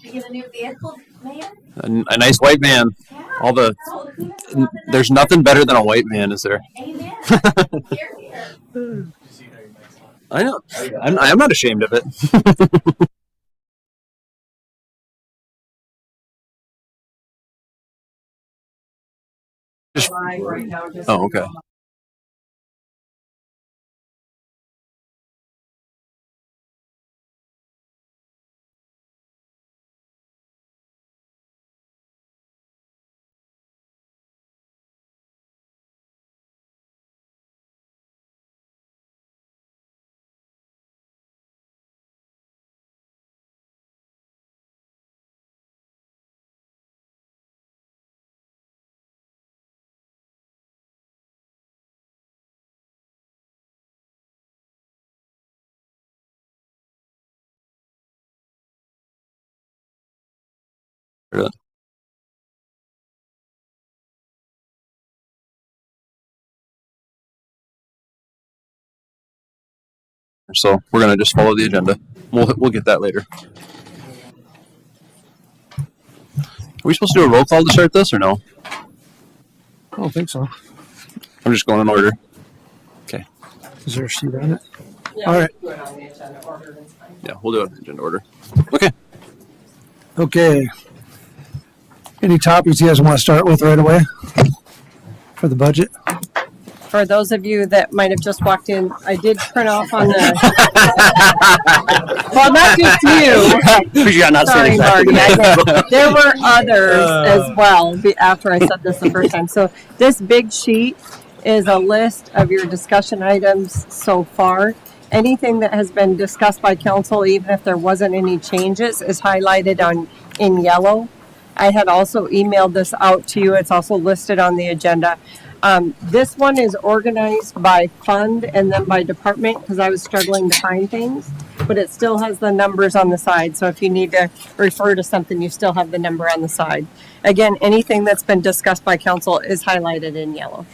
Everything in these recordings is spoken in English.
You get a new vehicle, man? A nice white van. Yeah. All the Oh, there's nothing better than a white van, is there? amen. Here, here. I know. I'm not ashamed of it. Right now, just Oh, okay. So we're gonna just follow the agenda. We'll get that later. Are we supposed to do a roll call to start this or no? I don't think so. I'm just going in order. Okay. Is there a sheet on it? Yeah, All right. do it on the agenda order, that's fine. Yeah, we'll do it in agenda order. Okay. Okay. Any topics you guys want to start with right away for the budget? For those of you that might have just walked in, I did print off on the. Well, not just you. You got not Sorry, Marty. There were others as well after I said this the first time. So this big sheet is a list of your discussion items so far. Anything that has been discussed by council, even if there wasn't any changes, is highlighted in yellow. I had also emailed this out to you. It's also listed on the agenda. This one is organized by fund and then by department because I was struggling to find things, but it still has the numbers on the side. So if you need to refer to something, you still have the number on the side. Again, anything that's been discussed by council is highlighted in yellow.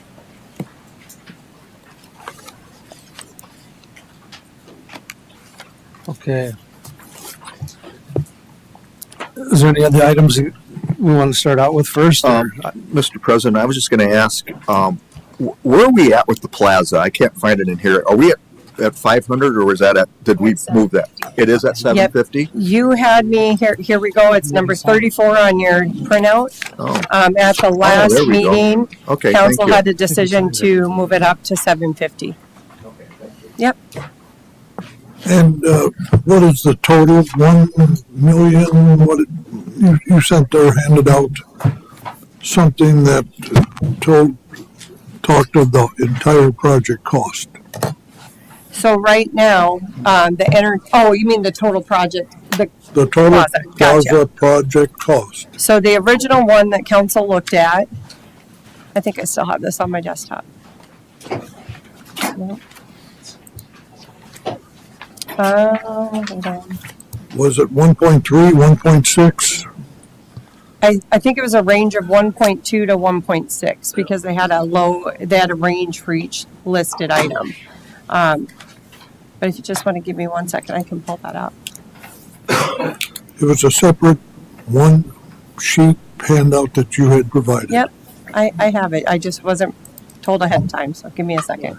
Okay. Is there any other items that we want to start out with first? Mr. President, I was just going to ask, where are we at with the plaza? I can't find it in here. Are we at 500 or is that did we move that? It is at 750? You had me, here we go, it's number 34 on your printout. Oh, At the last there we go. meeting, okay, thank council you. had a decision to move it up to 750. Yep, And what is the total? 1 million? What you sent or handed out something that talked of the entire project cost. so right now, you mean the total project, The total Plaza, gotcha. plaza project cost. so the original one that council looked at, I think I still have this on my desktop. No. Hold on. Was it 1.3, 1.6? I think it was a range of 1.2 to 1.6 because they had a range for each listed item. But if you just want to give me 1 second, I can pull that up. It was a separate one sheet handout that you had provided. Yep, I have it. I just wasn't told ahead of time, so give me a second.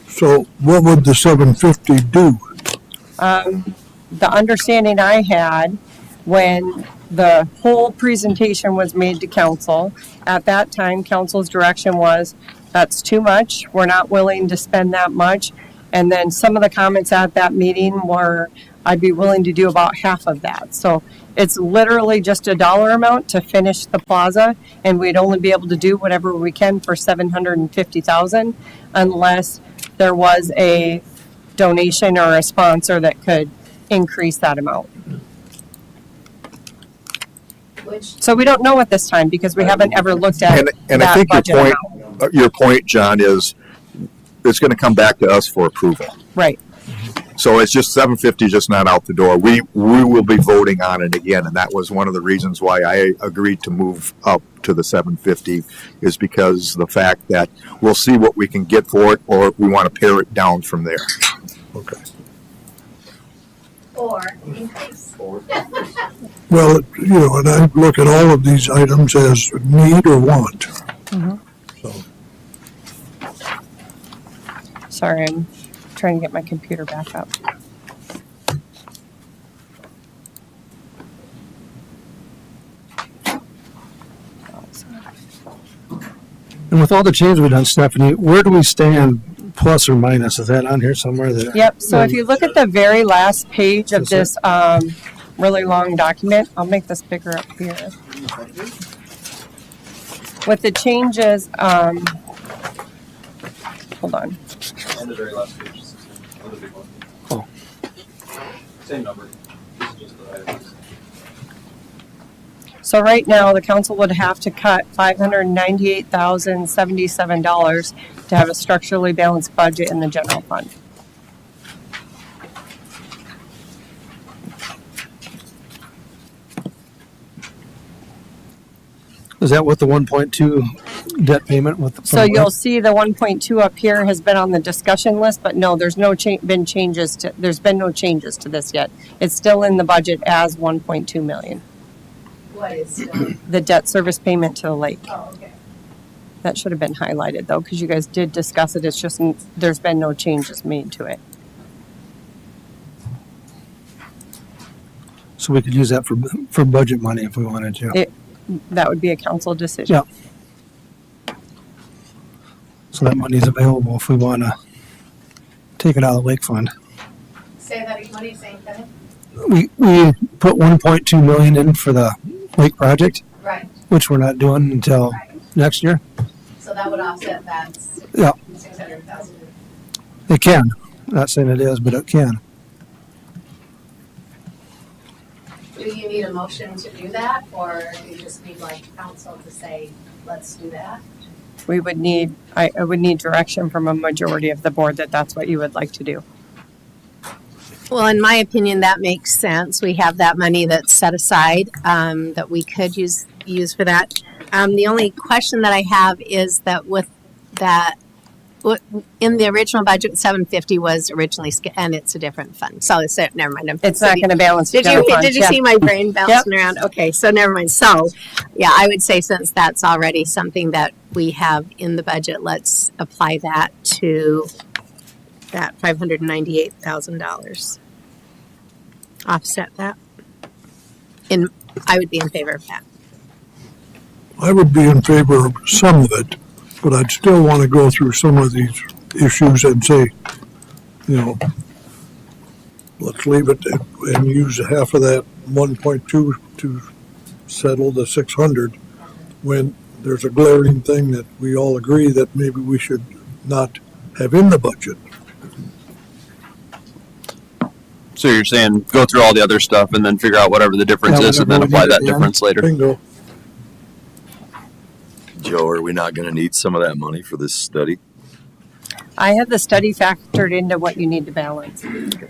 So what would the 750 do? The understanding I had when the whole presentation was made to council, at that time, council's direction was that's too much. We're not willing to spend that much. And then some of the comments at that meeting were, I'd be willing to do about half of that. So it's literally just a dollar amount to finish the plaza, and we'd only be able to do whatever we can for 750,000 unless there was a donation or a sponsor that could increase that amount. Which, So we don't know at this time because we haven't ever looked at And I that think budget amount. your point, John, is it's gonna come back to us for approval. Right. So it's just 750, just not out the door. We will be voting on it again, and that was one of the reasons why I agreed to move up to the 750, is because the fact that we'll see what we can get for it, or we want to pare it down from there. Okay. or increase. Well, you know, and I look at all of these items as need or want. So, Sorry, I'm trying to get my computer back up. And with all the changes we've done, Stephanie, where do we stand, plus or minus? Is that on here somewhere? Yep, so if you look at the very last page of this really long document, I'll make this bigger up here. With the changes, hold on. On the very last page, on the big one. Oh. Same number. This is just the items. So right now, the council would have to cut $598,077 to have a structurally balanced budget in the general fund. Is that with the 1.2 debt payment with the? So you'll see the 1.2 up here has been on the discussion list, but no, there's no been changes to, there's been no changes to this yet. It's still in the budget as 1.2 million. What is still? The debt service payment to the lake. Oh, okay. That should have been highlighted though, because you guys did discuss it. It's just, there's been no changes made to it. So we could use that for budget money if we wanted to. That would be a council decision. Yeah. So that money's available if we want to take it out of the lake fund. Say that again, what are you saying, Kevin? We put 1.2 million in for the lake project, Right, which we're not doing until right. next year. So that would offset that Yeah. 600,000. It can. Not saying it is, but it can. Do you need a motion to do that, or do you just need like council to say, let's do that? We would need, I would need direction from a majority of the board that that's what you would like to do. Well, in my opinion, that makes sense. We have that money that's set aside that we could use for that. The only question that I have is that with that, in the original budget, 750 was originally, and it's a different fund. So never mind. It's not going to balance. the Did general fund. you Yeah. see my brain bouncing around? Okay, so never mind. So, yeah, I would say since that's already something that we have in the budget, let's apply that to that $598,000. Offset that. I would be in favor of that. I would be in favor of some of it, but I'd still want to go through some of these issues and say, you know, let's leave it and use half of that 1.2 to settle the 600 when there's a glaring thing that we all agree that maybe we should not have in the budget. So you're saying go through all the other stuff and then figure out whatever the difference Yeah, is and then whatever we apply need that at the end. difference later. Bingo. Joe, are we not going to need some of that money for this study? I have the study factored into what you need to balance.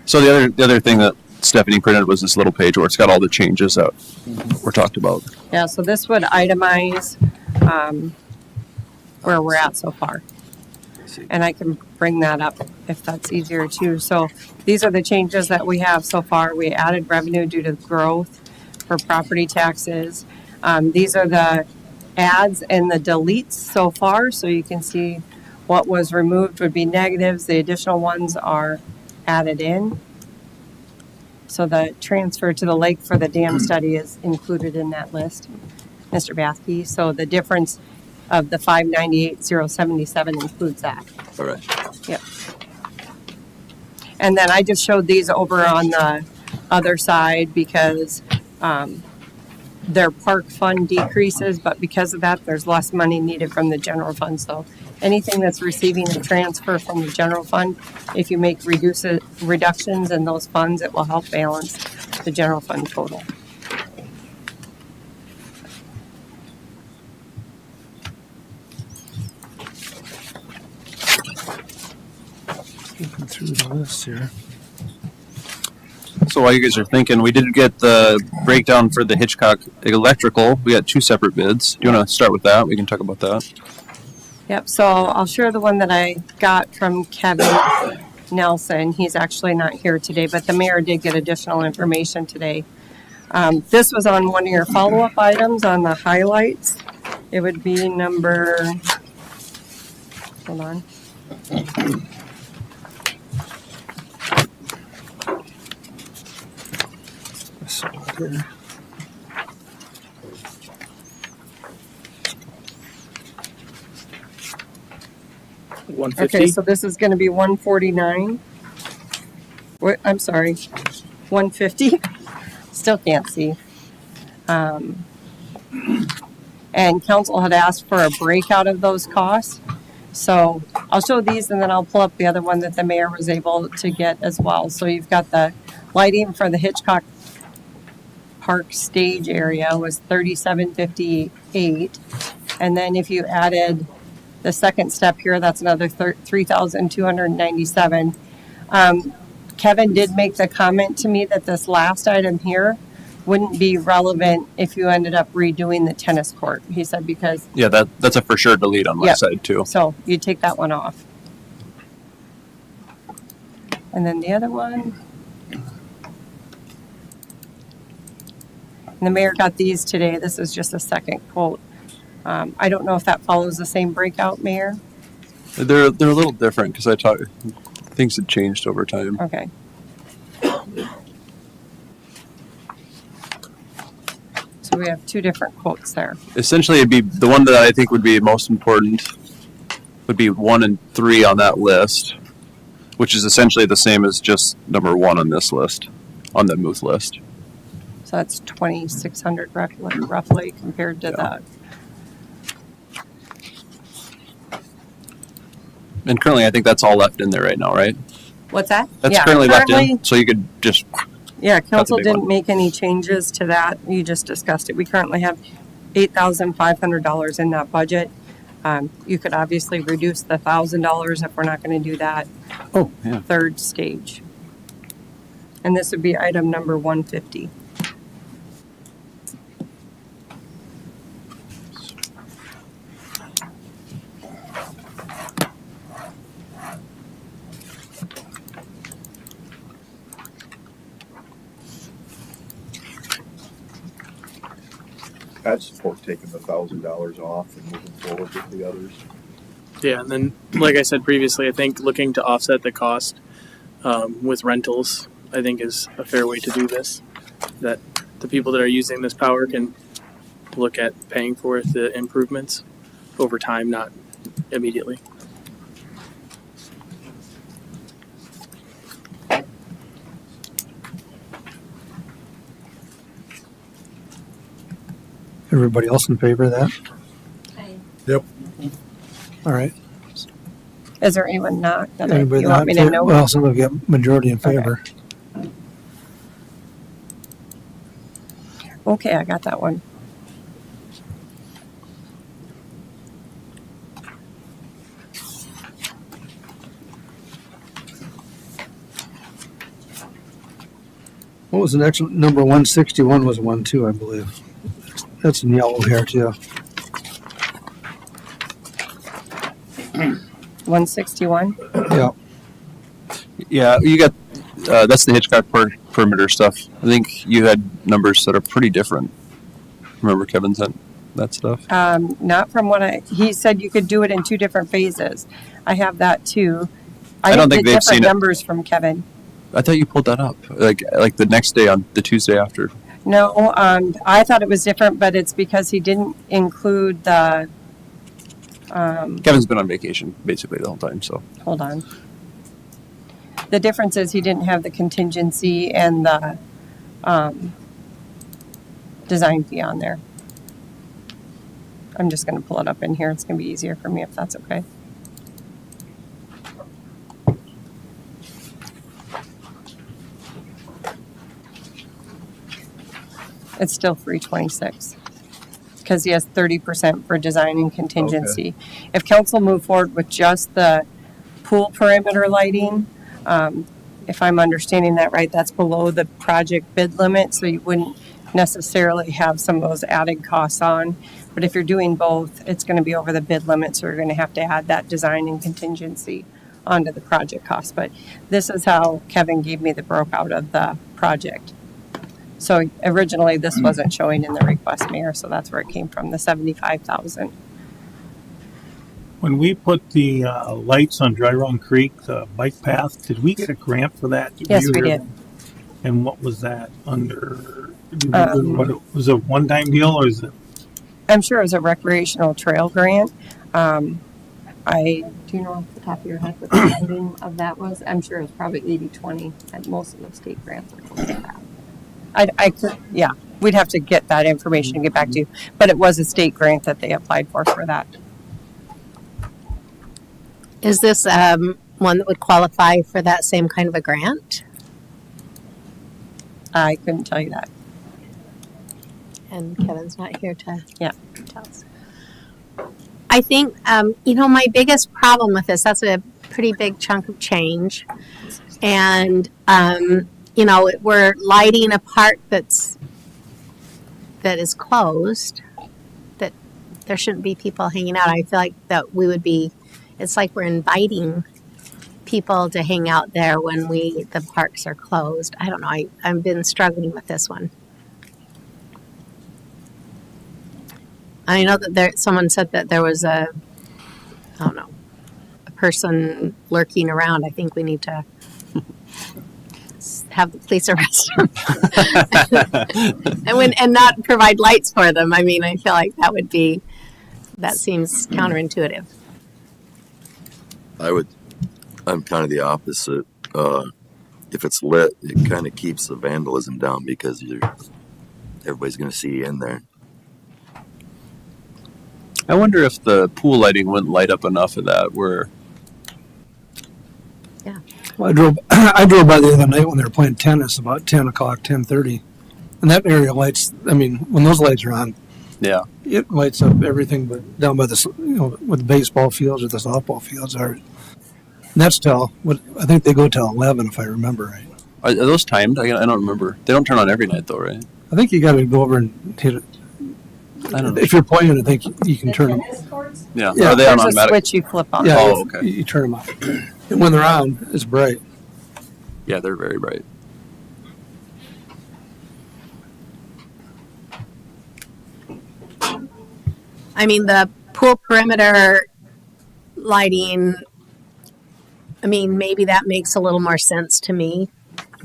So the other thing that Stephanie printed was this little page where it's got all the changes that were talked about. Yeah, so this would itemize where we're at so far. And I can bring that up if that's easier too. So these are the changes that we have so far. We added revenue due to growth for property taxes. These are the adds and the deletes so far. So you can see what was removed would be negatives. The additional ones are added in. So the transfer to the lake for the dam study is included in that list, Mr. Bathke. So the difference of the 598,077 includes that. All right. And then I just showed these over on the other side because their park fund decreases, but because of that, there's less money needed from the general fund. So anything that's receiving a transfer from the general fund, if you make reductions in those funds, it will help balance the general fund total. Looking through the list here. So while you guys are thinking, we did get the breakdown for the Hitchcock electrical. We got 2 separate bids. Do you want to start with that? We can talk about that. Yep, so I'll share the one that I got from Kevin Nelson. He's actually not here today, but the mayor did get additional information today. This was on one of your follow-up items on the highlights. It would be number, hold on. Here. Okay, so this is gonna be 149. What, I'm sorry, 150. Still can't see. And council had asked for a breakout of those costs. So I'll show these and then I'll pull up the other one that the mayor was able to get as well. So you've got the lighting for the Hitchcock Park stage area was $37.58. And then if you added the second step here, that's another $3,297. Kevin did make the comment to me that this last item here wouldn't be relevant if you ended up redoing the tennis court. He said because, Yeah, that's a for sure delete on my Yep. side too. so you take that one off. And then the other one. And the mayor got these today. This is just a second quote. I don't know if that follows the same breakout, Mayor. They're a little different because things had changed over time. Okay. So we have 2 different quotes there. Essentially, it'd be the one that I think would be most important would be 1 and 3 on that list, which is essentially the same as just number 1 on this list, on the Muth list. So that's 2,600 roughly compared to Yeah. the. And currently, I think that's all left in there right now, right? What's that? That's Yeah, currently left in, so you could just, Yeah, council big didn't one. make any changes to that. You just discussed it. We currently have $8,500 in that budget. You could obviously reduce the $1,000 if we're not going to do that oh, yeah. third stage. And this would be item number 150. I'd support taking the $1,000 off and moving forward with the others. Yeah, and then, like I said previously, I think looking to offset the cost with rentals, I think is a fair way to do this. That the people that are using this power can look at paying for the improvements over time, not immediately. Everybody else in favor of that? Yep. All right. Is there anyone not? That Anybody you want not? me to know? Well, so we'll get majority in favor. Okay, I got that one. What was the next one? Number 161 was 1-2, I believe. That's in yellow here too. 161. Yeah. Yeah, you got, that's the Hitchcock perimeter stuff. I think you had numbers that are pretty different. Remember Kevin sent that stuff? Not from what he said you could do it in 2 different phases. I have that too. I don't didn't think get they've seen different it. numbers from Kevin. I thought you pulled that up, like the next day on the Tuesday after. No, I thought it was different, but it's because he didn't include the Kevin's been on vacation basically the whole time, so. Hold on. The difference is he didn't have the contingency and the design fee on there. I'm just going to pull it up in here. It's going to be easier for me if that's okay. It's still 326 because he has 30% for design and contingency. If council move forward with just the pool perimeter lighting, if I'm understanding that right, that's below the project bid limit, so you wouldn't necessarily have some of those added costs on. But if you're doing both, it's going to be over the bid limit, so you're going to have to add that design and contingency onto the project cost. But this is how Kevin gave me the broke out of the project. So originally, this wasn't showing in the request, Mayor, so that's where it came from, the 75,000. When we put the lights on Dry Run Creek, the bike path, did we get a grant for that? Yes, we did. And what was that under? Was it a one-time deal or is it? I'm sure it was a recreational trail grant. Do you know off the top of your head what the funding of that was? I'm sure it was probably 80-20, and most of the state grants are close to that. I could, yeah, we'd have to get that information and get back to you. But it was a state grant that they applied for that. Is this one that would qualify for that same kind of a grant? I couldn't tell you that. And Kevin's not here to tell us. I think, my biggest problem with this, that's a pretty big chunk of change. And, we're lighting a park that is closed, that there shouldn't be people hanging out. I feel like that it's like we're inviting people to hang out there when the parks are closed. I don't know. I've been struggling with this one. I know that someone said that there was a person lurking around. I think we need to have the police arrest them and not provide lights for them. I mean, I feel like that seems counterintuitive. I'm kind of the opposite. If it's lit, it kind of keeps the vandalism down because everybody's going to see you in there. I wonder if the pool lighting wouldn't light up enough of that where. Yeah. Well, I drove by the other night when they were playing tennis about 10 o'clock, 10:30. And that area lights, I mean, when those lights are on, Yeah. it lights up everything but down by where the baseball fields or the softball fields are. And that's I think they go till 11 if I remember right. Are those timed? I don't remember. They don't turn on every night though, right? I think you got to go over and hit it. I don't know. If you're playing, I think you can turn them. Yeah. Yeah. Are they on There's a automatic? switch you flip on. Yeah, Oh, okay. you turn them off. And when they're on, it's bright. Yeah, they're very bright. I mean, the pool perimeter lighting, I mean, maybe that makes a little more sense to me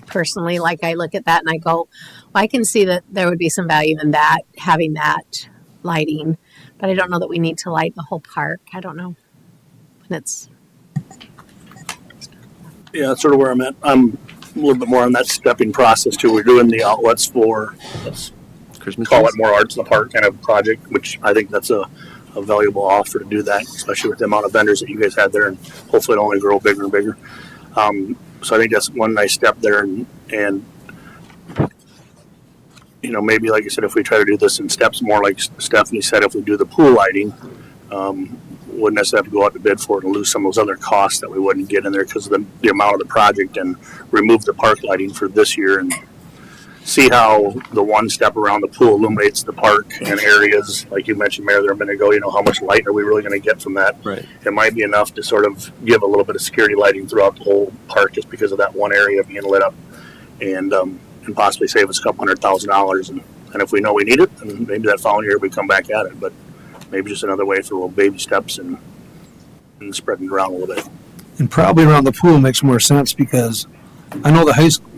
personally. Like I look at that and I go, well, I can see that there would be some value in that, having that lighting, but I don't know that we need to light the whole park. I don't know. And Yeah, that's sort of where I'm at. I'm a little bit more on that stepping process too. We're doing the outlets for, let's Christmas call trees? it more arts in the park kind of project, which I think that's a valuable offer to do that, especially with the amount of vendors that you guys had there, and hopefully it'll only grow bigger and bigger. So I think that's one nice step there, and maybe like I said, if we try to do this in steps, more like Stephanie said, if we do the pool lighting, wouldn't necessarily have to go out to bid for it and lose some of those other costs that we wouldn't get in there because of the amount of the project, and remove the park lighting for this year and see how the one step around the pool illuminates the park and areas. Like you mentioned, Mayor, there a minute ago, how much light are we really going to get from that? Right. It might be enough to sort of give a little bit of security lighting throughout the whole park just because of that one area being lit up, and possibly save us a couple $100,000. And if we know we need it, then maybe that following year we come back at it. But maybe just another way for little baby steps and spreading it around a little bit. And probably around the pool makes more sense because I know the high school,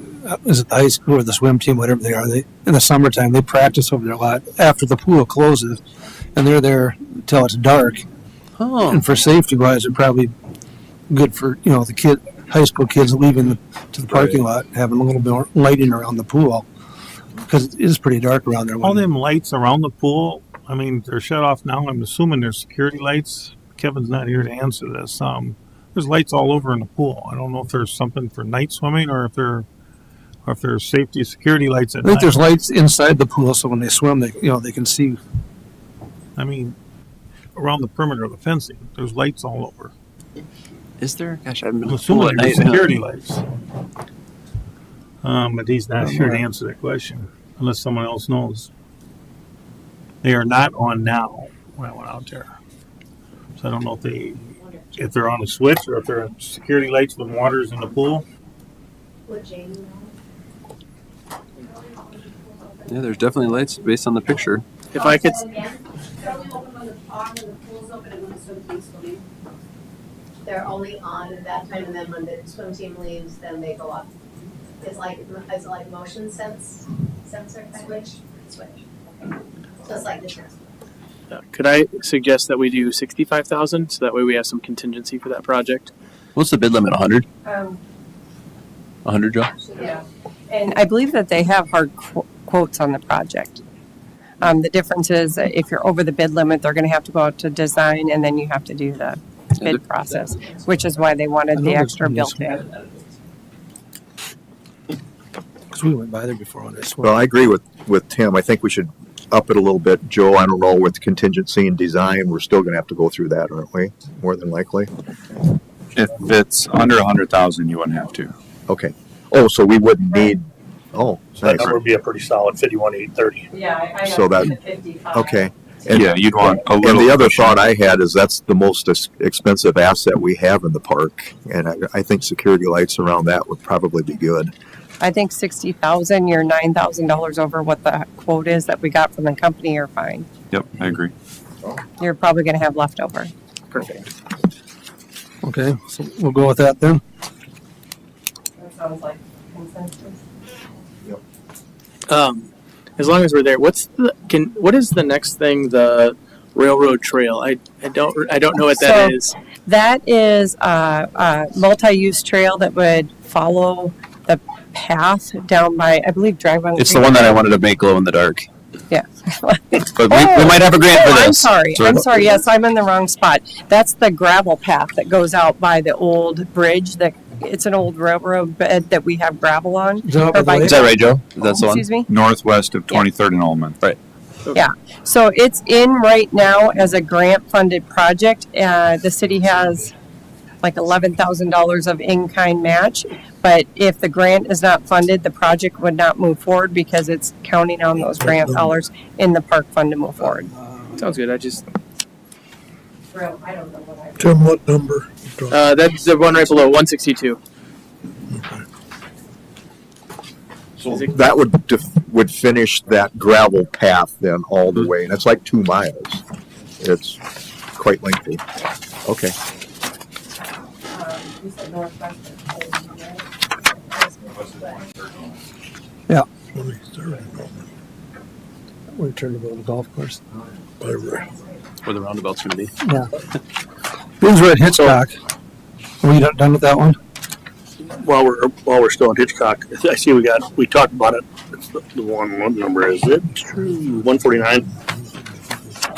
is it the high school or the swim team, whatever they are, in the summertime, they practice over there a lot after the pool closes, and they're there till it's dark. Oh, And for safety wise, they're probably good for, the high school kids leaving to the parking lot, having a little bit more lighting around the pool. Because it is pretty dark around there. All them lights around the pool, I mean, they're shut off now. I'm assuming there's security lights. Kevin's not here to answer this. There's lights all over in the pool. I don't know if there's something for night swimming or if there's safety security lights at I think night. there's lights inside the pool, so when they swim, they can see. I mean, around the perimeter of the fencing, there's lights all over. is there? Gosh, I've been I'm to the pool assuming at there's night. security lights. But he's not here to answer that question, unless someone else knows. They are not on now when I went out there. So I don't know if they're on a switch or if they're security lights when water's in the pool. Would Jamie know? Yeah, there's definitely lights based on the picture. If I could, They're only on at that time, and then when the swim team leaves, then they go up. Is it like motion sensor switch? Switch. Okay. So it's like this. could I suggest that we do 65,000 so that way we have some contingency for that project? What's the bid limit? 100? Um, 100, Joe? Yeah, and I believe that they have hard quotes on the project. The difference is that if you're over the bid limit, they're going to have to go out to design, and then you have to do the bid process, which is why they wanted the extra built in. Because we went by there before when they swim. Well, I agree with Tim. I think we should up it a little bit. Joe, I don't know, with contingency and design, we're still going to have to go through that, aren't we? More than likely. If it's under 100,000, you wouldn't have to. Okay. Oh, so we wouldn't need, So that number would be a pretty solid 51,830. Yeah, I So that- 55. okay. And, Yeah, you'd want a little. and the other cushion. thought I had is that's the most expensive asset we have in the park. And I think security lights around that would probably be good. I think 60,000, you're $9,000 over what the quote is that we got from the company, you're fine. Yep, I agree. You're probably going to have leftover. Perfect. Okay, so we'll go with that then. That sounds like consensus. As long as we're there, what is the next thing? The railroad trail. I don't know what that is. That is a multi-use trail that would follow the path down by, I believe, Drive on. It's the one that I wanted to make glow in the dark. Yeah. But we might have a grant for this. I'm sorry. Yes, I'm in the wrong spot. That's the gravel path that goes out by the old bridge. It's an old railroad bed that we have gravel on. Is that up Or at the by- lake? Is that right, Joe? That's the one? Excuse me? Northwest of 23rd and Ullman. Right. Yeah. So it's in right now as a grant-funded project. The city has like $11,000 of in-kind match. But if the grant is not funded, the project would not move forward because it's counting on those grant dollars in the park fund to move forward. Sounds good. I just I don't know what I. Tim, what number? that's the one right below 162. So that would finish that gravel path then all the way, and it's like 2 miles. It's quite lengthy. Okay. You said northwest. Yeah. 23rd. We turned to go to the golf course. By right. Where the roundabout's going to be. Yeah. These were at Hitchcock. Are we done with that one? While we're still in Hitchcock, I see we talked about it. It's the one, what number is it? 149.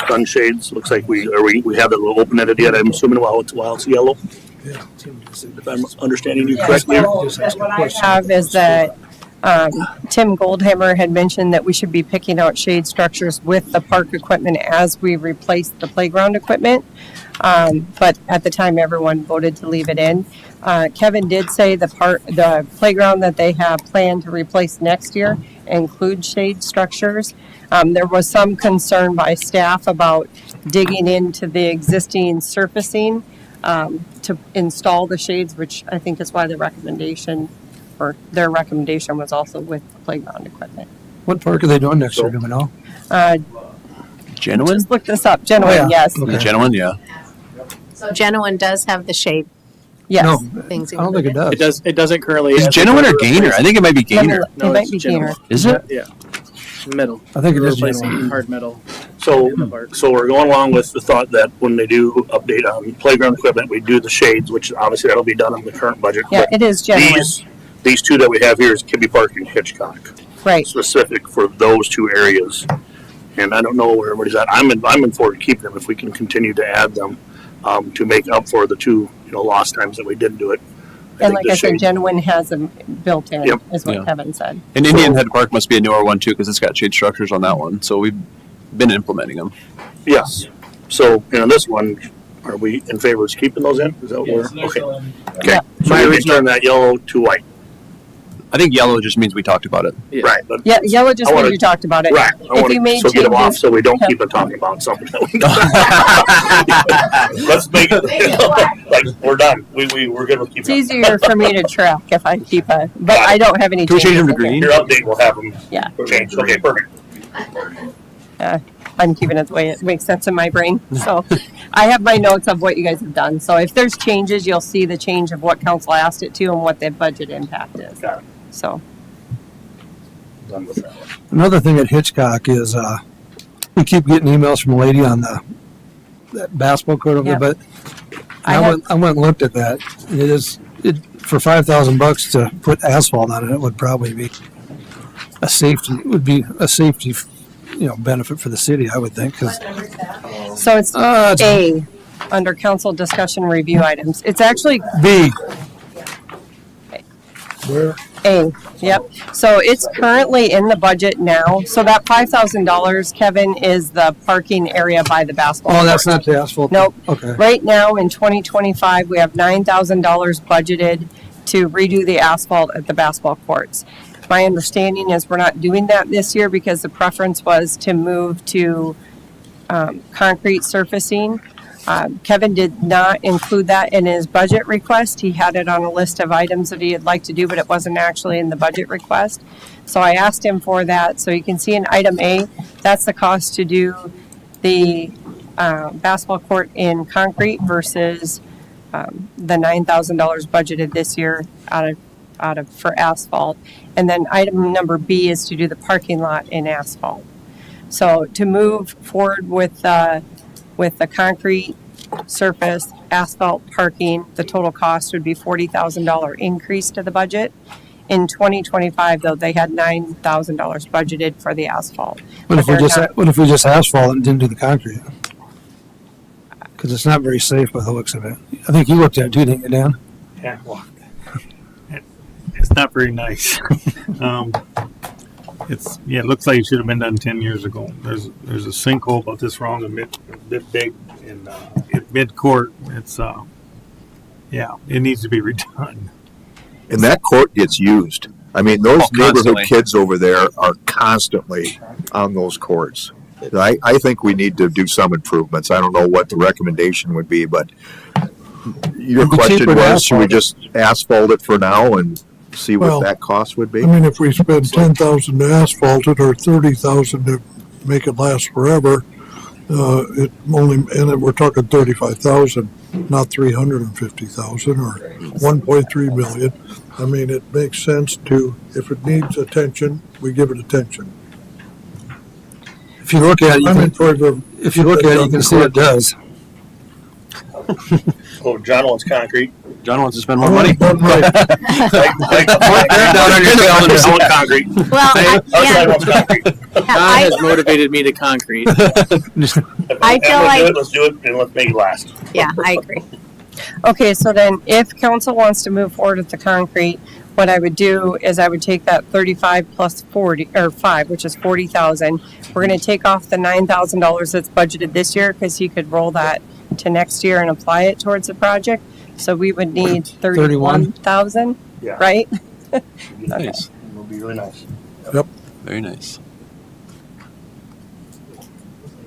Sunshades. Looks like we have it open-ended yet. I'm assuming while it's yellow. Yeah. If I'm understanding you Yes, correctly. well, what I have is that Tim Goldhammer had mentioned that we should be picking out shade structures with the park equipment as we replace the playground equipment. But at the time, everyone voted to leave it in. Kevin did say the playground that they have planned to replace next year includes shade structures. There was some concern by staff about digging into the existing surfacing to install the shades, which I think is why their recommendation was also with the playground equipment. What park are they doing next year? Do we know? Genuine? Just look this up. Genuine, Oh, yeah. yes. Okay. The Genuine, yeah. So Genuine does have the shade Yes. No, things I don't think it included. does. It doesn't currently. Is Genuine or Gainer? I think it might be Gainer. It might it's be Genuine. Gainer. Is it? Yeah. Metal. I think it We're is replacing Genuine. hard metal So, in the park. so we're going along with the thought that when they do update on playground equipment, we do the shades, which obviously that'll be done in the current budget. Yeah, But it is genuine, these two that we have here is Kibbe Park and Hitchcock, right? specific for those two areas. And I don't know where everybody's at. I'm in for keeping them if we can continue to add them, to make up for the two, lost times that we didn't do it. And think like the I said, shade- genuine has them built in, Yep. is what Yeah. Kevin said. And Indian Head Park must be a newer one too, because it's got shade structures on that one. So we've been implementing them. Yes. So, this one, are we in favor of keeping those in? Is that what we're, okay. Yeah. So we can turn that yellow to white. I think yellow just means we talked about it. Yeah. Right. But, Yeah, yellow just I means wanna- you talked about it. right. I If wanna- you made so get them off changes- so we don't keep on talking about something that we Let's make Make it it, black. like, we're done. We're good with It's keeping. easier for me to track if I keep a, but I don't have any Can we change them to changes in green? Your update will have them Yeah. changed. Okay, perfect. there. I'm keeping it the way it makes sense in my brain. So I have my notes of what you guys have done. So if there's changes, you'll see the change of what council asked it to and what the budget impact is. Got it. So, Done with that one. Another thing at Hitchcock is, we keep getting emails from a lady on that basketball court over Yeah. there, but I I have- went and looked at that. For $5,000 to put asphalt on it, it would probably be a safety, benefit for the city, I would think, 'cause, What number is that? so it's it's A, under council discussion review items. It's actually B. Where? A, yep. So it's currently in the budget now. So that $5,000, Kevin, is the parking area by the basketball. Oh, that's court. not the asphalt? Nope. Okay. Right now in 2025, we have $9,000 budgeted to redo the asphalt at the basketball courts. My understanding is we're not doing that this year because the preference was to move to concrete surfacing. Kevin did not include that in his budget request. He had it on a list of items that he'd like to do, but it wasn't actually in the budget request. So I asked him for that. So you can see in item A, that's the cost to do the basketball court in concrete versus the $9,000 budgeted this year out of for asphalt. And then item number B is to do the parking lot in asphalt. So to move forward with the concrete surface asphalt parking, the total cost would be $40,000 increase to the budget. In 2025, though, they had $9,000 budgeted for the asphalt. What if we But just, they're not- what if we just asphalt and didn't do the concrete? Because it's not very safe by the looks of it. I think you looked at it too, didn't you, Dan? Yeah, well, it's not very nice. It looks like it should have been done 10 years ago. There's a sinkhole about this long, a bit big in mid court. It's it needs to be redone. And that court gets used. I mean, those Oh, neighborhood constantly. kids over there are constantly on those courts. I think we need to do some improvements. I don't know what the recommendation would be, but your It'd be question cheaper to was, should we just asphalt it for now and see Well, what that cost would be? I mean, if we spend 10,000 to asphalt it or 30,000 to make it last forever, we're talking 35,000, not 350,000 or 1.3 million. I mean, it makes sense to, if it needs attention, we give it attention. If you look at it, I'm in favor of. if you look at it, you can see it does. Oh, John wants concrete. John wants to spend more money. Down on your calendar. I want concrete. Well, Outside wants concrete. Don I, has motivated me to concrete. If I feel we're gonna like- do it, let's do it and let's make it last. yeah, I agree. Okay, so then if council wants to move forward with the concrete, what I would do is I would take that 35 plus 40, or 5, which is 40,000. We're gonna take off the $9,000 that's budgeted this year, because he could roll that to next year and apply it towards the project. So we would need 31,000, Yeah. right? Nice. It'll be really nice. Very nice.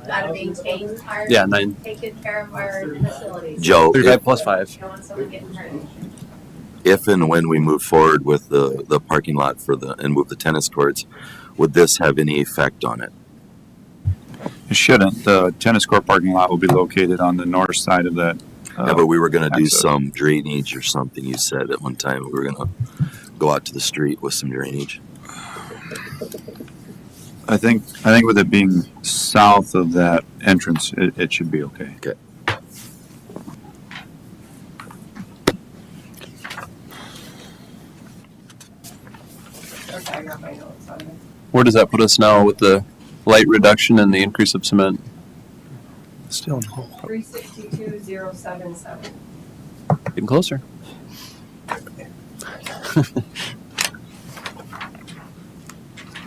Gotta maintain our, Yeah, 9. taking care of our facilities. Joe, 35 plus 5. You don't want someone getting hurt. if and when we move forward with the parking lot and move the tennis courts, would this have any effect on it? It shouldn't. The tennis court parking lot will be located on the north side of that. Yeah, but we were going to do access. some drainage or something. You said at one time we were going to go out to the street with some drainage. I think with it being south of that entrance, it should be okay. Okay. Okay, I got my notes on it. Where does that put us now with the light reduction and the increase of cement? Still no. 362,077. Getting closer.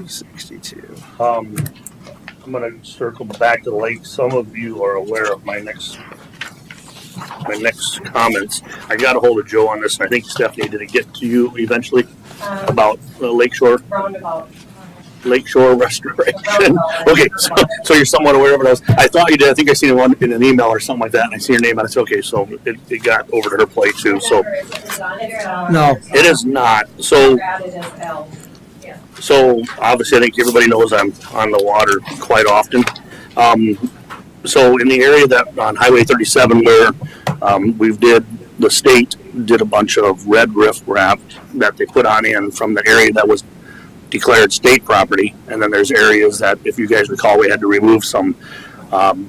62. I'm gonna circle back to the lake. Some of you are aware of my next comments. I got a hold of Joe on this, and I think Stephanie, did it get to you eventually about Lakeshore Restoration? Okay, so you're somewhat aware of it. I thought you did. I think I seen one in an email or something like that, and I see your name on it. So, okay, so it got over to her plate too. So No. it is not. So obviously, I think everybody knows I'm on the water quite often. So in the area that on Highway 37 where the state did a bunch of red riff wrap that they put on in from the area that was declared state property, and then there's areas that, if you guys recall, we had to remove some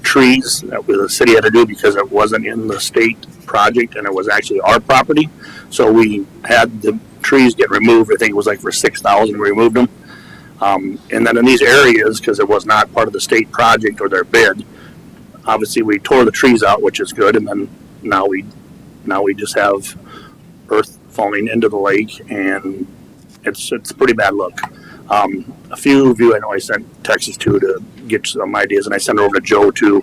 trees that the city had to do because it wasn't in the state project and it was actually our property. So we had the trees get removed. I think it was like for $6,000 we removed them. And then in these areas, because it was not part of the state project or their bid, obviously we tore the trees out, which is good, and then now we just have earth falling into the lake, and it's a pretty bad look. A few of you I know I sent texts to get some ideas, and I sent it over to Joe too.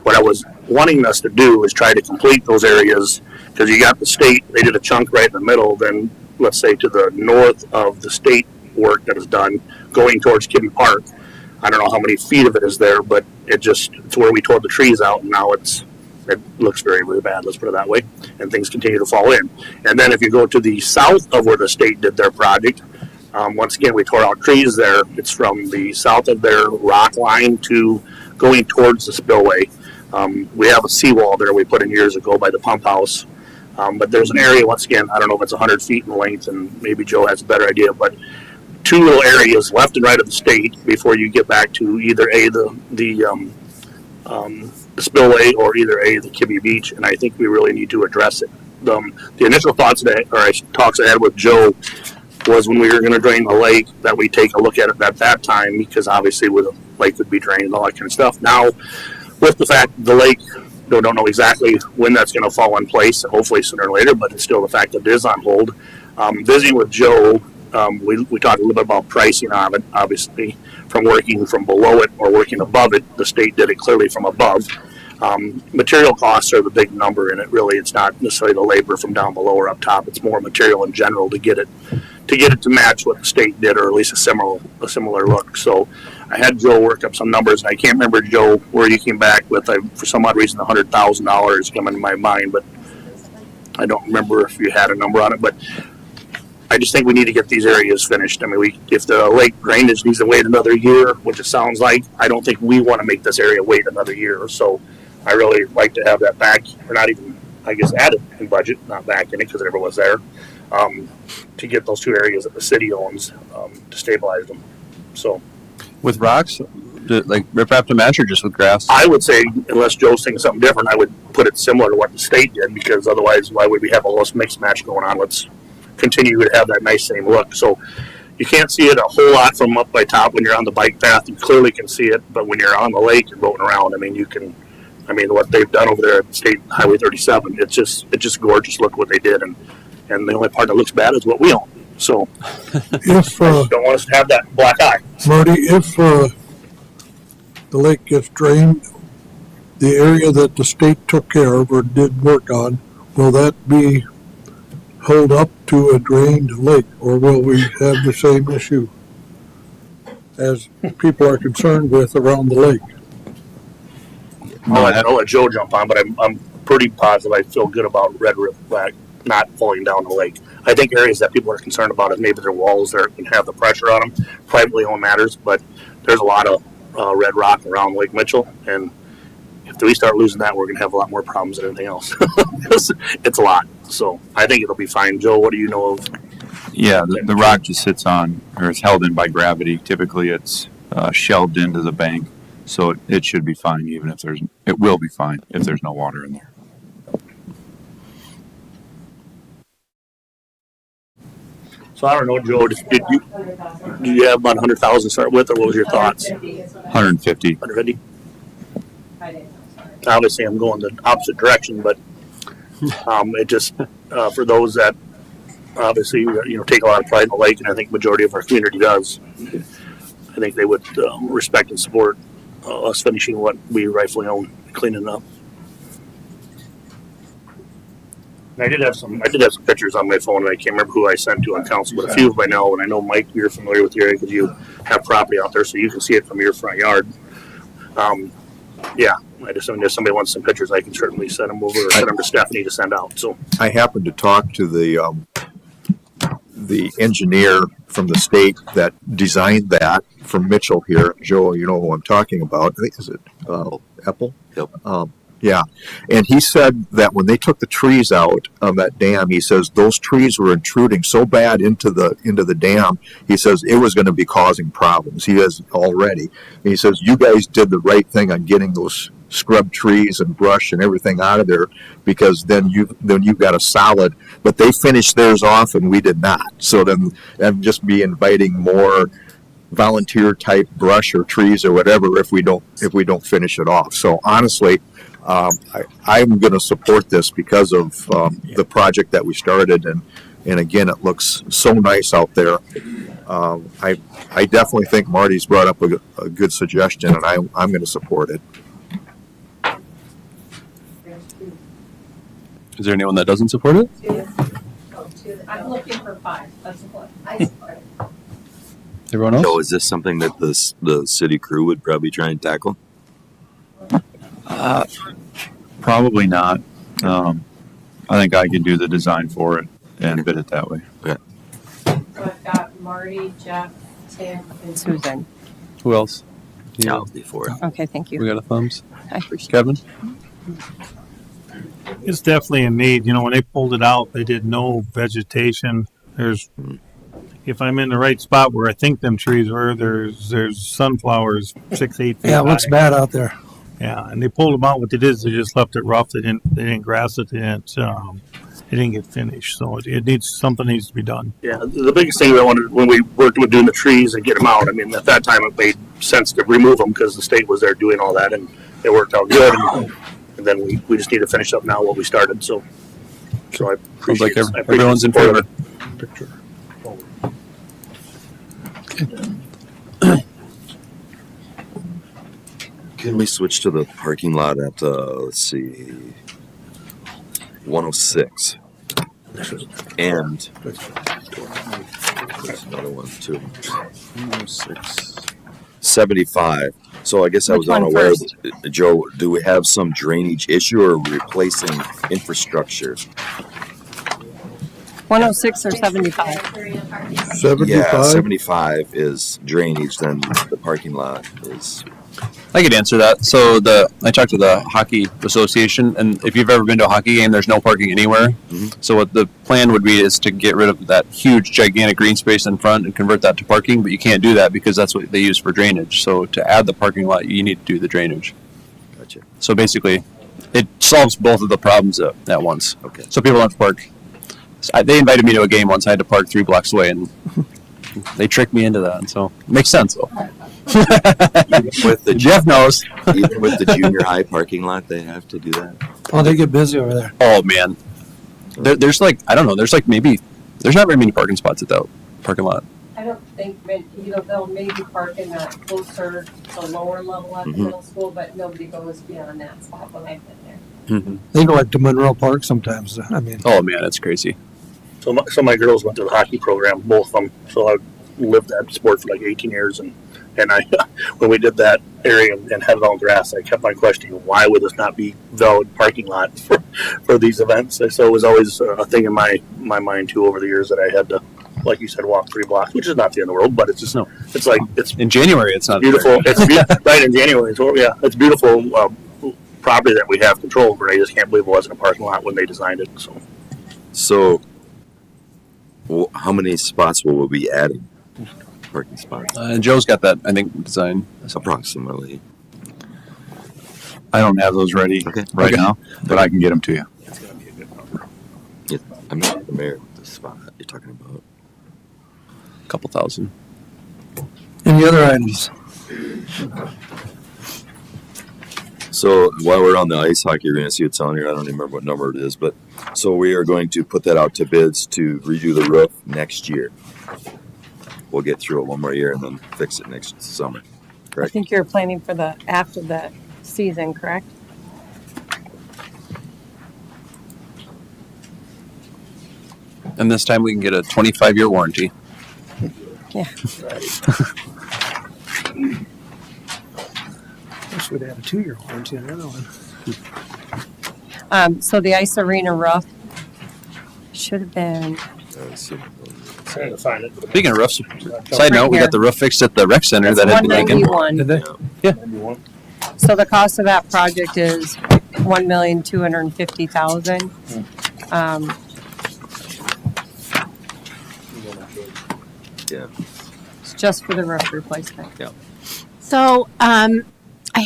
What I was wanting us to do is try to complete those areas, because you got the state, they did a chunk right in the middle, then let's say to the north of the state work that is done going towards Kibbe Park. I don't know how many feet of it is there, but it's where we tore the trees out, and now it looks very, very bad, let's put it that way, and things continue to fall in. And then if you go to the south of where the state did their project, once again, we tore out trees there. It's from the south of their rock line to going towards the spillway. We have a seawall there we put in years ago by the pump house. But there's an area, once again, I don't know if it's 100 feet in length, and maybe Joe has a better idea, but two little areas left and right of the state before you get back to either the spillway or either the Kibbe Beach, and I think we really need to address it. The initial talks I had with Joe was when we were going to drain the lake that we take a look at it at that time, because obviously where the lake would be drained and all that kind of stuff. Now, with the fact the lake, we don't know exactly when that's going to fall in place, hopefully sooner or later, but it's still the fact that it is on hold. Visiting with Joe, we talked a little bit about pricing on it, obviously, from working from below it or working above it. The state did it clearly from above. Material costs are the big number in it. Really, it's not necessarily the labor from down below or up top. It's more material in general to get it to match what the state did, or at least a similar look. So I had Joe work up some numbers, and I can't remember, Joe, where you came back with. For some odd reason, $100,000 coming to my mind, but I don't remember if you had a number on it. But I just think we need to get these areas finished. I mean, if the lake drainage needs to wait another year, which it sounds like, I don't think we want to make this area wait another year. So I really like to have that back, or not even, I guess, added in budget, not back in it because it never was there, to get those two areas that the city owns, to stabilize them. So With rocks, like rip wrap to match, or just with grass? I would say, unless Joe's thinking something different, I would put it similar to what the state did, because otherwise, why would we have all this mixed match going on? Let's continue to have that nice same look. So you can't see it a whole lot from up by top when you're on the bike path. You clearly can see it, but when you're on the lake and boating around, what they've done over there at State Highway 37, it's just gorgeous. Look what they did, and the only part that looks bad is what we own. So If, I don't want us to have that black eye. Marty, if, the lake gets drained, the area that the state took care of or did work on, will that be held up to a drained lake, or will we have the same issue as people are concerned with around the lake? I'll let Joe jump on, but I'm pretty positive. I feel good about Red River Black not falling down the lake. I think areas that people are concerned about is maybe their walls that can have the pressure on them. Privately owned matters, but there's a lot of red rock around Lake Mitchell, and if we start losing that, we're going to have a lot more problems than anything else. It's a lot. So I think it'll be fine. Joe, what do you know of? Yeah, the rock just sits on, or is held in by gravity. Typically, it's shelved into the bank, so it should be fine. Even if it will be fine if there's no water in there. So I don't know, Joe, did you have about 100,000 to start with, or what was your thoughts? 150. 150? Obviously, I'm going the opposite direction, but it just, for those that obviously, take a lot of pride in the lake, and I think majority of our community does, I think they would respect and support us finishing what we rightfully own, cleaning it up. And I did have some pictures on my phone, and I can't remember who I sent to on council, but a few of them I know, and I know, Mike, you're familiar with the area because you have property out there, so you can see it from your front yard. Yeah, I just, if somebody wants some pictures, I can certainly send them over, or send them to Stephanie to send out, so. I happened to talk to the engineer from the state that designed that from Mitchell here. Joe, you know who I'm talking about. I think, is it Apple? Yep. Yeah. And he said that when they took the trees out of that dam, he says those trees were intruding so bad into the dam, he says it was going to be causing problems. He has already. And he says, you guys did the right thing on getting those scrub trees and brush and everything out of there, because then you've got a solid, but they finished theirs off and we did not. So then I'd just be inviting more volunteer type brush or trees or whatever if we don't finish it off. So honestly, I'm going to support this because of the project that we started, and again, it looks so nice out there. I definitely think Marty's brought up a good suggestion, and I'm going to support it. Is there anyone that doesn't support it? I'm looking for 5. That's what. I support it. Everyone else? So is this something that the city crew would probably try and tackle? Probably not. I think I can do the design for it and bid it that way. So I've got Marty, Jeff, Tim, and Susan. Who else? Yeah, I'll be for it. Okay, thank We you. got a thumbs. I appreciate Kevin? It's definitely a need. When they pulled it out, they did no vegetation. If I'm in the right spot where I think them trees were, there's sunflowers 6-8 feet Yeah, it looks high. bad out there. Yeah, and they pulled them out. What they did is they just left it rough. They didn't grass it. They didn't get finished. So something needs to be done. Yeah, the biggest thing I wanted when we worked with doing the trees and get them out, I mean, at that time it made sense to remove them because the state was there doing all that, and it worked out good. And then we just need to finish up now what we started. So I Sounds appreciate like I appreciate everyone's in the support. favor. Can we switch to the parking lot at, let's see, 106? And there's another one too. 106. 75. So I guess I was Which one unaware. first? Joe, do we have some drainage issue or replacing infrastructure? 106 or 75? 75? Yeah, 75 is drainage, then the parking lot is. I could answer that. So I talked to the hockey association, and if you've ever been to a hockey game, there's no parking anywhere. Mm-hmm. So what the plan would be is to get rid of that huge, gigantic green space in front and convert that to parking. But you can't do that because that's what they use for drainage. So to add the parking lot, you need to do the drainage. Gotcha. So basically, it solves both of the problems at once. Okay. So people don't have to park. They invited me to a game once. I had to park 3 blocks away, and they tricked me into that. And so it makes sense. With the Jeff knows. even with the junior high parking lot, they have to do that. Oh, they get busy over there. Oh man, there's like I don't know. There's not very many parking spots at that parking lot. I don't think, they'll maybe park in that closer to lower level at the Mhm. middle school, but nobody goes beyond that spot when I've been there. They go like to Monroe Park sometimes. I mean, Oh man, it's crazy. So my girls went to the hockey program, both of them. So I lived that sport for like 18 years, and I when we did that area and had it all grass, I kept on questioning why would this not be valid parking lot for these events. And so it was always a thing in my mind too over the years that I had to, like you said, walk 3 blocks, which is not the end of the world, but it's just No. it's like it's In January, it's not beautiful. Right in January. So yeah, it's beautiful property that we have control over. I just can't believe it wasn't a parking lot when they designed it. So So, how many spots will we be adding? parking spots? Joe's got that, I think, design. Approximately. I don't have those ready Okay. right Okay. now, but I can get them to you. It's gonna be a good number. I'm not familiar with the spot you're talking about. A couple thousand. Any other items? So while we're on the ice hockey arena, see it's on here. I don't even remember what number it is, but so we are going to put that out to bids to redo the roof next year. We'll get through it one more year and then fix it next summer. I think you're planning for after the season, correct? And this time we can get a 25-year warranty. Yeah. Wish we'd had a 2-year warranty on the other one. So the ice arena roof should have been, Trying to find it. Speaking of roofs, side note, we got the roof fixed at the rec center it's that had been leaking. 191. Did they? Maybe one. So the cost of that project is $1,250,000. Yeah. It's just for the roof replacement. So, I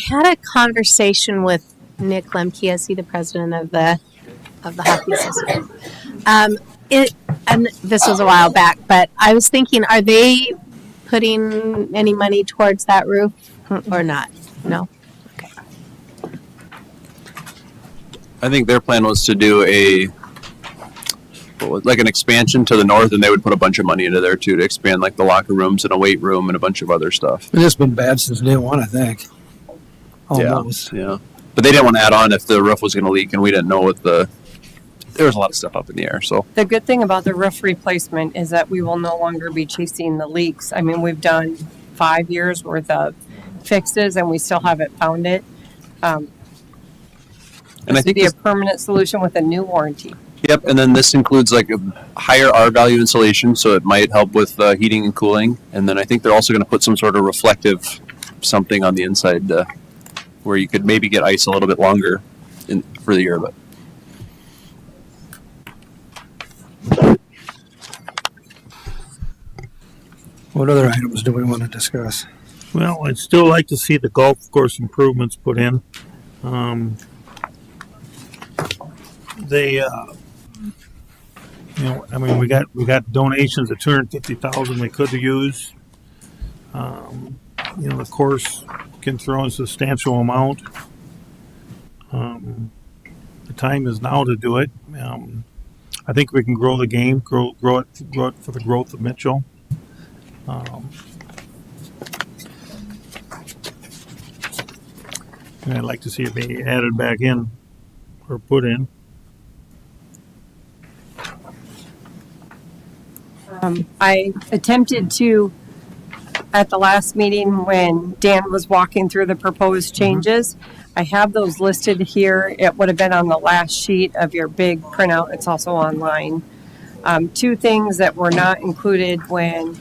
had a conversation with Nick Lemke, is he the president of the hockey association? And this was a while back, but I was thinking, are they putting any money towards that roof or not? No. I think their plan was to do like an expansion to the north, and they would put a bunch of money into there too to expand like the locker rooms and a weight room and a bunch of other stuff. It's been bad since day one, I think. Almost. Yeah. But they didn't want to add on if the roof was going to leak, and we didn't know what there was a lot of stuff up in the air. So The good thing about the roof replacement is that we will no longer be chasing the leaks. I mean, we've done 5 years worth of fixes and we still haven't found it. And I This would think be a permanent solution with a new warranty. Yep, and then this includes like a higher R value insulation, so it might help with heating and cooling. And then I think they're also going to put some sort of reflective something on the inside where you could maybe get ice a little bit longer for the year. But What other items do we want to discuss? Well, I'd still like to see the golf course improvements put in. We got donations of $250,000 we could use. The course can throw in a substantial amount. The time is now to do it. I think we can grow the game, grow it for the growth of Mitchell. And I'd like to see it be added back in or put in. I attempted to, at the last meeting when Dan was walking through the proposed changes, I have those listed here. It would have been on the last sheet of your big printout. It's also online. 2 things that were not included when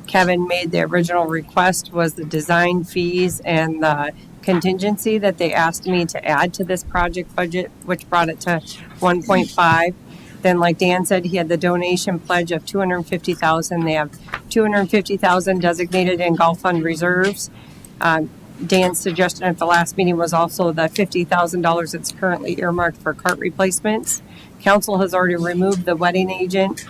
Kevin made the original request was the design fees and the contingency that they asked me to add to this project budget, which brought it to 1.5. Then, like Dan said, he had the donation pledge of $250,000. They have $250,000 designated in golf fund reserves. Dan's suggestion at the last meeting was also the $50,000 that's currently earmarked for cart replacements. Council has already removed the wedding agent.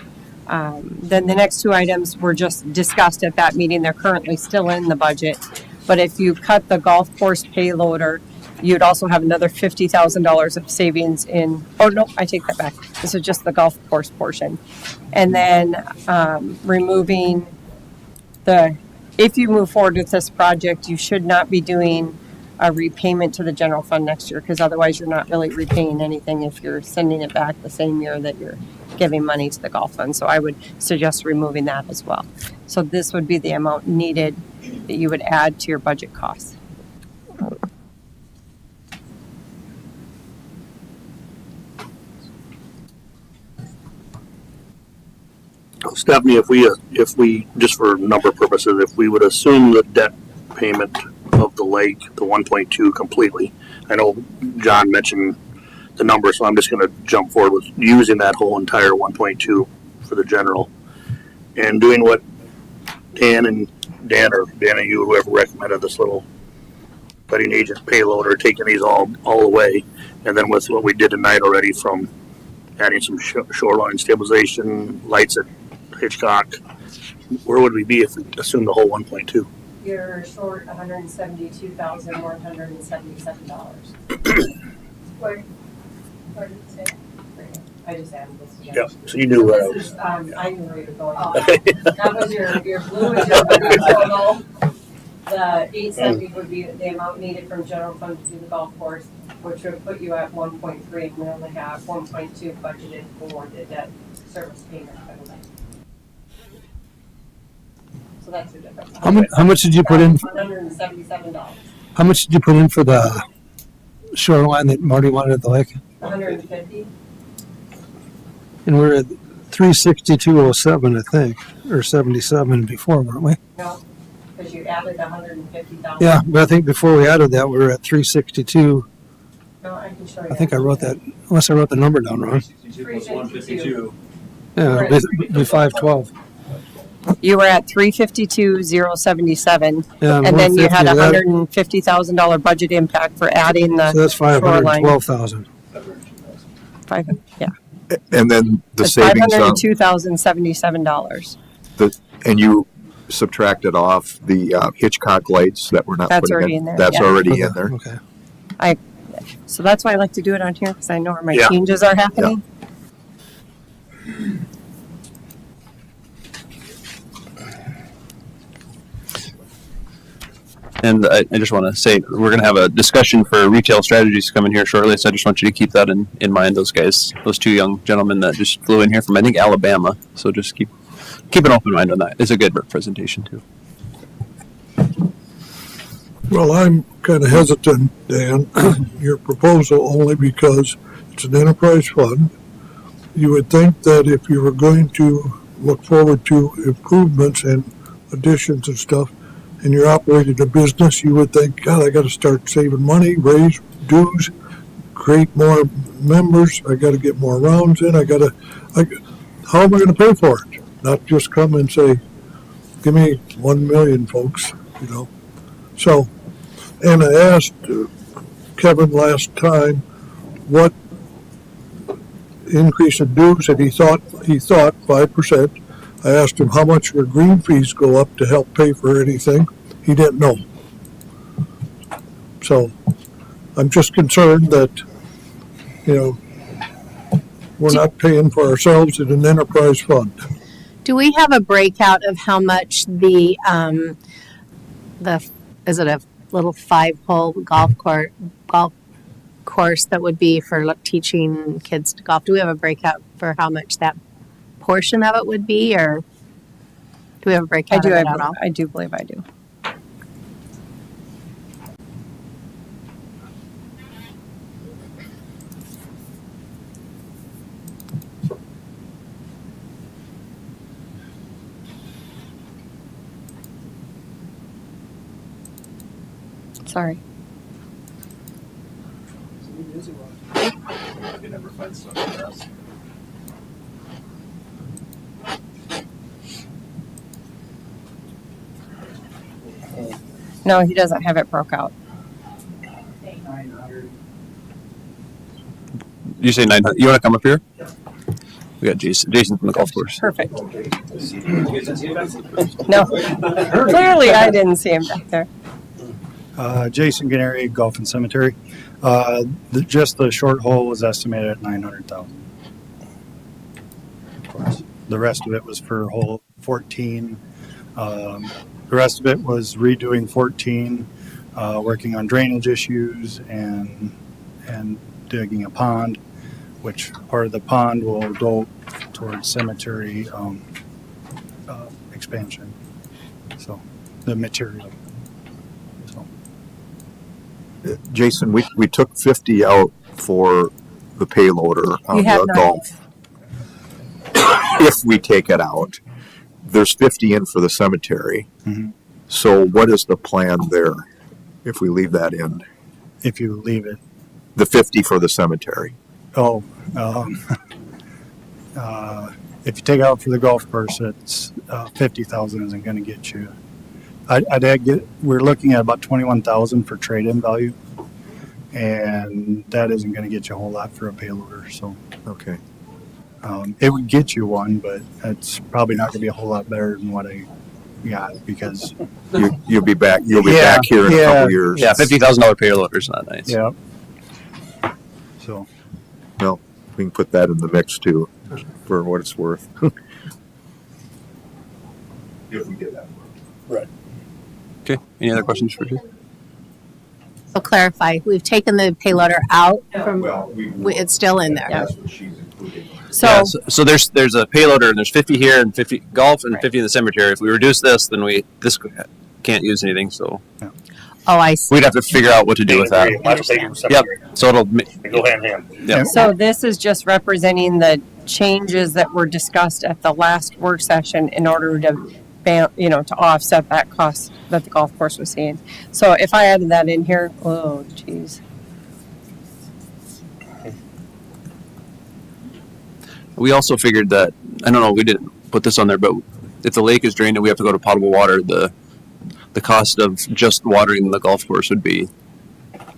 Then the next 2 items were just discussed at that meeting. They're currently still in the budget. But if you cut the golf course payloader, you'd also have another $50,000 of savings in, oh no, I take that back. This is just the golf course portion. And then removing if you move forward with this project, you should not be doing a repayment to the general fund next year, because otherwise you're not really repaying anything if you're sending it back the same year that you're giving money to the golf fund. So I would suggest removing that as well. So this would be the amount needed that you would add to your budget costs. Stephanie, if we just for number purposes, if we would assume the debt payment of the lake, the 1.2 completely, I know John mentioned the number, so I'm just going to jump forward with using that whole entire 1.2 for the general, and doing what Dan and Dan or you, whoever recommended this little letting agent payloader, taking these all the way. And then with what we did tonight already from adding some shoreline stabilization, lights at Hitchcock, where would we be if we assumed the whole 1.2? You're short $172,177. Where did it say? I just added this together. Yep. So you knew where I This was. is, I knew where you were going. Oh. That was your blue is your budget total. The 870 would be the amount needed from general fund to do the golf course, which would put you at 1.3, and we only have 1.2 budgeted for the debt service payment. So that's the difference. How much did you put in? $177. How much did you put in for the shoreline that Marty wanted at the lake? 150. And we're at 362.07, I think, or 77 before, weren't we? No, because you added 150,000. Yeah, but I think before we added that, we were at 362. No, I can show you. I think I wrote that, unless I wrote the number down wrong. 352. Yeah, it'd be 512. You were at 352,077, Yeah, and then you had a $150,000. $150,000 budget impact for adding the So that's shoreline. 512,000. Yeah, And then the it's savings on, $502,077. and you subtracted off the Hitchcock lights that we're not That's putting already in there, That's yeah. already in there. Okay. So that's why I like to do it on here, because I know where my Yeah. changes are happening. And I just want to say, we're going to have a discussion for retail strategies coming here shortly. So I just want you to keep that in mind. Those guys, those two young gentlemen that just flew in here from, I think, Alabama. So just keep an open mind on that. It's a good presentation too. Well, I'm kind of hesitant, Dan, your proposal only because it's an enterprise fund. You would think that if you were going to look forward to improvements and additions and stuff, and you're operating a business, you would think, God, I got to start saving money, raise dues, create more members. I got to get more rounds in. How am I going to pay for it? Not just come and say, give me 1 million, folks, you know. So, and I asked Kevin last time what increase in dues, and he thought 5%. I asked him how much would green fees go up to help pay for anything. He didn't know. So I'm just concerned that, you know, we're not paying for ourselves in an enterprise fund. Do we have a breakout of how much the is it a little 5-hole golf course that would be for teaching kids to golf? Do we have a breakout for how much that portion of it would be, or do we have a breakout of it at all? I do believe I do. Sorry. No, he doesn't have it broke out. You say 900. You want to come up here? We got Jason. Jason from the golf course. Perfect. No, clearly I didn't see him back there. Jason Gennari, Golf and Cemetery. Just the short hole was estimated at 900,000. The rest of it was for hole 14. The rest of it was redoing 14, working on drainage issues and digging a pond, which part of the pond will go towards cemetery expansion. So the material. Jason, we took 50 out for the payloader on the golf. If we take it out, there's 50 in for the cemetery. Mm-hmm. So what is the plan there if we leave that in? If you leave it. The 50 for the cemetery. If you take out for the golf course, it's 50,000 isn't going to get you we're looking at about 21,000 for trade-in value, and that isn't going to get you a whole lot for a payloader. So Okay. it would get you one, but it's probably not going to be a whole lot better than what I got because You'll be back. You'll be Yeah, back here in a yeah. couple years. Yeah, $50,000 payloader is not nice. yeah. So Well, we can put that in the mix too, for what it's worth. If we get that. Okay. Any other questions for you? So clarify, we've taken the payloader out from, Well, it's still in there. That's what she's including. So, Yeah, so there's a payloader and there's 50 here and 50 golf and 50 in the cemetery. If we reduce this, then this can't use anything. So Oh, I see. we'd have to figure out what to do with that. Yep. So They go hand in hand. Yep. so this is just representing the changes that were discussed at the last work session in order to, to offset that cost that the golf course was seeing. So if I added that in here, oh, geez. We also figured that, I don't know, we didn't put this on there, but if the lake is drained and we have to go to potable water, the cost of just watering the golf course would be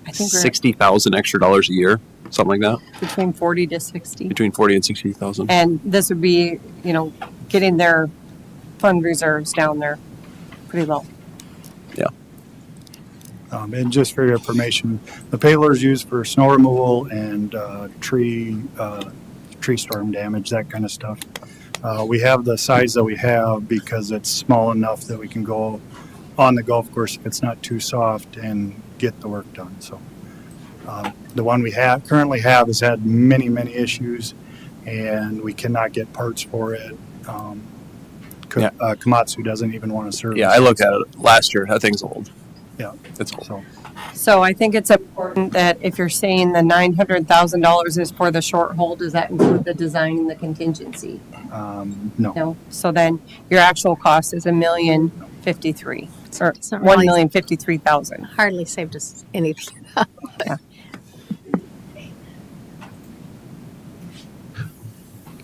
I think we're $60,000 extra a year, something like that, between 40 to 60. between 40 and 60,000. And this would be, getting their fund reserves down there pretty low. and just for your information, the payloader is used for snow removal and tree storm damage, that kind of stuff. We have the size that we have because it's small enough that we can go on the golf course if it's not too soft and get the work done. So the one we currently have has had many, many issues, and we cannot get parts for it. Komatsu doesn't even want to service. Yeah, I looked at it last year. That thing's old. Yeah. It's old. So So I think it's important that if you're saying the $900,000 is for the short hold, does that include the design and the contingency? no. No. So then your actual cost is $1,053,000 or It's not really- $1,053,000. Hardly saved us anything.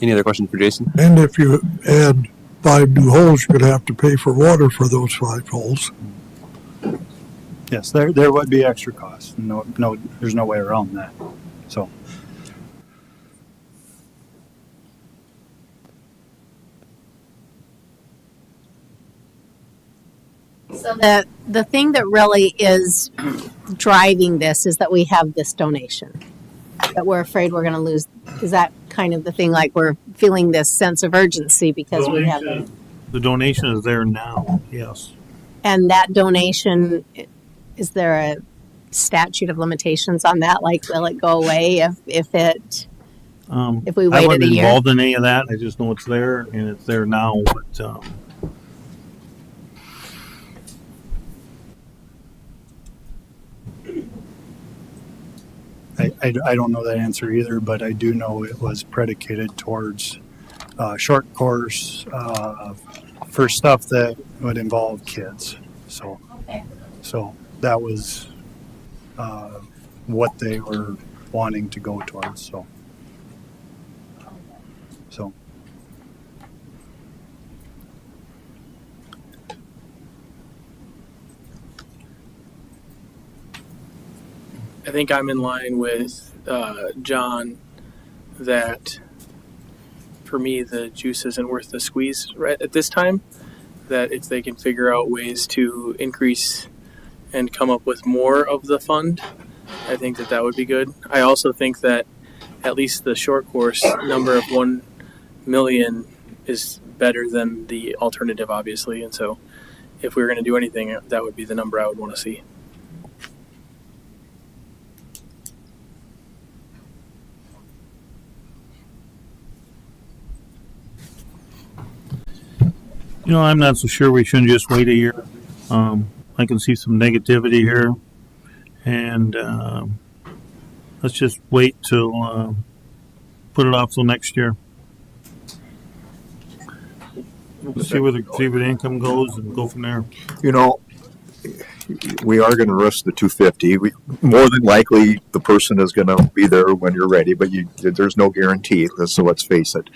Any other questions for Jason? And if you add 5 new holes, you're gonna have to pay for water for those 5 holes. Yes, there would be extra costs. No, there's no way around that. So. So the thing that really is driving this is that we have this donation that we're afraid we're going to lose. Is that kind of the thing? Like we're feeling this sense of urgency because we have it. The donation is there now, yes. And that donation, is there a statute of limitations on that? Like, will it go away if we I waited wasn't a year? involved in any of that. I just know it's there and it's there now. But I don't know that answer either, but I do know it was predicated towards short course for stuff that would involve kids. So, so that was what they were wanting to go towards. So. I think I'm in line with John that for me the juice isn't worth the squeeze right at this time. That if they can figure out ways to increase and come up with more of the fund, I think that would be good. I also think that at least the short course number of 1 million is better than the alternative, obviously. And so if we were going to do anything, that would be the number I would want to see. I'm not so sure we shouldn't just wait a year. I can see some negativity here. And let's just wait till put it off till next year. See where the income goes and go from there. We are going to risk the 250. More than likely, the person is going to be there when you're ready, but there's no guarantee. So let's face it.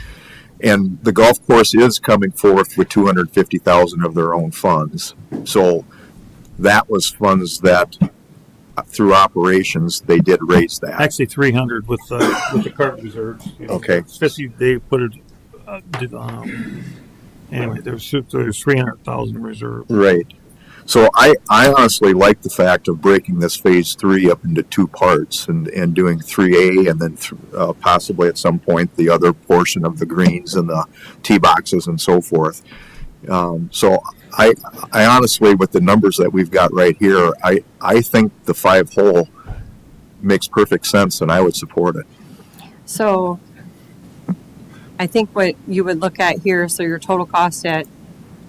And the golf course is coming forth with 250,000 of their own funds. So that was funds that through operations they did raise that. Actually, 300 with the card reserves. Okay. Especially they put it. Anyway, there's 300,000 reserve. Right. So I honestly like the fact of breaking this phase 3 up into 2 parts and doing 3A and then possibly at some point the other portion of the greens and the tee boxes and so forth. So I honestly, with the numbers that we've got right here, I think the 5 hole makes perfect sense and I would support it. So I think what you would look at here, so your total cost at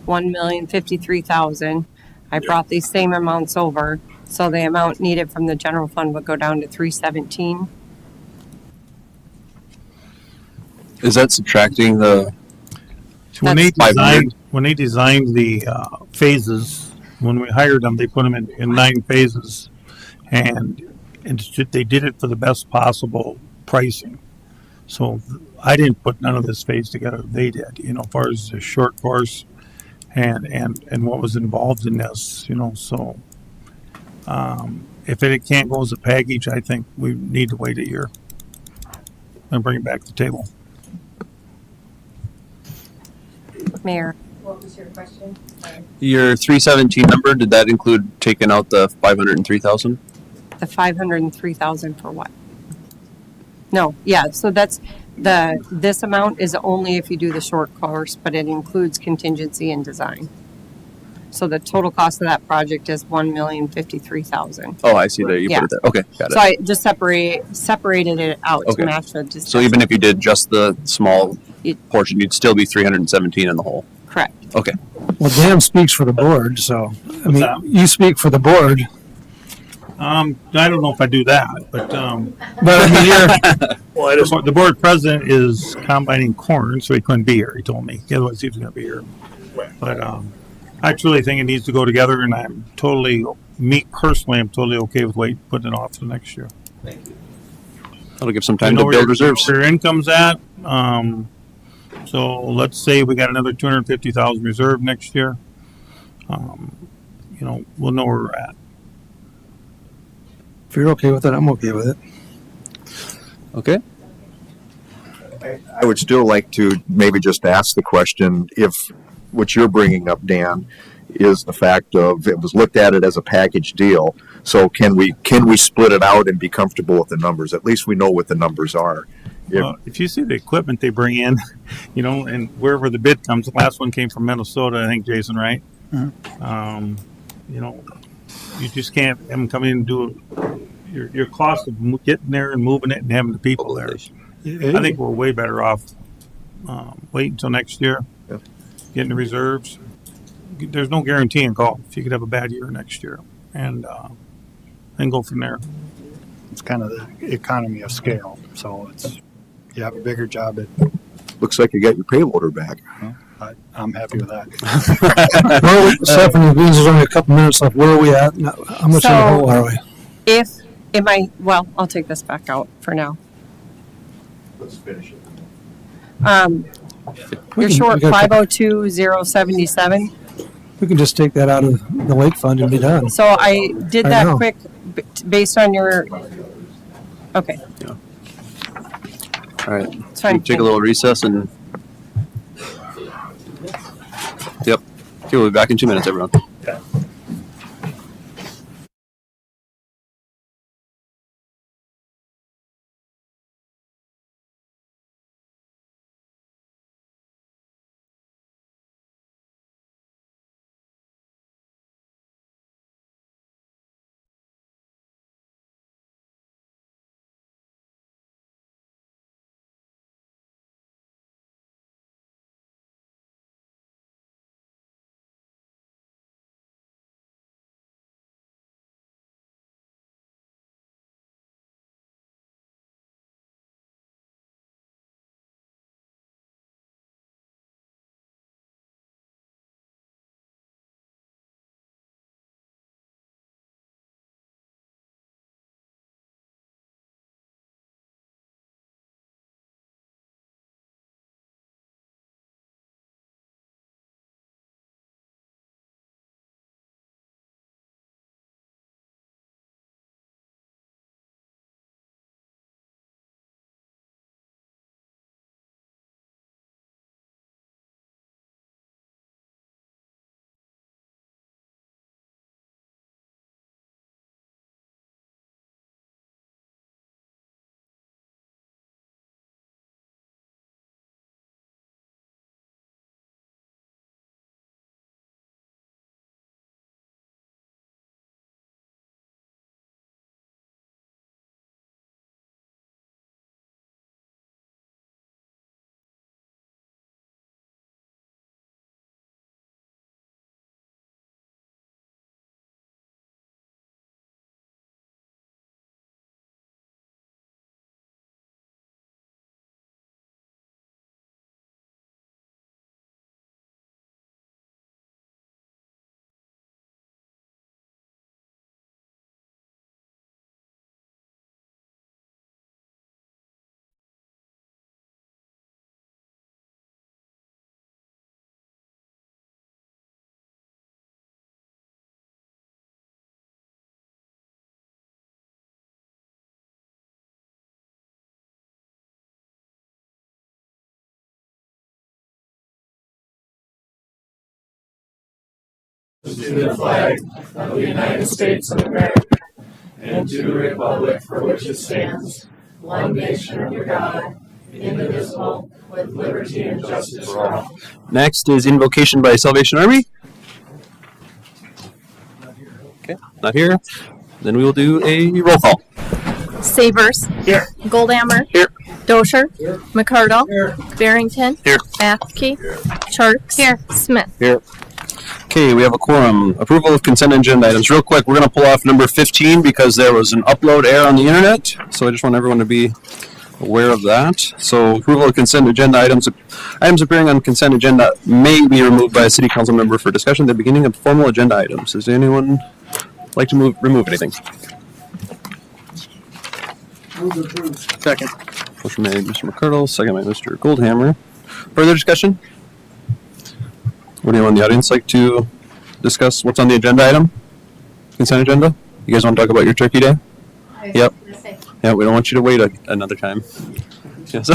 1,053,000. I brought these same amounts over, so the amount needed from the general fund would go down to 317. Is that subtracting the? So when they That's- designed the phases, when we hired them, they put them in 9 phases, and they did it for the best possible pricing. So I didn't put none of this phase together. They did, as far as the short course and what was involved in this, So if it can't go as a package, I think we need to wait a year and bring it back to the table. Mayor, What was your question? Sorry. Your 317 number, did that include taking out the 503,000? the 503,000 for what? No, yeah, so that's this amount is only if you do the short course, but it includes contingency and design. So the total cost of that project is 1,053,000. Oh, I see there. You Yeah. put it there. Okay, got So it. I just separated it out Okay. to match the discussion. So even if you did just the small It- portion, you'd still be 317 in the hole. Correct. Okay. Well, Dan speaks for the board, so, I mean, that? you speak for the board, I don't know if I do that, but but I mean, you're, Well, I just, the board president is combining corn, so he couldn't be here. He told me. Otherwise, he was going to be here. But I truly think it needs to go together, and I'm totally, me personally, I'm totally okay with putting it off to next year. That'll give some You time know to where build your- reserves. Where your income's at. So let's say we got another 250,000 reserve next year. We'll know where we're at. if you're okay with it, I'm okay with it. Okay. I would still like to maybe just ask the question if what you're bringing up, Dan, is the fact of it was looked at it as a package deal. So can we split it out and be comfortable with the numbers? At least we know what the numbers are. Yeah. Well, if you see the equipment they bring in, and wherever the bid comes, the last one came from Minnesota, I think, Jason, right? You just can't have them come in and do your cost of getting there and moving it and having the people there. I think we're way better off waiting until next year, Yeah. getting the reserves. There's no guarantee in golf. You could have a bad year next year, and then go from there. It's kind of the economy of scale. So you have a bigger job Looks like you got your payloader back. I'm happy with that. Well, Stephanie, there's only a couple minutes left. Where are we at? How much in the So- hole are we? I'll take this back out for now. Let's finish it. You're short 502,077. We can just take that out of the lake fund and be done. So I did I that know. quick based on your. Okay, All right. it's fine. Take a little recess and. Yep. Okay, we'll be back in 2 minutes, everyone. to the flag of the United States of America, and to the republic for which it stands, one nation under God, indivisible, with liberty and justice for all. Next is invocation by Salvation Army. Okay, not here. Then we will do a roll call. Savers. Here. Goldammer. Here. Dosher. McCardle. Barrington. Here. Bathke. Charks. Here. Smith. Here. Okay, we have a quorum. Approval of consent agenda items. Real quick, we're going to pull off number 15 because there was an upload error on the internet. So I just want everyone to be aware of that. So approval of consent agenda items. Items appearing on consent agenda may be removed by a city council member for discussion at the beginning of formal agenda items. Does anyone like to remove anything? Second. Motion made, Mr. McCardle, second by Mr. Goldhammer. Further discussion? Would anyone in the audience like to discuss what's on the agenda item? Consent agenda? You guys want to talk about your turkey day? Yep. Yeah, we don't want you to wait another time. Yes.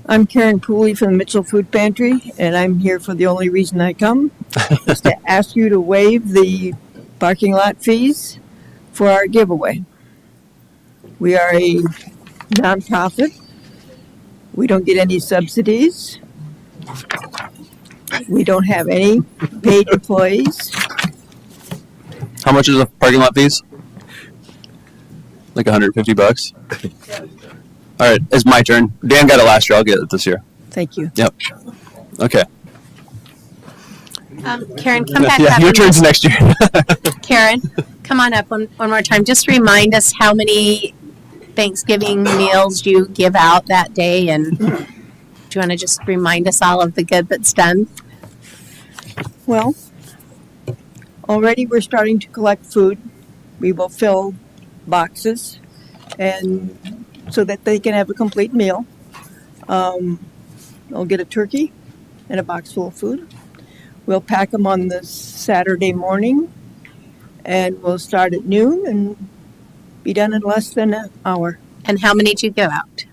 I'm Karen Cooley from the Mitchell Food Pantry, and I'm here for the only reason I come, is to ask you to waive the parking lot fees for our giveaway. We are a nonprofit. We don't get any subsidies. We don't have any paid employees. How much is the parking lot fees? Like $150. All right, it's my turn. Dan got it last year. I'll get it this year. Thank you. Yep. Okay. Karen, come back Yeah, up. your and turn's just- next year. Karen, come on up one more time. Just remind us how many Thanksgiving meals you give out that day, and do you want to just remind us all of the good that's done? Well, already we're starting to collect food. We will fill boxes and so that they can have a complete meal. They'll get a turkey and a box full of food. We'll pack them on the Saturday morning, and we'll start at noon and be done in less than an hour. And how many do you give out?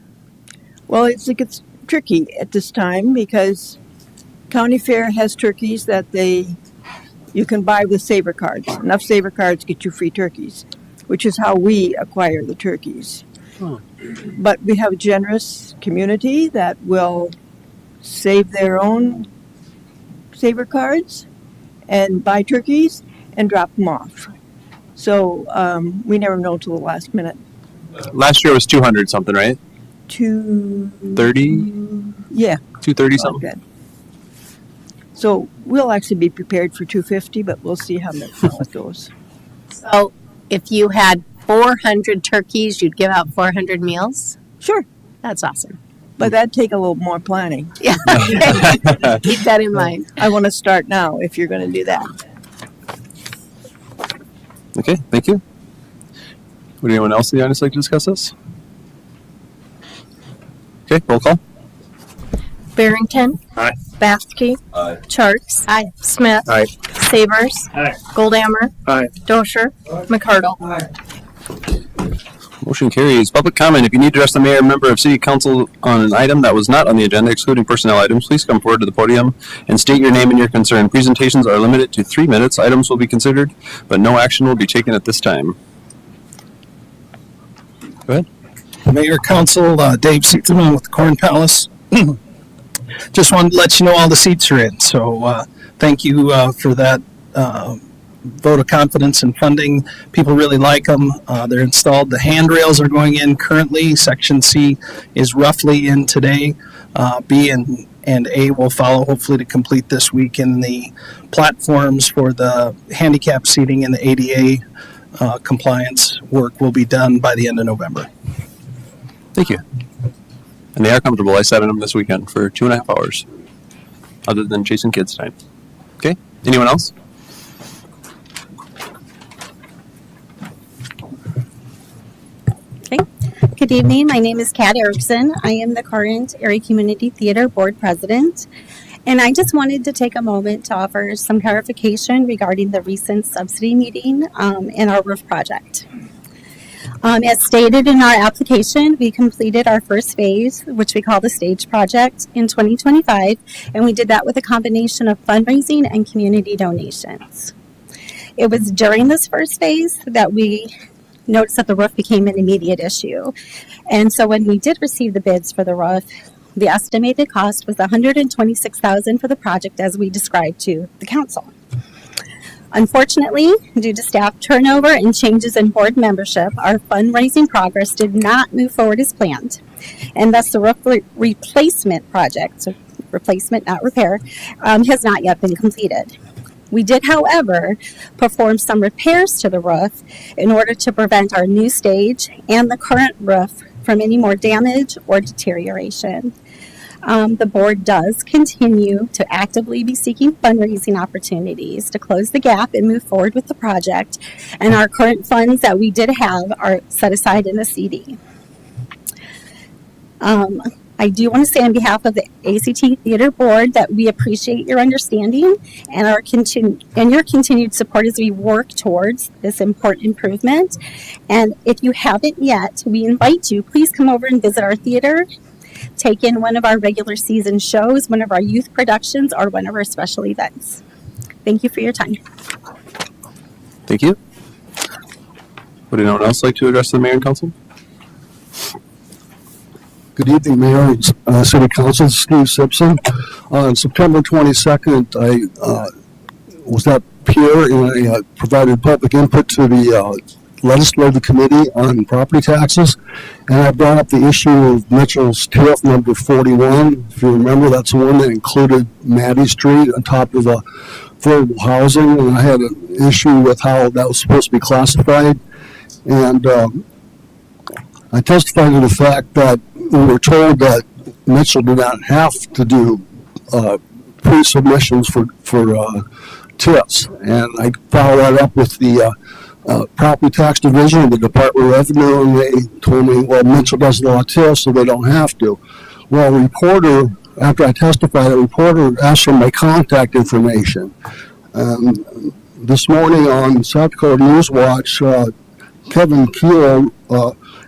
Well, it gets tricky at this time because County Fair has turkeys that you can buy with Saver cards. Enough Saver cards get you free turkeys, which is how we acquire the turkeys. But we have a generous community that will save their own Saver cards and buy turkeys and drop them off. So we never know till the last minute. Last year was 200 something, right? 230? Yeah. 230 something. Like that. So we'll actually be prepared for 250, but we'll see how it goes. So if you had 400 turkeys, you'd give out 400 meals? Sure. That's awesome. But that'd take a little more planning. Yeah. Keep that in mind. I want to start now if you're going to do that. Okay, thank you. Would anyone else in the audience like to discuss this? Okay, roll call. Barrington. Aye. Bathke. Aye. Charks. Aye. Smith. Aye. Savers. Aye. Goldammer. Aye. Dosher. McCardle. Motion carries. Public comment. If you need to address the mayor or member of city council on an item that was not on the agenda, excluding personnel items, please come forward to the podium and state your name and your concern. Presentations are limited to 3 minutes. Items will be considered, but no action will be taken at this time. Go ahead. Mayor, Council, Dave Seitzelman with the Corn Palace. Just wanted to let you know all the seats are in. So thank you for that vote of confidence and funding. People really like them. They're installed. The handrails are going in currently. Section C is roughly in today. B and A will follow hopefully to complete this week. And the platforms for the handicap seating and the ADA compliance work will be done by the end of November. Thank you. And they are comfortable. I sat in them this weekend for 2.5 hours, other than chasing kids tonight. Okay. Anyone else? Good evening. My name is Kat Erickson. I am the current Erie Community Theater Board President. And I just wanted to take a moment to offer some clarification regarding the recent subsidy meeting and our roof project. As stated in our application, we completed our first phase, which we call the stage project, in 2025, and we did that with a combination of fundraising and community donations. It was during this first phase that we noticed that the roof became an immediate issue. And so when we did receive the bids for the roof, the estimated cost was $126,000 for the project as we described to the council. Unfortunately, due to staff turnover and changes in board membership, our fundraising progress did not move forward as planned. And thus the roof replacement project, so replacement, not repair, has not yet been completed. We did, however, perform some repairs to the roof in order to prevent our new stage and the current roof from any more damage or deterioration. The board does continue to actively be seeking fundraising opportunities to close the gap and move forward with the project, and our current funds that we did have are set aside in a CD. I do want to say on behalf of the ACT Theater Board that we appreciate your understanding and your continued support as we work towards this important improvement. And if you haven't yet, we invite you, please come over and visit our theater, take in one of our regular season shows, one of our youth productions, or one of our special events. Thank you for your time. Thank you. Would anyone else like to address the mayor and council? Good evening, Mayor and City Council. Steve Simpson. On September 22nd, I was at Pier and I provided public input to the Legislative Committee on Property Taxes, and I brought up the issue of Mitchell's TIF number 41. If you remember, that's the one that included Maddie Street on top of affordable housing, and I had an issue with how that was supposed to be classified. And I testified to the fact that we were told that Mitchell did not have to do pre-submissions for TIFs, and I followed that up with the Property Tax Division of the Department of Revenue, and they told me, well, Mitchell doesn't allow TIFs, so they don't have to. Well, a reporter, after I testified, a reporter asked for my contact information. This morning on South Dakota News Watch, Kevin Keel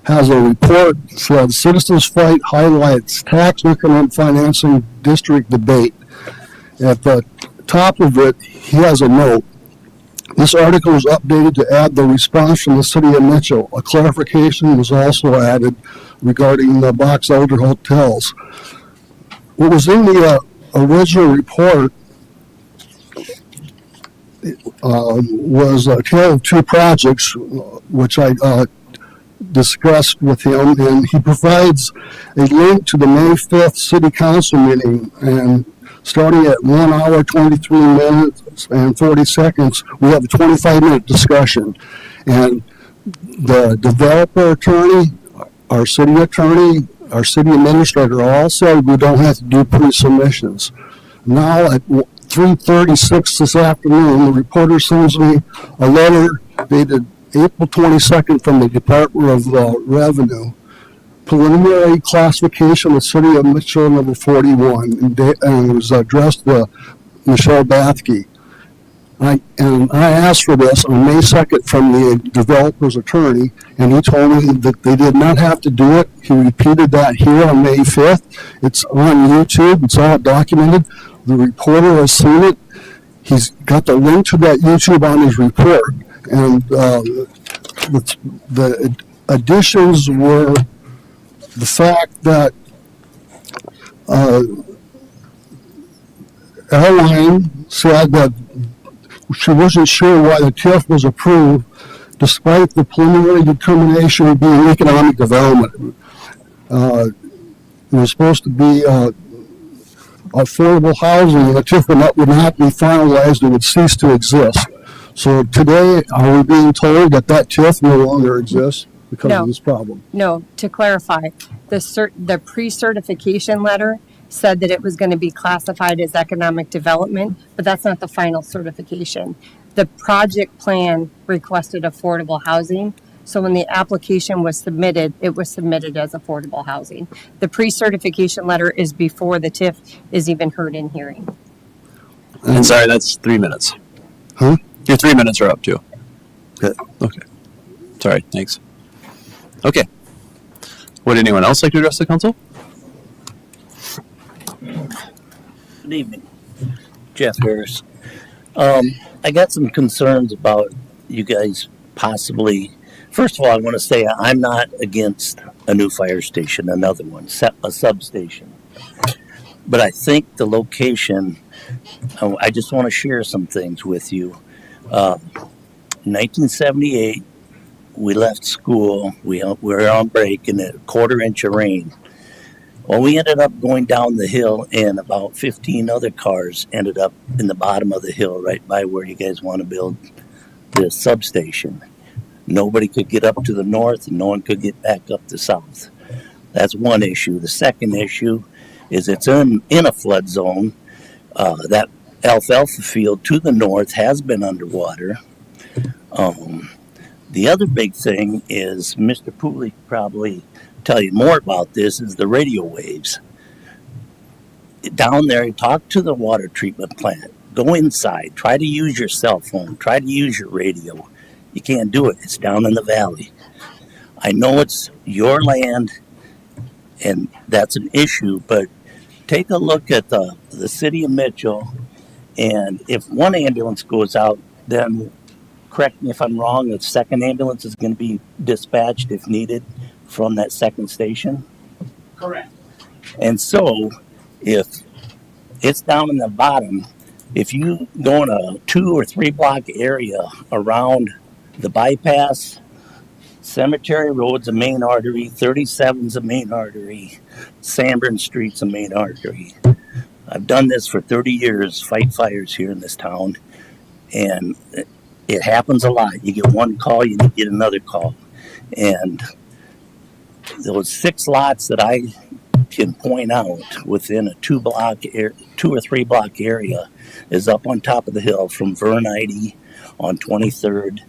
has a report that says Citizens Fight highlights tax increment financing district debate. At the top of it, he has a note. This article was updated to add the response from the city of Mitchell. A clarification was also added regarding the Box Elder hotels. What was in the original report was a tale of two projects, which I discussed with him, and he provides a link to the May 5th City Council meeting, and starting at 1 hour, 23 minutes, and 40 seconds, we have a 25-minute discussion. And the developer attorney, our city attorney, our city administrator all said we don't have to do pre-submissions. Now at 3:36 this afternoon, the reporter sends me a letter dated April 22nd from the Department of Revenue. Preliminary classification of City of Mitchell number 41, and it was addressed to Michelle Bathke. I asked for this on May 2nd from the developer's attorney, and he told me that they did not have to do it. He repeated that here on May 5th. It's on YouTube. It's all documented. The reporter has seen it. He's got the link to that YouTube on his report. And the additions were the fact that Airline said that she wasn't sure why the TIF was approved, despite the preliminary determination being economic development. It was supposed to be affordable housing, and the TIF would not be finalized and would cease to exist. So today, are we being told that TIF no longer exists because of this problem? No, to clarify, the pre-certification letter said that it was going to be classified as economic development, but that's not the final certification. The project plan requested affordable housing, so when the application was submitted, it was submitted as affordable housing. The pre-certification letter is before the TIF is even heard in hearing. And sorry, that's 3 minutes. Huh? Your 3 minutes are up too. Okay. Sorry, thanks. Okay. Would anyone else like to address the council? Good evening, Jeff Harris. I got some concerns about you guys possibly. First of all, I want to say I'm not against a new fire station, another one, a substation. But I think the location, I just want to share some things with you. 1978, we left school. We were on break in a quarter-inch of rain. Well, we ended up going down the hill, and about 15 other cars ended up in the bottom of the hill right by where you guys want to build this substation. Nobody could get up to the north, and no one could get back up the south. That's one issue. The second issue is it's in a flood zone. That alfalfa field to the north has been underwater. The other big thing is, Mr. Pooley probably tell you more about this, is the radio waves. Down there, talk to the water treatment plant. Go inside. Try to use your cell phone. Try to use your radio. You can't do it. It's down in the valley. I know it's your land, and that's an issue, but take a look at the city of Mitchell, and if one ambulance goes out, then correct me if I'm wrong, the second ambulance is going to be dispatched if needed from that second station? Correct. And so, if it's down in the bottom, if you go in a 2 or 3 block area around the bypass, Cemetery Road's a main artery, 37's a main artery, Sanborn Street's a main artery. I've done this for 30 years, fight fires here in this town, and it happens a lot. You get one call, you get another call. And those 6 lots that I can point out within a 2 or 3 block area is up on top of the hill from Vern Ide on 23rd.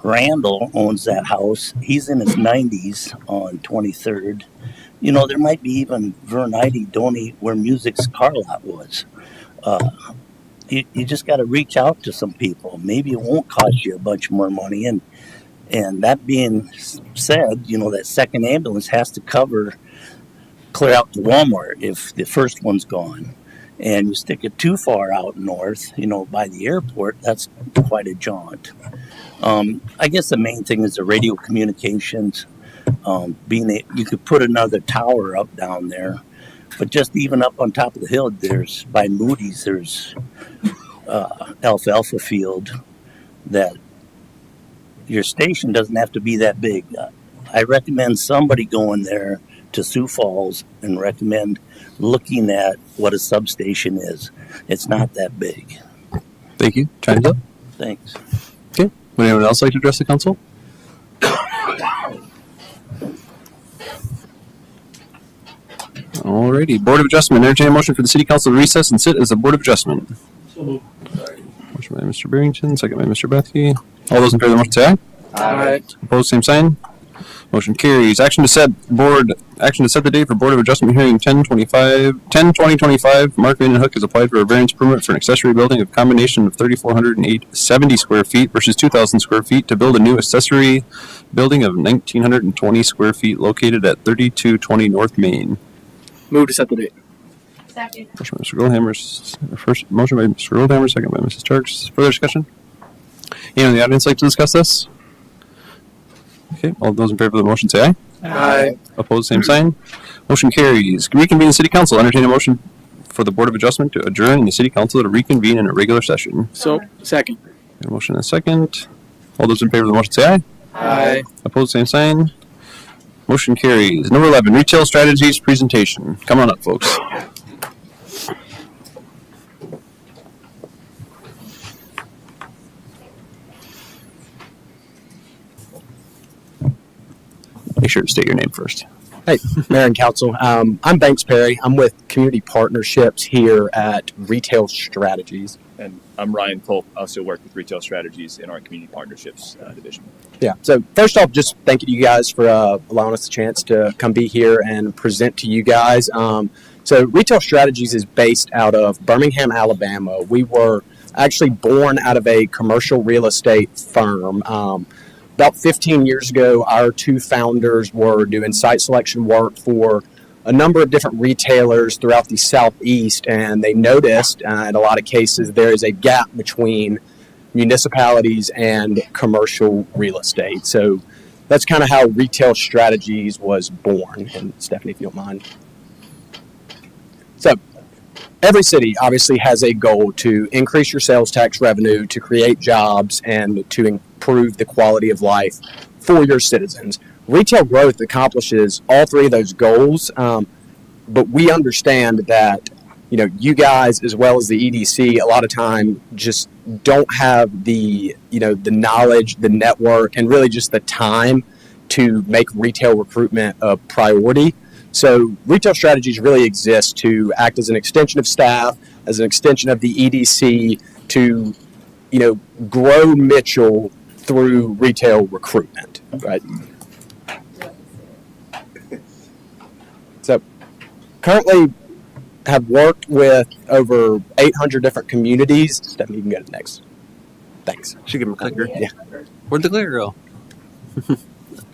Randall owns that house. He's in his 90s on 23rd. You know, there might be even Vern Ide, where Music's car lot was. You just got to reach out to some people. Maybe it won't cost you a bunch more money. And that being said, you know, that second ambulance has to clear out to Walmart if the first one's gone. And you stick it too far out north, you know, by the airport, that's quite a jaunt. I guess the main thing is the radio communications. You could put another tower up down there. But just even up on top of the hill, by Moody's, there's alfalfa field that your station doesn't have to be that big. I recommend somebody going there to Sioux Falls and recommend looking at what a substation is. It's not that big. Thank you. Time's up. Thanks. Okay. Would anyone else like to address the council? Alrighty. Board of Adjustment. Entertain a motion for the City Council to recess and sit as the Board of Adjustment. So moved. Motion by Mr. Barrington, second by Mr. Bethke. All those in favor of the motion say aye. Aye. Opposed, same sign. Motion carries. Action to set the date for Board of Adjustment hearing 10/20/25. Mark Van Hook has applied for a variance permit for an accessory building of combination of 3,470 square feet versus 2,000 square feet to build a new accessory building of 1,920 square feet located at 3220 North Main. Move to set the date. Second. Motion by Mr. Motion by Mr. Goldhammer, second by Mrs. Turks. Further discussion? Anyone in the audience like to discuss this? Okay, all those in favor of the motion say aye. Aye. Opposed, same sign. Motion carries. Reconvene the City Council. Entertain a motion for the Board of Adjustment to adjourn and the City Council to reconvene in a regular session. So, second. Got a motion and a second. All those in favor of the motion say aye. Aye. Opposed, same sign. Motion carries. Number 11, Retail Strategies Presentation. Come on up, folks. Make sure to state your name first. Hey, Mayor and Council. I'm Banks Perry. I'm with Community Partnerships here at Retail Strategies. And I'm Ryan Polk. I also work with Retail Strategies in our Community Partnerships division. Yeah. So first off, just thank you to you guys for allowing us the chance to come be here and present to you guys. So Retail Strategies is based out of Birmingham, Alabama. We were actually born out of a commercial real estate firm. About 15 years ago, our two founders were doing site selection work for a number of different retailers throughout the Southeast, and they noticed in a lot of cases there is a gap between municipalities and commercial real estate. So that's kind of how Retail Strategies was born. And Stephanie, if you don't mind. So every city obviously has a goal to increase your sales tax revenue, to create jobs, and to improve the quality of life for your citizens. Retail growth accomplishes all three of those goals, but we understand that you guys as well as the EDC a lot of time just don't have the the knowledge, the network, and really just the time to make retail recruitment a priority. So Retail Strategies really exist to act as an extension of staff, as an extension of the EDC to grow Mitchell through retail recruitment, right? So currently have worked with over 800 different communities. Stephanie, you can go to next. Thanks. Should give him a clicker. Yeah. Where'd the clicker go? Go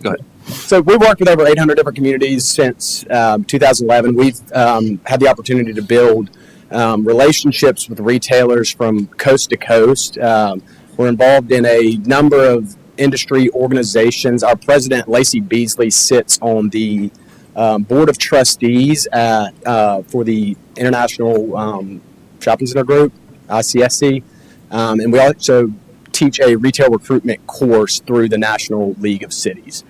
ahead. So we've worked with over 800 different communities since 2011. We've had the opportunity to build relationships with retailers from coast to coast. We're involved in a number of industry organizations. Our president, Lacey Beasley, sits on the board of trustees for the International Shopping Center Group, ICSC, and we also teach a retail recruitment course through the National League of Cities.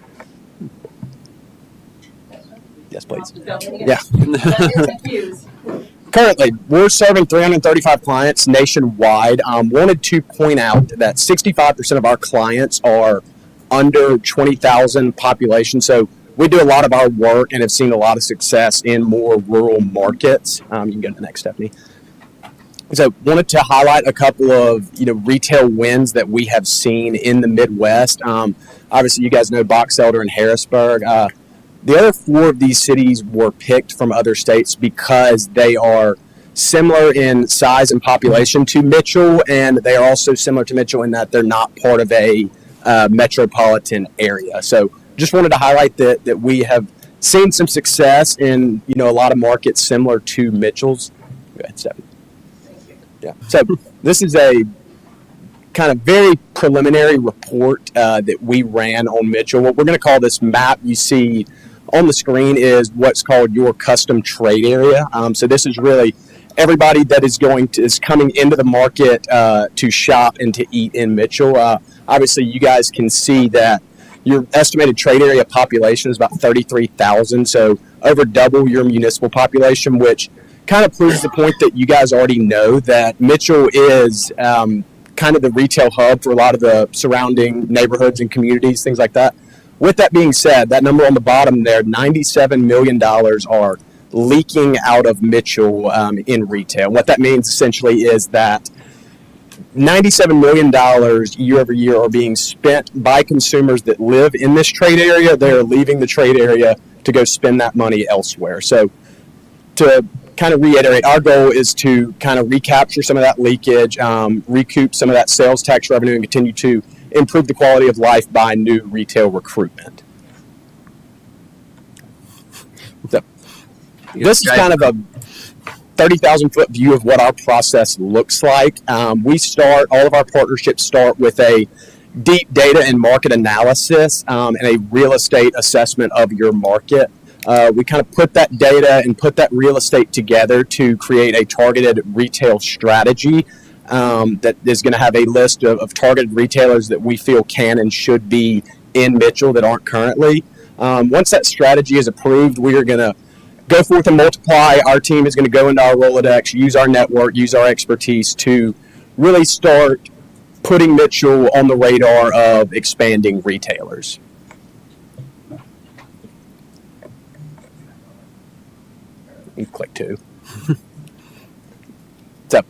Yes, please. Yeah. Currently, we're serving 335 clients nationwide. Wanted to point out that 65% of our clients are under 20,000 population. So we do a lot of our work and have seen a lot of success in more rural markets. You can go to the next, Stephanie. So wanted to highlight a couple of retail wins that we have seen in the Midwest. Obviously, you guys know Box Elder and Harrisburg. The other four of these cities were picked from other states because they are similar in size and population to Mitchell, and they are also similar to Mitchell in that they're not part of a metropolitan area. So just wanted to highlight that we have seen some success in a lot of markets similar to Mitchell's. Go ahead, Stephanie. Yeah. So this is a kind of very preliminary report that we ran on Mitchell. What we're going to call this map you see on the screen is what's called your custom trade area. So this is really everybody that is coming into the market to shop and to eat in Mitchell. Obviously, you guys can see that your estimated trade area population is about 33,000, so over double your municipal population, which kind of proves the point that you guys already know that Mitchell is kind of the retail hub for a lot of the surrounding neighborhoods and communities, things like that. With that being said, that number on the bottom there, $97 million are leaking out of Mitchell in retail. What that means essentially is that $97 million year over year are being spent by consumers that live in this trade area. They are leaving the trade area to go spend that money elsewhere. So to kind of reiterate, our goal is to kind of recapture some of that leakage, recoup some of that sales tax revenue, and continue to improve the quality of life by new retail recruitment. So, this is kind of a 30,000-foot view of what our process looks like. All of our partnerships start with a deep data and market analysis and a real estate assessment of your market. We kind of put that data and put that real estate together to create a targeted retail strategy that is going to have a list of targeted retailers that we feel can and should be in Mitchell that aren't currently. Once that strategy is approved, we are going to go forth and multiply. Our team is going to go into our Rolodex, use our network, use our expertise to really start putting Mitchell on the radar of expanding retailers. You click 2. So,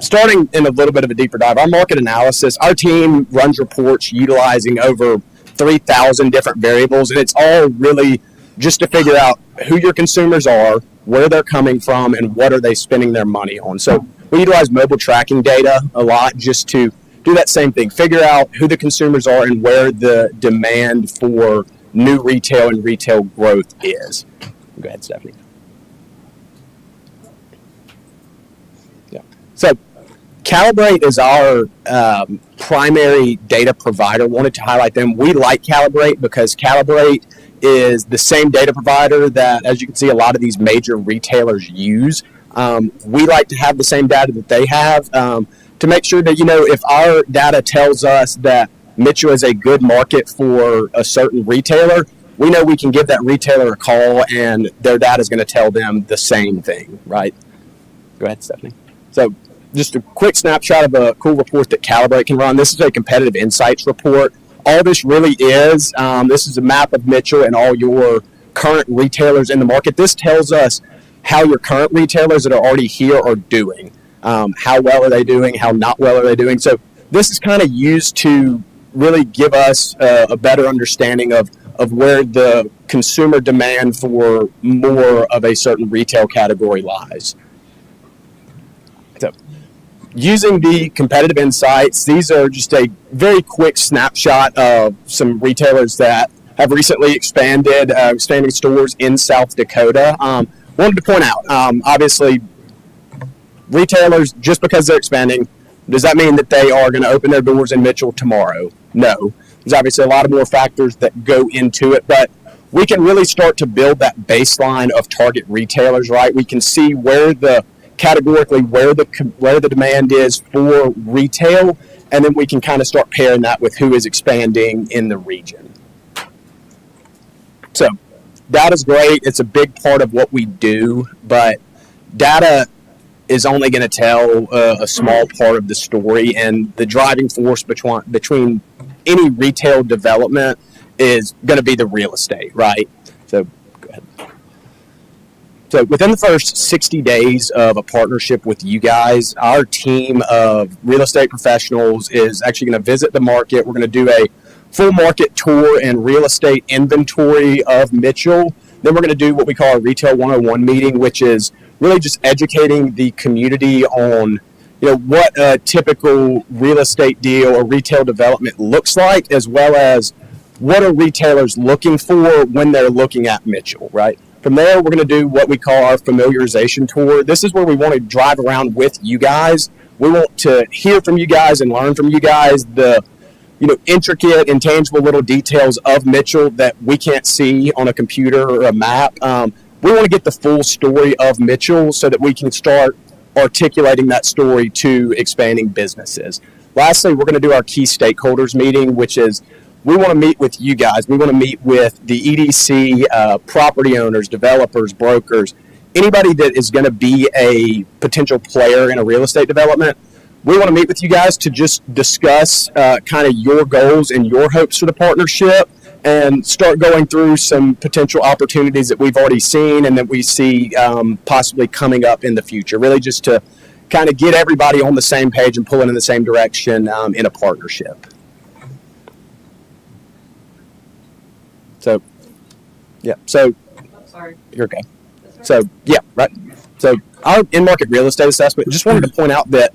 starting in a little bit of a deeper dive, our market analysis, our team runs reports utilizing over 3,000 different variables, and it's all really just to figure out who your consumers are, where they're coming from, and what are they spending their money on. So we utilize mobile tracking data a lot just to do that same thing, figure out who the consumers are and where the demand for new retail and retail growth is. Go ahead, Stephanie. Yeah. So Calibrate is our primary data provider. Wanted to highlight them. We like Calibrate because Calibrate is the same data provider that, as you can see, a lot of these major retailers use. We like to have the same data that they have to make sure that, if our data tells us that Mitchell is a good market for a certain retailer, we know we can give that retailer a call and their data is going to tell them the same thing, right? Go ahead, Stephanie. So just a quick snapshot of a cool report that Calibrate can run. This is a competitive insights report. All this really is, this is a map of Mitchell and all your current retailers in the market. This tells us how your current retailers that are already here are doing. How well are they doing? How not well are they doing? So this is kind of used to really give us a better understanding of where the consumer demand for more of a certain retail category lies. So using the competitive insights, these are just a very quick snapshot of some retailers that have recently expanding stores in South Dakota. Wanted to point out, obviously, retailers, just because they're expanding, does that mean that they are going to open their doors in Mitchell tomorrow? No. There's obviously a lot of more factors that go into it, but we can really start to build that baseline of target retailers, right? We can see where the demand is for retail, and then we can kind of start pairing that with who is expanding in the region. So data's great. It's a big part of what we do, but data is only going to tell a small part of the story, and the driving force between any retail development is going to be the real estate, right? So go ahead. So within the first 60 days of a partnership with you guys, our team of real estate professionals is actually going to visit the market. We're going to do a full market tour and real estate inventory of Mitchell. Then we're going to do what we call a Retail 101 meeting, which is really just educating the community on what a typical real estate deal or retail development looks like, as well as what are retailers looking for when they're looking at Mitchell, right? From there, we're going to do what we call our familiarization tour. This is where we want to drive around with you guys. We want to hear from you guys and learn from you guys the intricate, intangible little details of Mitchell that we can't see on a computer or a map. We want to get the full story of Mitchell so that we can start articulating that story to expanding businesses. Lastly, we're going to do our key stakeholders meeting, which is we want to meet with you guys. We want to meet with the EDC, property owners, developers, brokers, anybody that is going to be a potential player in a real estate development. We want to meet with you guys to just discuss kind of your goals and your hopes for the partnership and start going through some potential opportunities that we've already seen and that we see possibly coming up in the future. Really just to kind of get everybody on the same page and pulling in the same direction in a partnership. So, yeah. So, sorry. You're okay. So, yeah, right. So, our in-market real estate assessment, just wanted to point out that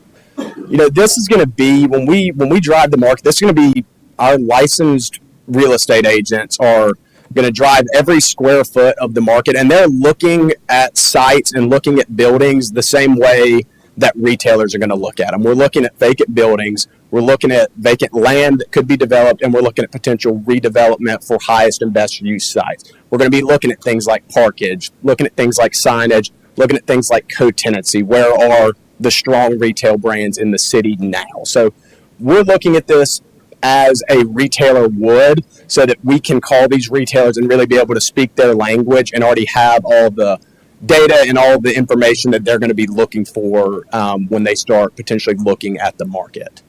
this is going to be, when we drive the market, this is going to be our licensed real estate agents are going to drive every square foot of the market, and they're looking at sites and looking at buildings the same way that retailers are going to look at them. We're looking at vacant buildings, we're looking at vacant land that could be developed, and we're looking at potential redevelopment for highest and best use sites. We're going to be looking at things like parkage, looking at things like signage, looking at things like co-tenancy. Where are the strong retail brands in the city now? So we're looking at this as a retailer would, so that we can call these retailers and really be able to speak their language and already have all the data and all the information that they're going to be looking for when they start potentially looking at the market.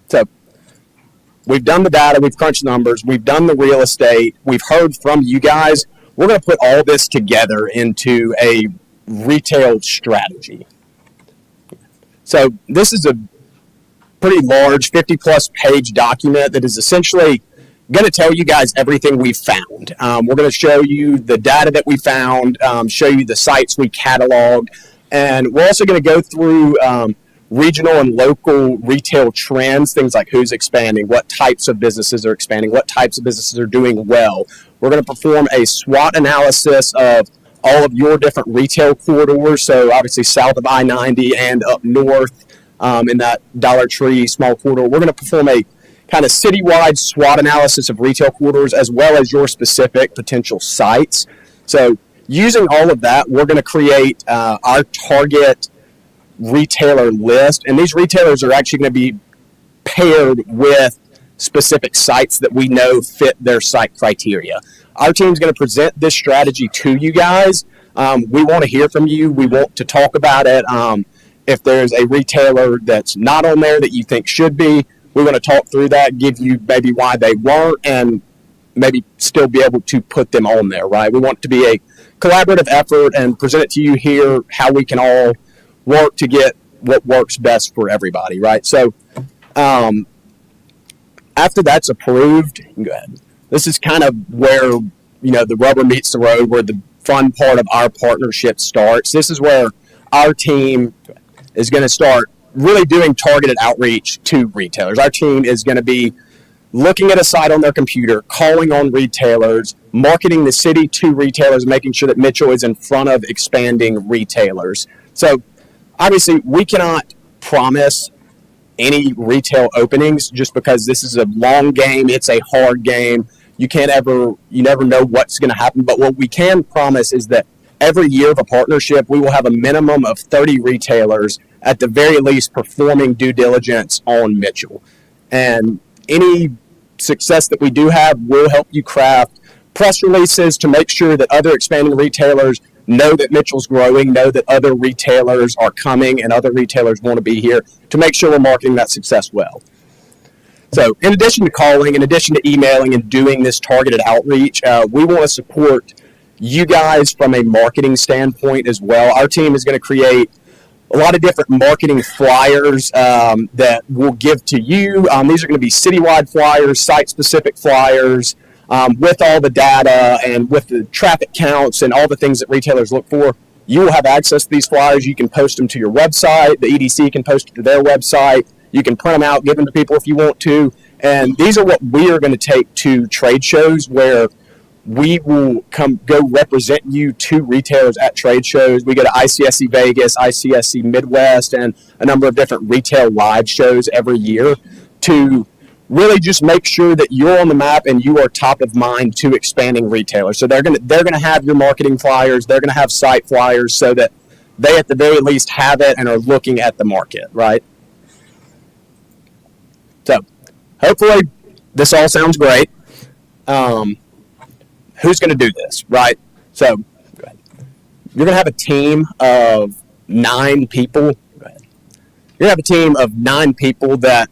So we've done the data, we've crunched numbers, we've done the real estate, we've heard from you guys. We're going to put all this together into a retail strategy. So this is a pretty large 50-plus page document that is essentially going to tell you guys everything we found. We're going to show you the data that we found, show you the sites we cataloged, and we're also going to go through regional and local retail trends, things like who's expanding, what types of businesses are expanding, what types of businesses are doing well. We're going to perform a SWOT analysis of all of your different retail corridors, so obviously south of I-90 and up north in that Dollar Tree small corridor. We're going to perform a kind of citywide SWOT analysis of retail corridors as well as your specific potential sites. So using all of that, we're going to create our target retailer list, and these retailers are actually going to be paired with specific sites that we know fit their site criteria. Our team's going to present this strategy to you guys. We want to hear from you. We want to talk about it. If there's a retailer that's not on there that you think should be, we're going to talk through that, give you maybe why they weren't, and maybe still be able to put them on there, right? We want it to be a collaborative effort and present it to you here, how we can all work to get what works best for everybody, right? So after that's approved, go ahead. This is kind of where, the rubber meets the road, where the fun part of our partnership starts. This is where our team is going to start really doing targeted outreach to retailers. Our team is going to be looking at a site on their computer, calling on retailers, marketing the city to retailers, making sure that Mitchell is in front of expanding retailers. So obviously we cannot promise any retail openings just because this is a long game. It's a hard game. You never know what's going to happen. But what we can promise is that every year of a partnership, we will have a minimum of 30 retailers at the very least performing due diligence on Mitchell. And any success that we do have will help you craft press releases to make sure that other expanding retailers know that Mitchell's growing, know that other retailers are coming and other retailers want to be here, to make sure we're marketing that success well. So in addition to calling, in addition to emailing and doing this targeted outreach, we want to support you guys from a marketing standpoint as well. Our team is going to create a lot of different marketing flyers that we'll give to you. These are going to be citywide flyers, site-specific flyers, with all the data and with the traffic counts and all the things that retailers look for. You will have access to these flyers. You can post them to your website. The EDC can post it to their website. You can print them out, give them to people if you want to. And these are what we are going to take to trade shows where we will go represent you to retailers at trade shows. We go to ICSC Vegas, ICSC Midwest, and a number of different retail live shows every year to really just make sure that you're on the map and you are top of mind to expanding retailers. So they're gonna have your marketing flyers, they're gonna have site flyers so that they at the very least have it and are looking at the market, right? So hopefully this all sounds great. Who's going to do this, right? So you're going to have a team of 9 people. You're going to have a team of 9 people that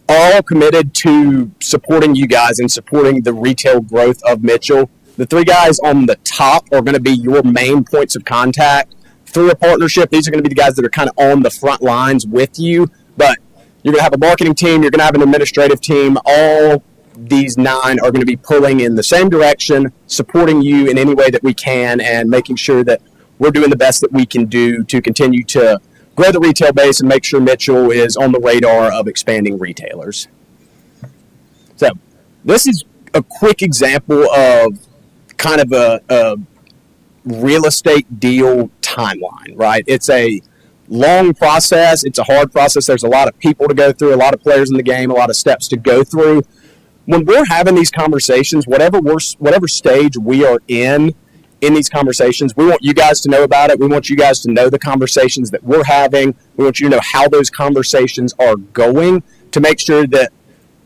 are all committed to supporting you guys and supporting the retail growth of Mitchell. The 3 guys on the top are going to be your main points of contact through a partnership. These are going to be the guys that are kind of on the front lines with you, but you're going to have a marketing team, you're going to have an administrative team. All these 9 are going to be pulling in the same direction, supporting you in any way that we can, and making sure that we're doing the best that we can do to continue to grow the retail base and make sure Mitchell is on the radar of expanding retailers. So this is a quick example of kind of a real estate deal timeline, right? It's a long process. It's a hard process. There's a lot of people to go through, a lot of players in the game, a lot of steps to go through. When we're having these conversations, whatever stage we are in these conversations, we want you guys to know about it. We want you guys to know the conversations that we're having. We want you to know how those conversations are going to make sure that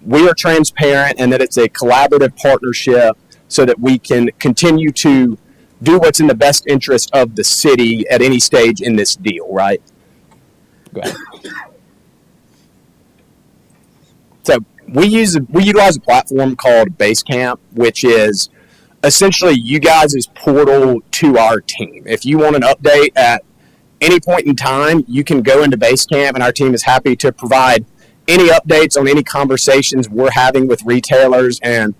we are transparent and that it's a collaborative partnership so that we can continue to do what's in the best interest of the city at any stage in this deal, right? Go ahead. So we utilize a platform called Basecamp, which is essentially you guys' portal to our team. If you want an update at any point in time, you can go into Basecamp, and our team is happy to provide any updates on any conversations we're having with retailers and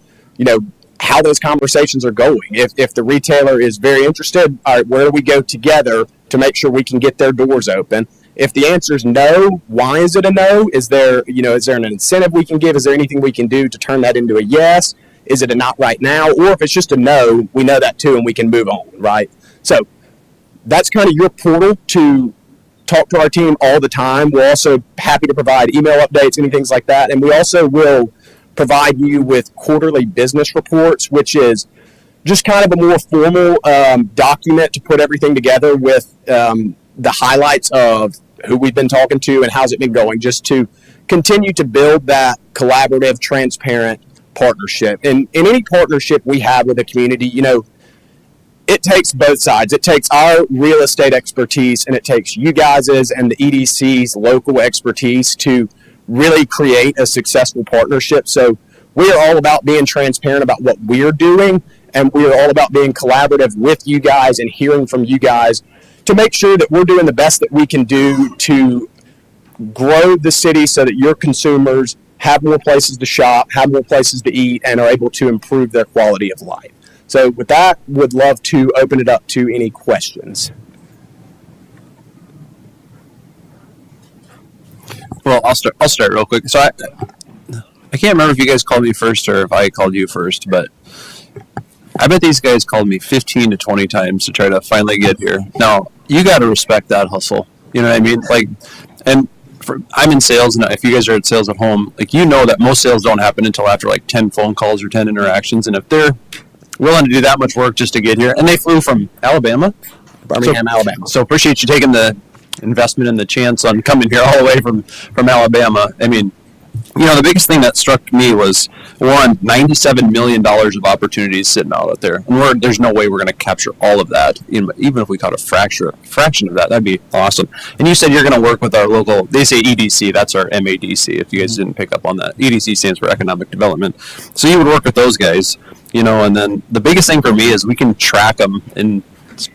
how those conversations are going. If the retailer is very interested, all right, where do we go together to make sure we can get their doors open? If the answer is no, why is it a no? Is there an incentive we can give? Is there anything we can do to turn that into a yes? Is it a not right now? Or if it's just a no, we know that too and we can move on, right? So that's kind of your portal to talk to our team all the time. We're also happy to provide email updates and things like that. And we also will provide you with quarterly business reports, which is just kind of a more formal document to put everything together with the highlights of who we've been talking to and how's it been going, just to continue to build that collaborative, transparent partnership. And in any partnership we have with a community, it takes both sides. It takes our real estate expertise and it takes you guys's and the EDC's local expertise to really create a successful partnership. So we are all about being transparent about what we're doing, and we are all about being collaborative with you guys and hearing from you guys to make sure that we're doing the best that we can do to grow the city so that your consumers have more places to shop, have more places to eat, and are able to improve their quality of life. So with that, would love to open it up to any questions. Well, I'll start real quick. So I can't remember if you guys called me first or if I called you first, but I bet these guys called me 15 to 20 times to try to finally get here. Now, you got to respect that hustle. You know what I mean? I'm in sales, and if you guys are at sales at home, that most sales don't happen until after 10 phone calls or 10 interactions. And if they're willing to do that much work just to get here, and they flew from Alabama, Birmingham, Alabama. So appreciate you taking the investment and the chance on coming here all the way from Alabama. I mean, the biggest thing that struck me was, one, $97 million of opportunities sitting out there. And there's no way we're going to capture all of that. Even if we caught a fraction of that, that'd be awesome. And you said you're going to work with our local, they say EDC, that's our MADC, if you guys didn't pick up on that. EDC stands for Economic Development. So you would work with those guys, and then the biggest thing for me is we can track them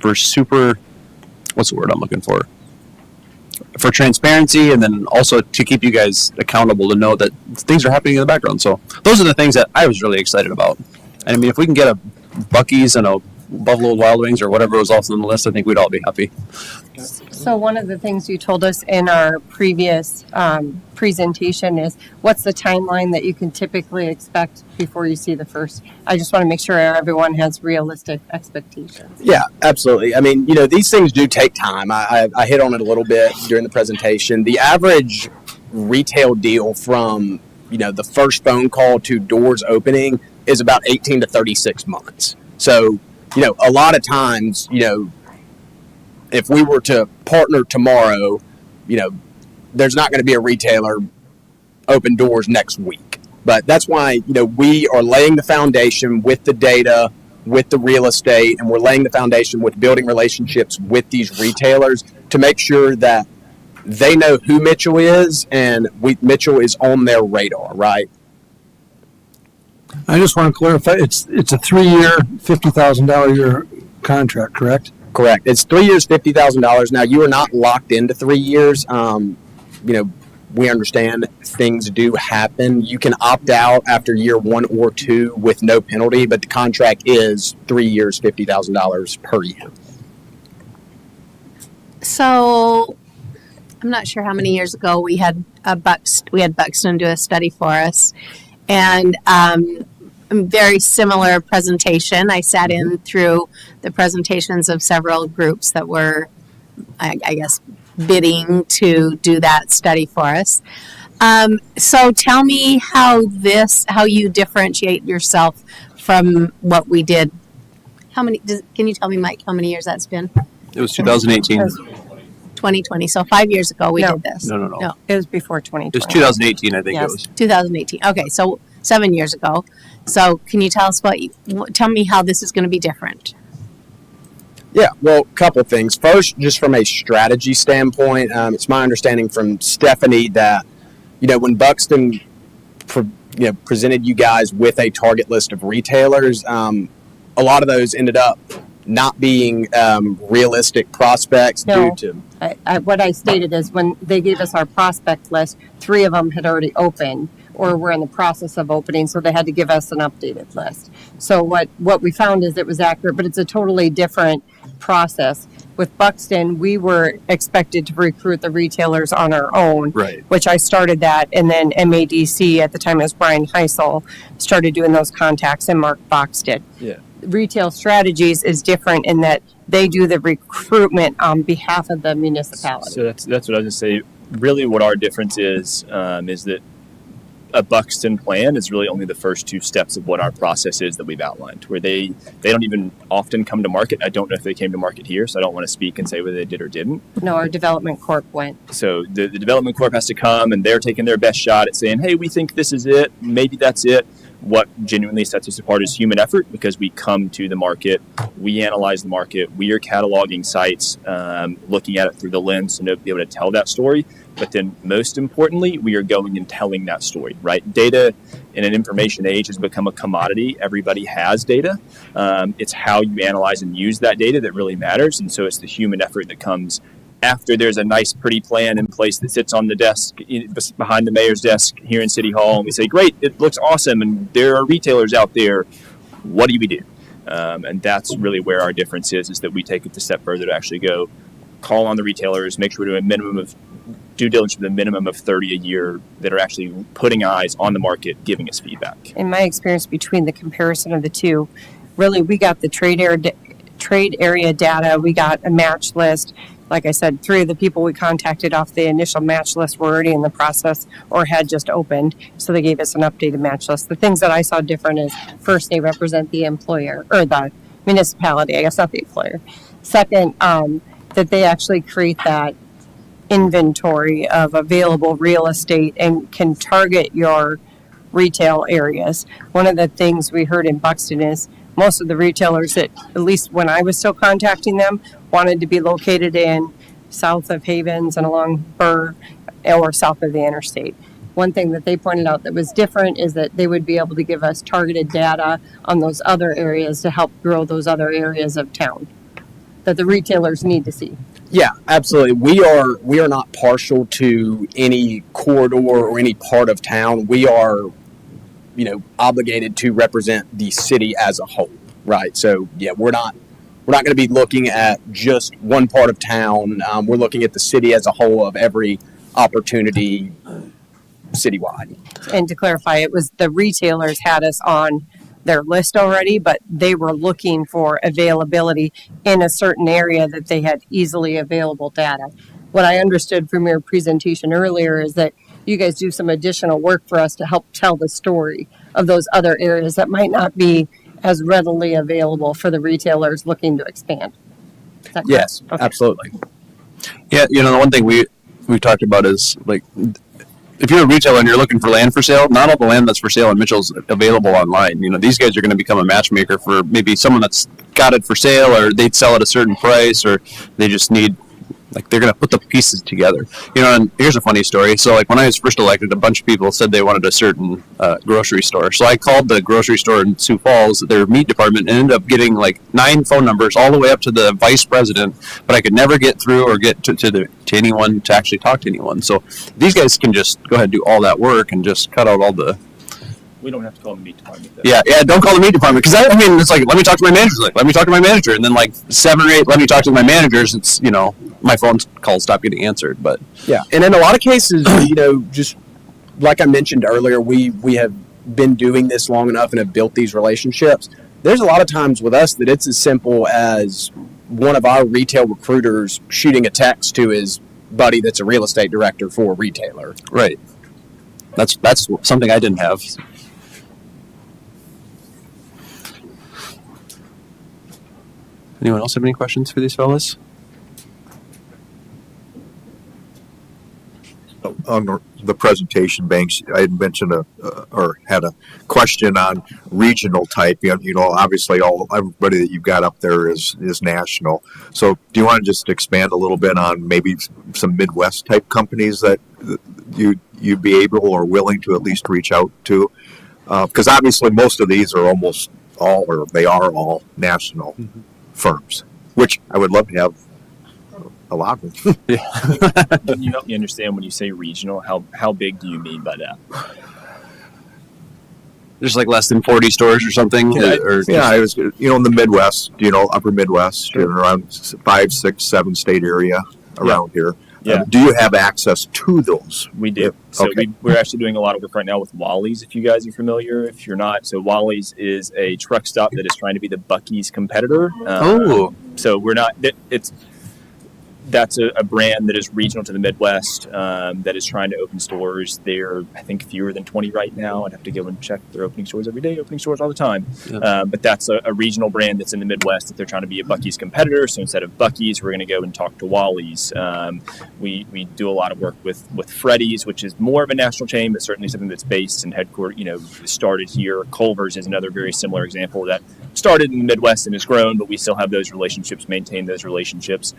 for super, what's the word I'm looking for? For transparency, and then also to keep you guys accountable to know that things are happening in the background. So those are the things that I was really excited about. And I mean, if we can get a Buc-ee's and a Buffalo Wild Wings or whatever was also on the list, I think we'd all be happy. So one of the things you told us in our previous presentation is what's the timeline that you can typically expect before you see the first? I just want to make sure everyone has realistic expectations. Yeah, absolutely. I mean, these things do take time. I hit on it a little bit during the presentation. The average retail deal from, the first phone call to doors opening is about 18 to 36 months. So, a lot of times, if we were to partner tomorrow, there's not going to be a retailer open doors next week. But that's why, we are laying the foundation with the data, with the real estate, and we're laying the foundation with building relationships with these retailers to make sure that they know who Mitchell is and Mitchell is on their radar, right? I just want to clarify, it's a 3-year, $50,000 a year contract, correct? Correct. It's 3 years, $50,000. Now, you are not locked into 3 years. We understand things do happen. You can opt out after year 1 or 2 with no penalty, but the contract is 3 years, $50,000 per year. So I'm not sure how many years ago we had Buxton do a study for us, and very similar presentation. I sat in through the presentations of several groups that were, I guess, bidding to do that study for us. So tell me how you differentiate yourself from what we did. Can you tell me, Mike, how many years that's been? It was 2018. 2020. So 5 years ago we did this. No. It was before 2020. It was 2018, I think it was. 2018. Okay, so 7 years ago. So can you tell us tell me how this is going to be different? Yeah, well, a couple things. First, just from a strategy standpoint, it's my understanding from Stephanie that, when Buxton, presented you guys with a target list of retailers, a lot of those ended up not being realistic prospects due to... What I stated is when they gave us our prospect list, 3 of them had already opened, or were in the process of opening, so they had to give us an updated list. So what we found is it was accurate, but it's a totally different process. With Buxton, we were expected to recruit the retailers on our own, Right. which I started that, and then MADC, at the time it was Brian Heisel, started doing those contacts, and Mark Fox did. Yeah. Retail Strategies is different in that they do the recruitment on behalf of the municipality. So that's what I was going to say. Really, what our difference is that a Buxton plan is really only the first two steps of what our process is that we've outlined, where they don't even often come to market. I don't know if they came to market here, so I don't want to speak and say whether they did or didn't. No, our development corp went. So the development corp has to come, and they're taking their best shot at saying, hey, we think this is it. Maybe that's it. What genuinely sets us apart is human effort, because we come to the market, we analyze the market, we are cataloging sites, looking at it through the lens to be able to tell that story. But then most importantly, we are going and telling that story, right? Data in an information age has become a commodity. Everybody has data. It's how you analyze and use that data that really matters. And so it's the human effort that comes after there's a nice, pretty plan in place that sits on the desk behind the mayor's desk here in City Hall. And we say, great, it looks awesome. And there are retailers out there. What do we do? And that's really where our difference is that we take it a step further to actually go call on the retailers, make sure we're doing a minimum of due diligence with a minimum of 30 a year that are actually putting eyes on the market, giving us feedback. In my experience, between the comparison of the two, really we got the trade area data, we got a match list. Like I said, 3 of the people we contacted off the initial match list were already in the process or had just opened, so they gave us an updated match list. The things that I saw different is, first, they represent the employer, or the municipality, I guess, not the employer. Second, that they actually create that inventory of available real estate and can target your retail areas. One of the things we heard in Buxton is most of the retailers that, at least when I was still contacting them, wanted to be located in south of Havens and along Burr or south of the interstate. One thing that they pointed out that was different is that they would be able to give us targeted data on those other areas to help grow those other areas of town that the retailers need to see. Yeah, absolutely. We are not partial to any corridor or any part of town. We are, obligated to represent the city as a whole, right? So yeah, we're not going to be looking at just one part of town. We're looking at the city as a whole of every opportunity citywide. And to clarify, it was the retailers had us on their list already, but they were looking for availability in a certain area that they had easily available data. What I understood from your presentation earlier is that you guys do some additional work for us to help tell the story of those other areas that might not be as readily available for the retailers looking to expand. Is that correct? Yes, Okay. absolutely. Yeah, the one thing we talked about is, like, if you're a retailer and you're looking for land for sale, not all the land that's for sale in Mitchell's available online. These guys are going to become a matchmaker for maybe someone that's got it for sale, or they'd sell at a certain price, or they just need, they're going to put the pieces together. And here's a funny story. So, when I was first elected, a bunch of people said they wanted a certain grocery store. So I called the grocery store in Sioux Falls, their meat department, and ended up getting 9 phone numbers all the way up to the vice president, but I could never get through or get to anyone to actually talk to anyone. So these guys can just go ahead and do all that work and just cut out all the... We don't have to call the meat department. Though. Yeah, don't call the meat department, because it's let me talk to my manager. Let me talk to my manager, and then 7 or 8, let me talk to my managers. It's my phone calls stop getting answered. But yeah, and in a lot of cases, just like I mentioned earlier, we have been doing this long enough and have built these relationships. There's a lot of times with us that it's as simple as one of our retail recruiters shooting a text to his buddy that's a real estate director for a retailer. Right. That's something I didn't have. Anyone else have any questions for these fellas? On the presentation, Banks, I had mentioned or had a question on regional type. Obviously everybody that you've got up there is national. So do you want to just expand a little bit on maybe some Midwest type companies that you'd be able or willing to at least reach out to? Because obviously most of these are almost all, or they are all national firms, which I would love to have a lot of them. Can you help me understand when you say regional, how big do you mean by that? There's like less than 40 stores or something. Or Yeah, it was, in the Midwest, upper Midwest, around 5, 6, 7 state area around here. Yeah. Do you have access to those? We do. So Okay. we're actually doing a lot of work right now with Wally's, if you guys are familiar. If you're not, so Wally's is a truck stop that is trying to be the Buc-ee's competitor. So we're not. That's a brand that is regional to the Midwest that is trying to open stores. They're, I think, fewer than 20 right now. I'd have to go and check. They're opening stores every day, opening stores all the time. Yeah. But that's a regional brand that's in the Midwest that they're trying to be a Buc-ee's competitor. So instead of Buc-ee's, we're going to go and talk to Wally's. We do a lot of work with Freddy's, which is more of a national chain, but certainly something that's based and headquartered, started here. Culver's is another very similar example that started in the Midwest and has grown, but we still have those relationships, maintain those relationships.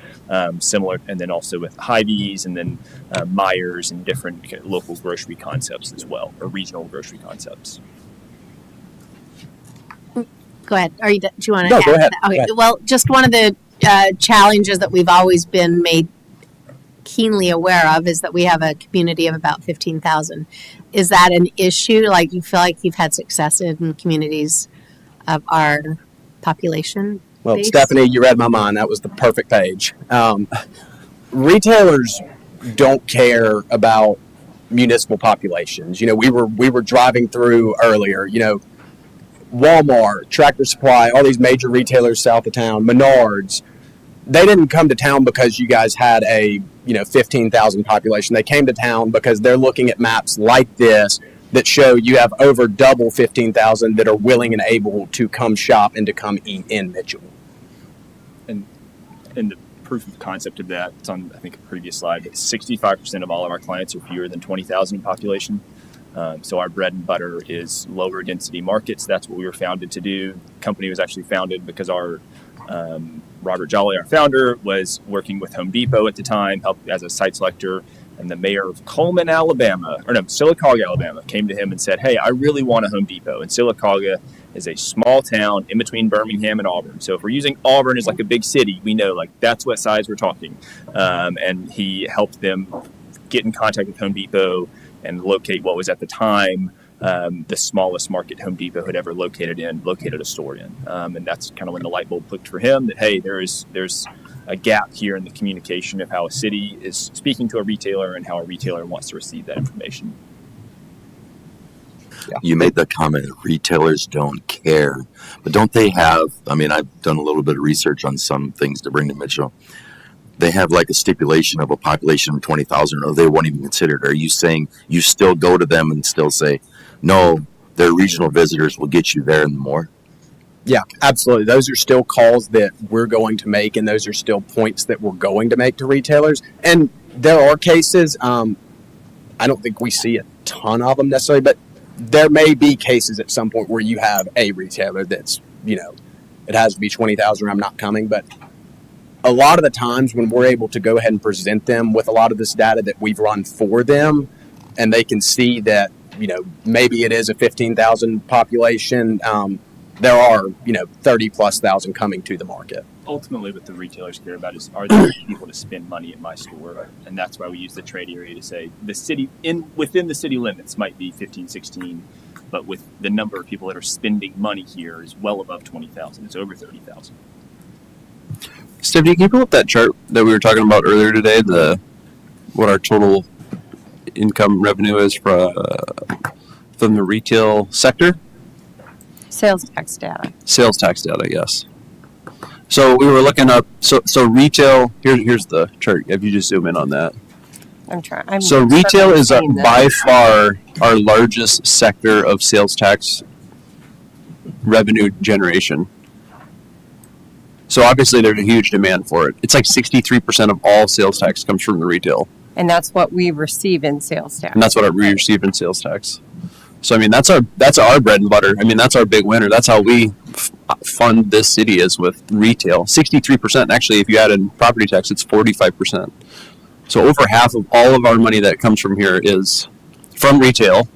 Similar, and then also with Hy-Vee's and then Myers and different local grocery concepts as well, or regional grocery concepts. Go ahead. Do you want to? No, go ahead. Okay. Go ahead. Well, just one of the challenges that we've always been made keenly aware of is that we have a community of about 15,000. Is that an issue? Like, you feel like you've had success in communities of our population? Well, base? Stephanie, you read my mind. That was the perfect page. Retailers don't care about municipal populations. We were driving through earlier. Walmart, Tractor Supply, all these major retailers south of town, Menards. They didn't come to town because you guys had a 15,000 population. They came to town because they're looking at maps like this that show you have over double 15,000 that are willing and able to come shop and to come eat in Mitchell. And the proof of concept of that, it's on, I think, a previous slide, but 65% of all of our clients are fewer than 20,000 in population. So our bread and butter is lower density markets. That's what we were founded to do. The company was actually founded because our Robert Jolly, our founder, was working with Home Depot at the time, helped as a site selector. And the mayor of Sylacauga, Alabama, came to him and said, "Hey, I really want a Home Depot." And Sylacauga is a small town in between Birmingham and Auburn. So if we're using Auburn as like a big city, we know that's what size we're talking. And he helped them get in contact with Home Depot and locate what was at the time the smallest market Home Depot had ever located a store in. And that's kind of when the light bulb clicked for him that, hey, there's a gap here in the communication of how a city is speaking to a retailer and how a retailer wants to receive that information. Yeah. You made the comment that retailers don't care, but don't they have, I've done a little bit of research on some things to bring to Mitchell. They have like a stipulation of a population of 20,000, or they won't even consider it. Are you saying you still go to them and still say, no, their regional visitors will get you there and more? Yeah, absolutely. Those are still calls that we're going to make, and those are still points that we're going to make to retailers. And there are cases, I don't think we see a ton of them necessarily, but there may be cases at some point where you have a retailer that's, it has to be 20,000 or I'm not coming. But a lot of the times when we're able to go ahead and present them with a lot of this data that we've run for them, and they can see that, maybe it is a 15,000 population, there are, 30,000+ coming to the market. Ultimately, what the retailers care about is, are there people to spend money at my store? And that's why we use the trade area to say the city within the city limits might be 15, 16, but with the number of people that are spending money here is well above 20,000. It's over 30,000. Stephanie, can you pull up that chart that we were talking about earlier today? What our total income revenue is from the retail sector? Sales tax data. Sales tax data, yes. So we were looking up. So retail. Here's the chart. If you just zoom in on that. So retail is by far our largest sector of sales tax revenue generation. So obviously there's a huge demand for it. It's like 63% of all sales tax comes from the retail. And that's what we receive in sales tax. And that's what we receive in sales tax. So that's our bread and butter. That's our big winner. That's how we fund this city, is with retail. 63%. Actually, if you add in property tax, it's 45%. So over half of all of our money that comes from here is from retail,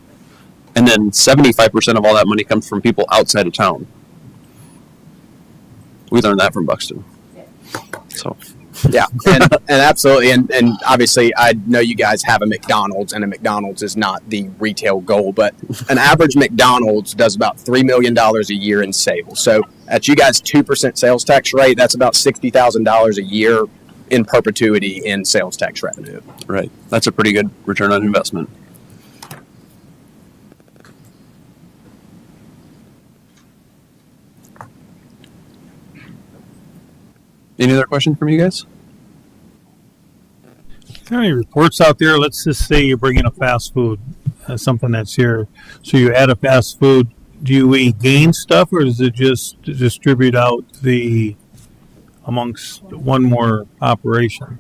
and then 75% of all that money comes from people outside of town. We learned that from Buxton. So Yeah, and absolutely, and obviously, I know you guys have a McDonald's, and a McDonald's is not the retail goal, but an average McDonald's does about $3 million a year in sales. So at you guys' 2% sales tax rate, that's about $60,000 a year in perpetuity in sales tax revenue. Right. That's a pretty good return on investment. Any other questions from you guys? Are there any reports out there? Let's just say you bring in a fast food, something that's here. So you add a fast food. Do we gain stuff, or does it just distribute out amongst one more operation?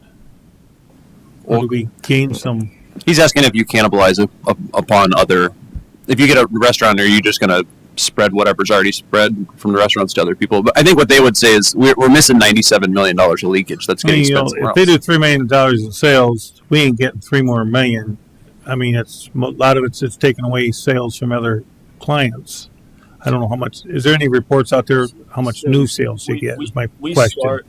Or do we gain some? He's asking if you cannibalize it upon other. If you get a restaurant, are you just going to spread whatever's already spread from the restaurants to other people? But I think what they would say is we're missing $97 million of leakage. That's getting spent somewhere if they do $3 million in sales, we ain't getting $3 more million. I mean, a lot of it's just taking away sales from other clients. I don't know how much. Is there any reports out there how much new sales you get? Is my question.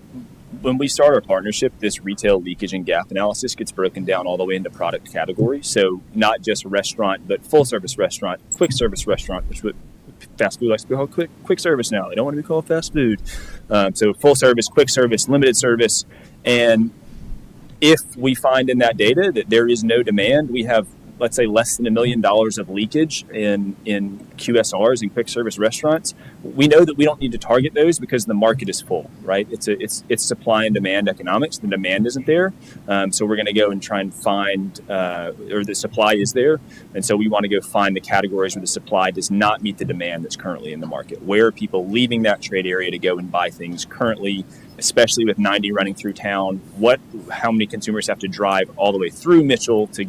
When we start our partnership, this retail leakage and gap analysis gets broken down all the way into product category. So not just restaurant, but full service restaurant, quick service restaurant, which fast food likes to be called quick service now. They don't want to be called fast food. So full service, quick service, limited service. And if we find in that data that there is no demand, we have, let's say, less than $1 million of leakage in QSRs and quick service restaurants, we know that we don't need to target those because the market is full, right? It's supply and demand economics. The demand isn't there. So we're going to go and try and find, or the supply is there. And so we want to go find the categories where the supply does not meet the demand that's currently in the market. Where are people leaving that trade area to go and buy things currently, especially with 90 running through town? How many consumers have to drive all the way through Mitchell to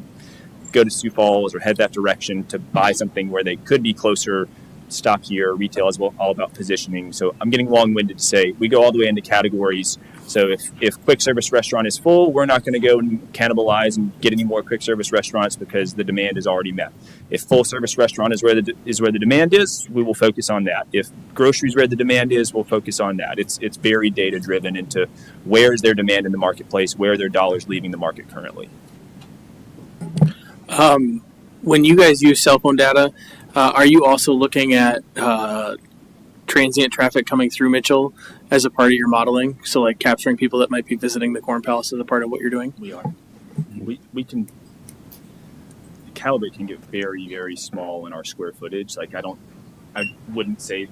go to Sioux Falls or head that direction to buy something where they could be closer, stock here? Retail is all about positioning. So I'm getting long-winded to say we go all the way into categories. So if quick service restaurant is full, we're not going to go and cannibalize and get any more quick service restaurants because the demand is already met. If full service restaurant is where the demand is, we will focus on that. If groceries where the demand is, we'll focus on that. It's very data driven into where is their demand in the marketplace, where are their dollars leaving the market currently. When you guys use cell phone data, are you also looking at transient traffic coming through Mitchell as a part of your modeling? So like capturing people that might be visiting the Corn Palace as a part of what you're doing? We are. We can. The caliber can get very, very small in our square footage. Like I wouldn't say.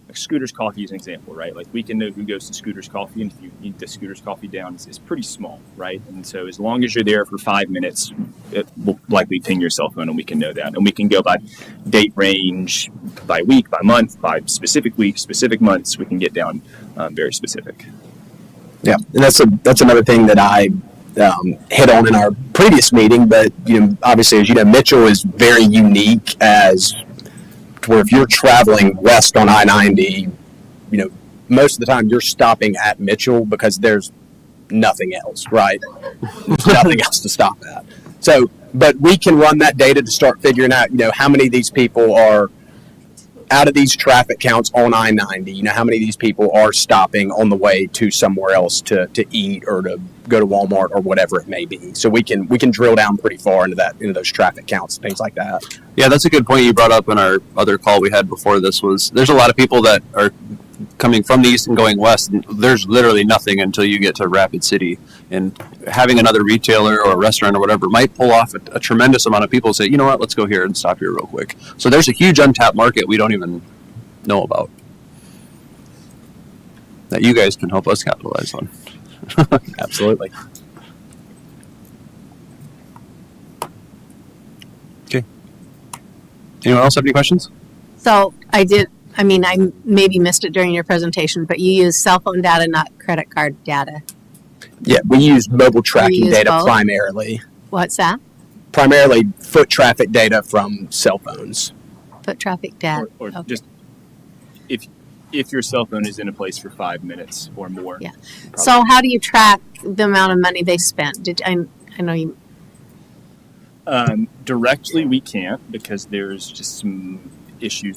Like Scooter's Coffee is an example, right? Like we can know who goes to Scooter's Coffee, and if you eat the Scooter's Coffee down, it's pretty small, right? And so as long as you're there for 5 minutes, it will likely ping your cell phone, and we can know that. And we can go by date range, by week, by month, by specific weeks, specific months. We can get down very specific. Yeah, and that's another thing that I hit on in our previous meeting. But obviously, as you know, Mitchell is very unique as where if you're traveling west on I-90, most of the time you're stopping at Mitchell because there's nothing else, right? There's nothing else to stop at. So, but we can run that data to start figuring out, how many of these people are out of these traffic counts on I-90, how many of these people are stopping on the way to somewhere else to eat or to go to Walmart or whatever it may be. So we can drill down pretty far into those traffic counts and things like that. Yeah, that's a good point you brought up in our other call we had before this. Was there's a lot of people that are coming from the east and going west, and there's literally nothing until you get to Rapid City. And having another retailer or a restaurant or whatever might pull off a tremendous amount of people say, you know what, let's go here and stop here real quick. So there's a huge untapped market we don't even know about that you guys can help us capitalize on. Absolutely. Okay. Anyone else have any questions? So I maybe missed it during your presentation, but you use cell phone data, not credit card data. Yeah, we use mobile tracking data both? primarily. What's that? Primarily foot traffic data from cell phones. Foot traffic data. Or Okay. just if your cell phone is in a place for 5 minutes or more. Yeah. So how do you track the amount of money they spent? I know you. Directly, we can't because there's just some issues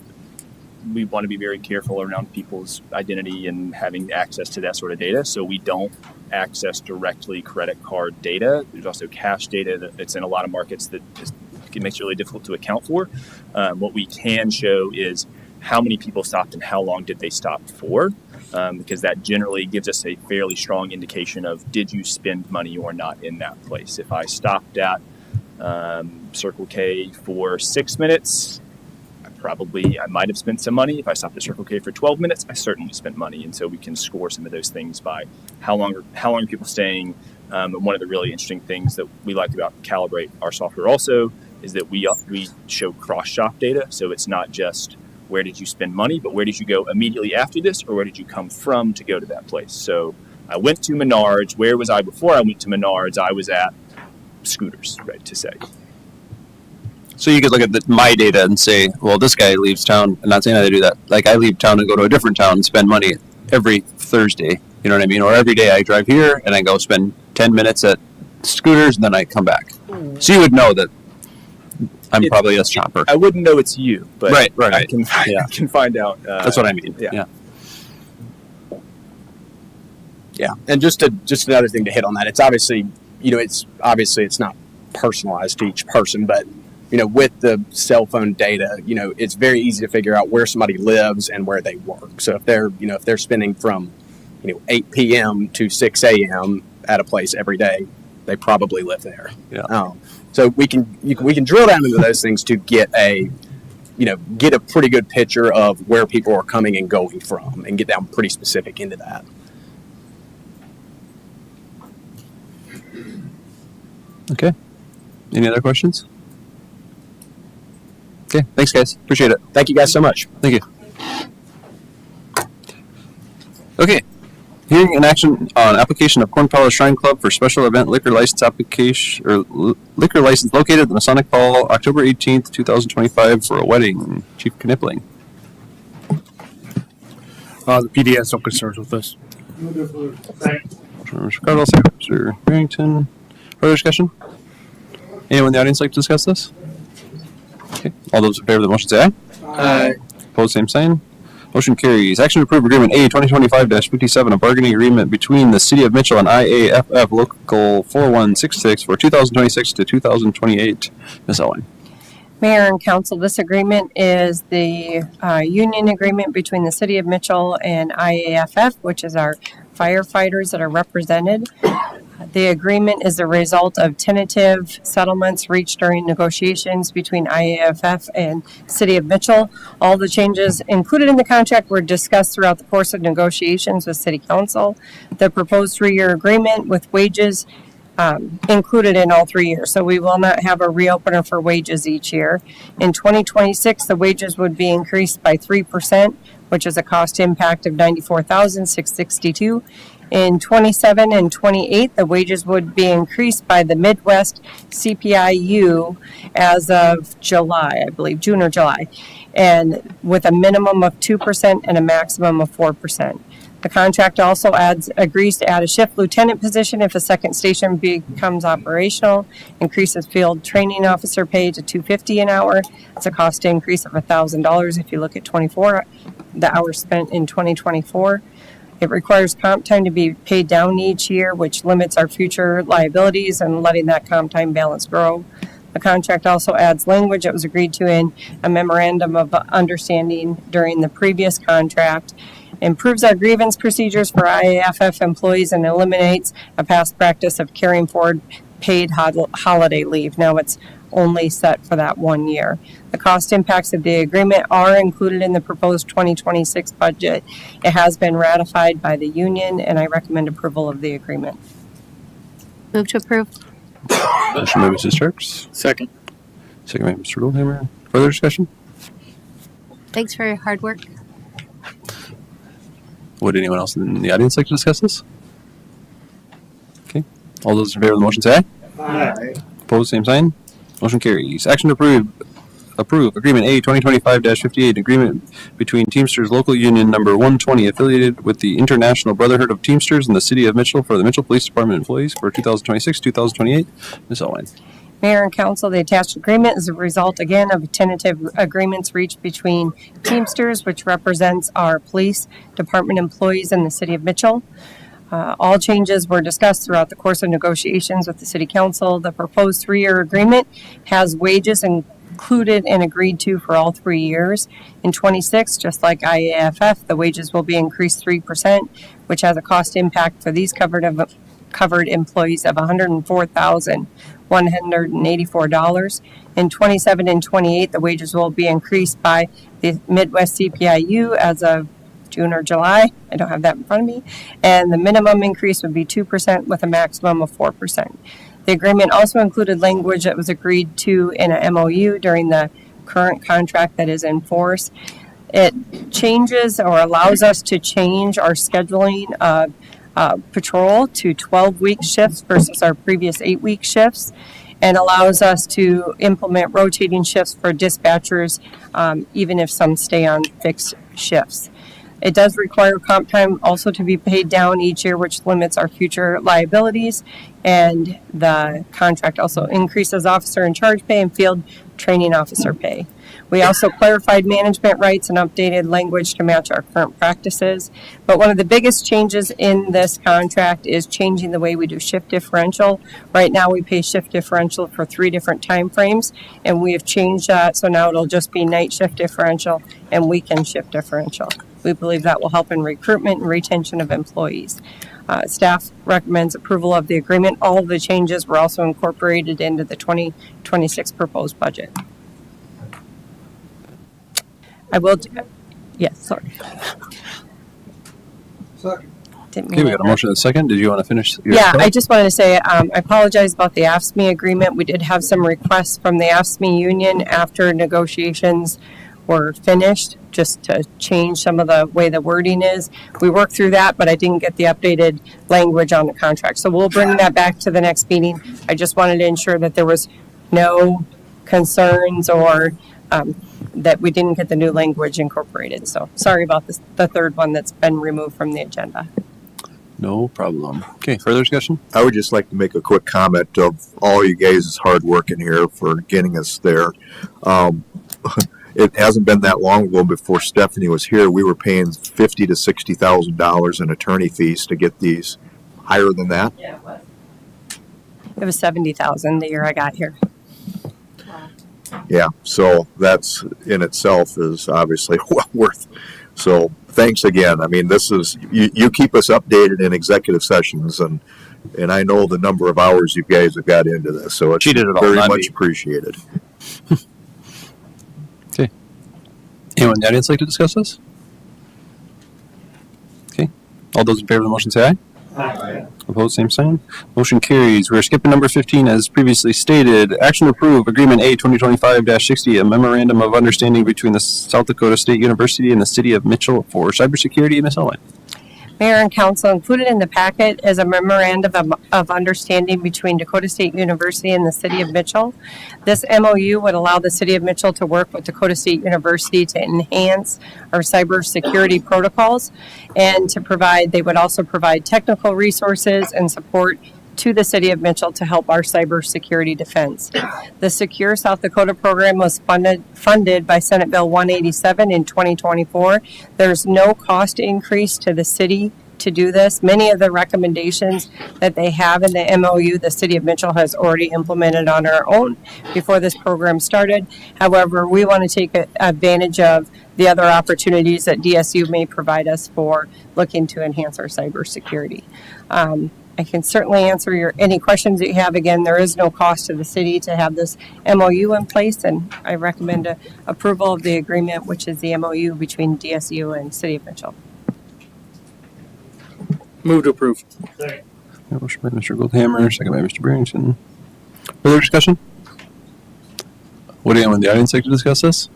we want to be very careful around people's identity and having access to that sort of data. So we don't access directly credit card data. There's also cash data that's in a lot of markets that just it makes it really difficult to account for. What we can show is how many people stopped and how long did they stop for, because that generally gives us a fairly strong indication of did you spend money or not in that place. If I stopped at Circle K for 6 minutes, I might have spent some money. If I stopped at Circle K for 12 minutes, I certainly spent money. And so we can score some of those things by how long are people staying. And one of the really interesting things that we like about Calibrate, our software also, is that we show cross-shop data. So it's not just where did you spend money, but where did you go immediately after this, or where did you come from to go to that place? So I went to Menards. Where was I before I went to Menards? I was at Scooters, right, to say. So you could look at my data and say, well, this guy leaves town. I'm not saying that I do that. Like, I leave town and go to a different town and spend money every Thursday. You know what I mean? Or every day I drive here and I go spend 10 minutes at Scooters and then I come back. So you would know that I'm probably a shopper. I wouldn't know it's you, but right. I can find out. That's what I mean. Yeah, and just another thing to hit on that. It's obviously, it's not personalized to each person, but with the cell phone data, it's very easy to figure out where somebody lives and where they work. So if they're spending from 8 p.m. to 6 a.m. at a place every day, they probably live there. Yeah. So we can drill down into those things to get a pretty good picture of where people are coming and going from, and get down pretty specific into that. Okay. Any other questions? Okay. Thanks, guys. Appreciate it. Thank you guys so much. Thank you. Okay. Hearing an action on application of Corn Palace Shrine Club for special event liquor license application or liquor license located at the Masonic Hall, October 18th, 2025 for a wedding. Chief Knipling. The PD has no concerns with this. Mr. Cardinal, Mr. Barrington. Further discussion? Anyone in the audience like to discuss this? Okay. All those in favor of the motion say aye. Aye. Opposed, same sign. Motion carries. Action to approve Agreement A 2025-57, a bargaining agreement between the City of Mitchell and IAFF Local 4166 for 2026 to 2028. Ms. Owen. Mayor and Council, this agreement is the union agreement between the City of Mitchell and IAFF, which is our firefighters that are represented. The agreement is a result of tentative settlements reached during negotiations between IAFF and City of Mitchell. All the changes included in the contract were discussed throughout the course of negotiations with City Council. The proposed 3-year agreement with wages included in all 3 years. So we will not have a reopener for wages each year. In 2026, the wages would be increased by 3%, which is a cost impact of $94,662. In 27 and 28, the wages would be increased by the Midwest CPIU as of July, I believe, June or July, and with a minimum of 2% and a maximum of 4%. The contract also agrees to add a shift lieutenant position if a second station becomes operational, increases field training officer pay to $250 an hour. It's a cost increase of $1,000 if you look at the hours spent in 2024. It requires comp time to be paid down each year, which limits our future liabilities and letting that comp time balance grow. The contract also adds language that was agreed to in a memorandum of understanding during the previous contract, improves our grievance procedures for IAFF employees, and eliminates a past practice of carrying forward paid holiday leave. Now it's only set for that 1 year. The cost impacts of the agreement are included in the proposed 2026 budget. It has been ratified by the union, and I recommend approval of the agreement. Move to approve. Motion by Mrs. Starks. Second. Second by Mr. Goldhammer. Further discussion? Thanks for your hard work. Would anyone else in the audience like to discuss this? Okay. All those in favor of the motion say aye. Aye. Opposed, same sign. Motion carries. Action to approve Agreement A 2025-58, agreement between Teamsters Local Union Number 120 affiliated with the International Brotherhood of Teamsters in the City of Mitchell for the Mitchell Police Department employees for 2026-2028. Ms. Owen. Mayor and council, the attached agreement is a result again of tentative agreements reached between Teamsters, which represents our police department employees in the city of Mitchell. All changes were discussed throughout the course of negotiations with the city council. The proposed 3-year agreement has wages included and agreed to for all 3 years. In 26, just like IAFF, the wages will be increased 3%, which has a cost impact for these covered employees of $104,184. In 27 and 28, the wages will be increased by the Midwest CPIU as of June or July. I don't have that in front of me. And the minimum increase would be 2% with a maximum of 4%. The agreement also included language that was agreed to in a MOU during the current contract that is in force. It changes or allows us to change our scheduling of patrol to 12-week shifts versus our previous 8-week shifts, and allows us to implement rotating shifts for dispatchers, even if some stay on fixed shifts. It does require comp time also to be paid down each year, which limits our future liabilities. And the contract also increases officer in charge pay and field training officer pay. We also clarified management rights and updated language to match our current practices. But one of the biggest changes in this contract is changing the way we do shift differential. Right now we pay shift differential for 3 different time frames, and we have changed that, so now it'll just be night shift differential and weekend shift differential. We believe that will help in recruitment and retention of employees. Staff recommends approval of the agreement. All of the changes were also incorporated into the 2026 proposed budget. Yes, sorry. Okay, we got a motion and a second. Did you want to finish? Yeah, I just wanted to say I apologize about the AFSCME agreement. We did have some requests from the AFSCME union after negotiations were finished, just to change some of the way the wording is. We worked through that, but I didn't get the updated language on the contract. So we'll bring that back to the next meeting. I just wanted to ensure that there was no concerns or that we didn't get the new language incorporated. So sorry about this, the third one that's been removed from the agenda. No problem. Okay, further discussion? I would just like to make a quick comment of all you guys' hard work in here for getting us there. It hasn't been that long ago before Stephanie was here. We were paying $50,000 to $60,000 in attorney fees to get these. Higher than that? Yeah, it was $70,000 the year I got here. Yeah, so that's in itself is obviously well worth. So thanks again. I mean, this is you keep us updated in executive sessions, and I know the number of hours you guys have got into this. So it's very much appreciated. Okay. Anyone in the audience like to discuss this? Okay. All those in favor of the motion say aye. Aye. Opposed, same sign. Motion carries. We're skipping number 15 as previously stated. Action to approve Agreement A 2025-60, a memorandum of understanding between the South Dakota State University and the City of Mitchell for cybersecurity. Ms. Elwine. Mayor and council, included in the packet is a memorandum of understanding between Dakota State University and the City of Mitchell. This MOU would allow the City of Mitchell to work with Dakota State University to enhance our cybersecurity protocols and to provide, they would also provide technical resources and support to the City of Mitchell to help our cybersecurity defense. The Secure South Dakota program was funded by Senate Bill 187 in 2024. There's no cost increase to the city to do this. Many of the recommendations that they have in the MOU, the City of Mitchell has already implemented on our own before this program started. However, we want to take advantage of the other opportunities that DSU may provide us for looking to enhance our cybersecurity. I can certainly answer any questions that you have. Again, there is no cost to the city to have this MOU in place, and I recommend approval of the agreement, which is the MOU between DSU and City of Mitchell. Move to approve. Motion by Mr. Goldhammer, second by Mr. Barrington. Further discussion? Would anyone in the audience like to discuss this?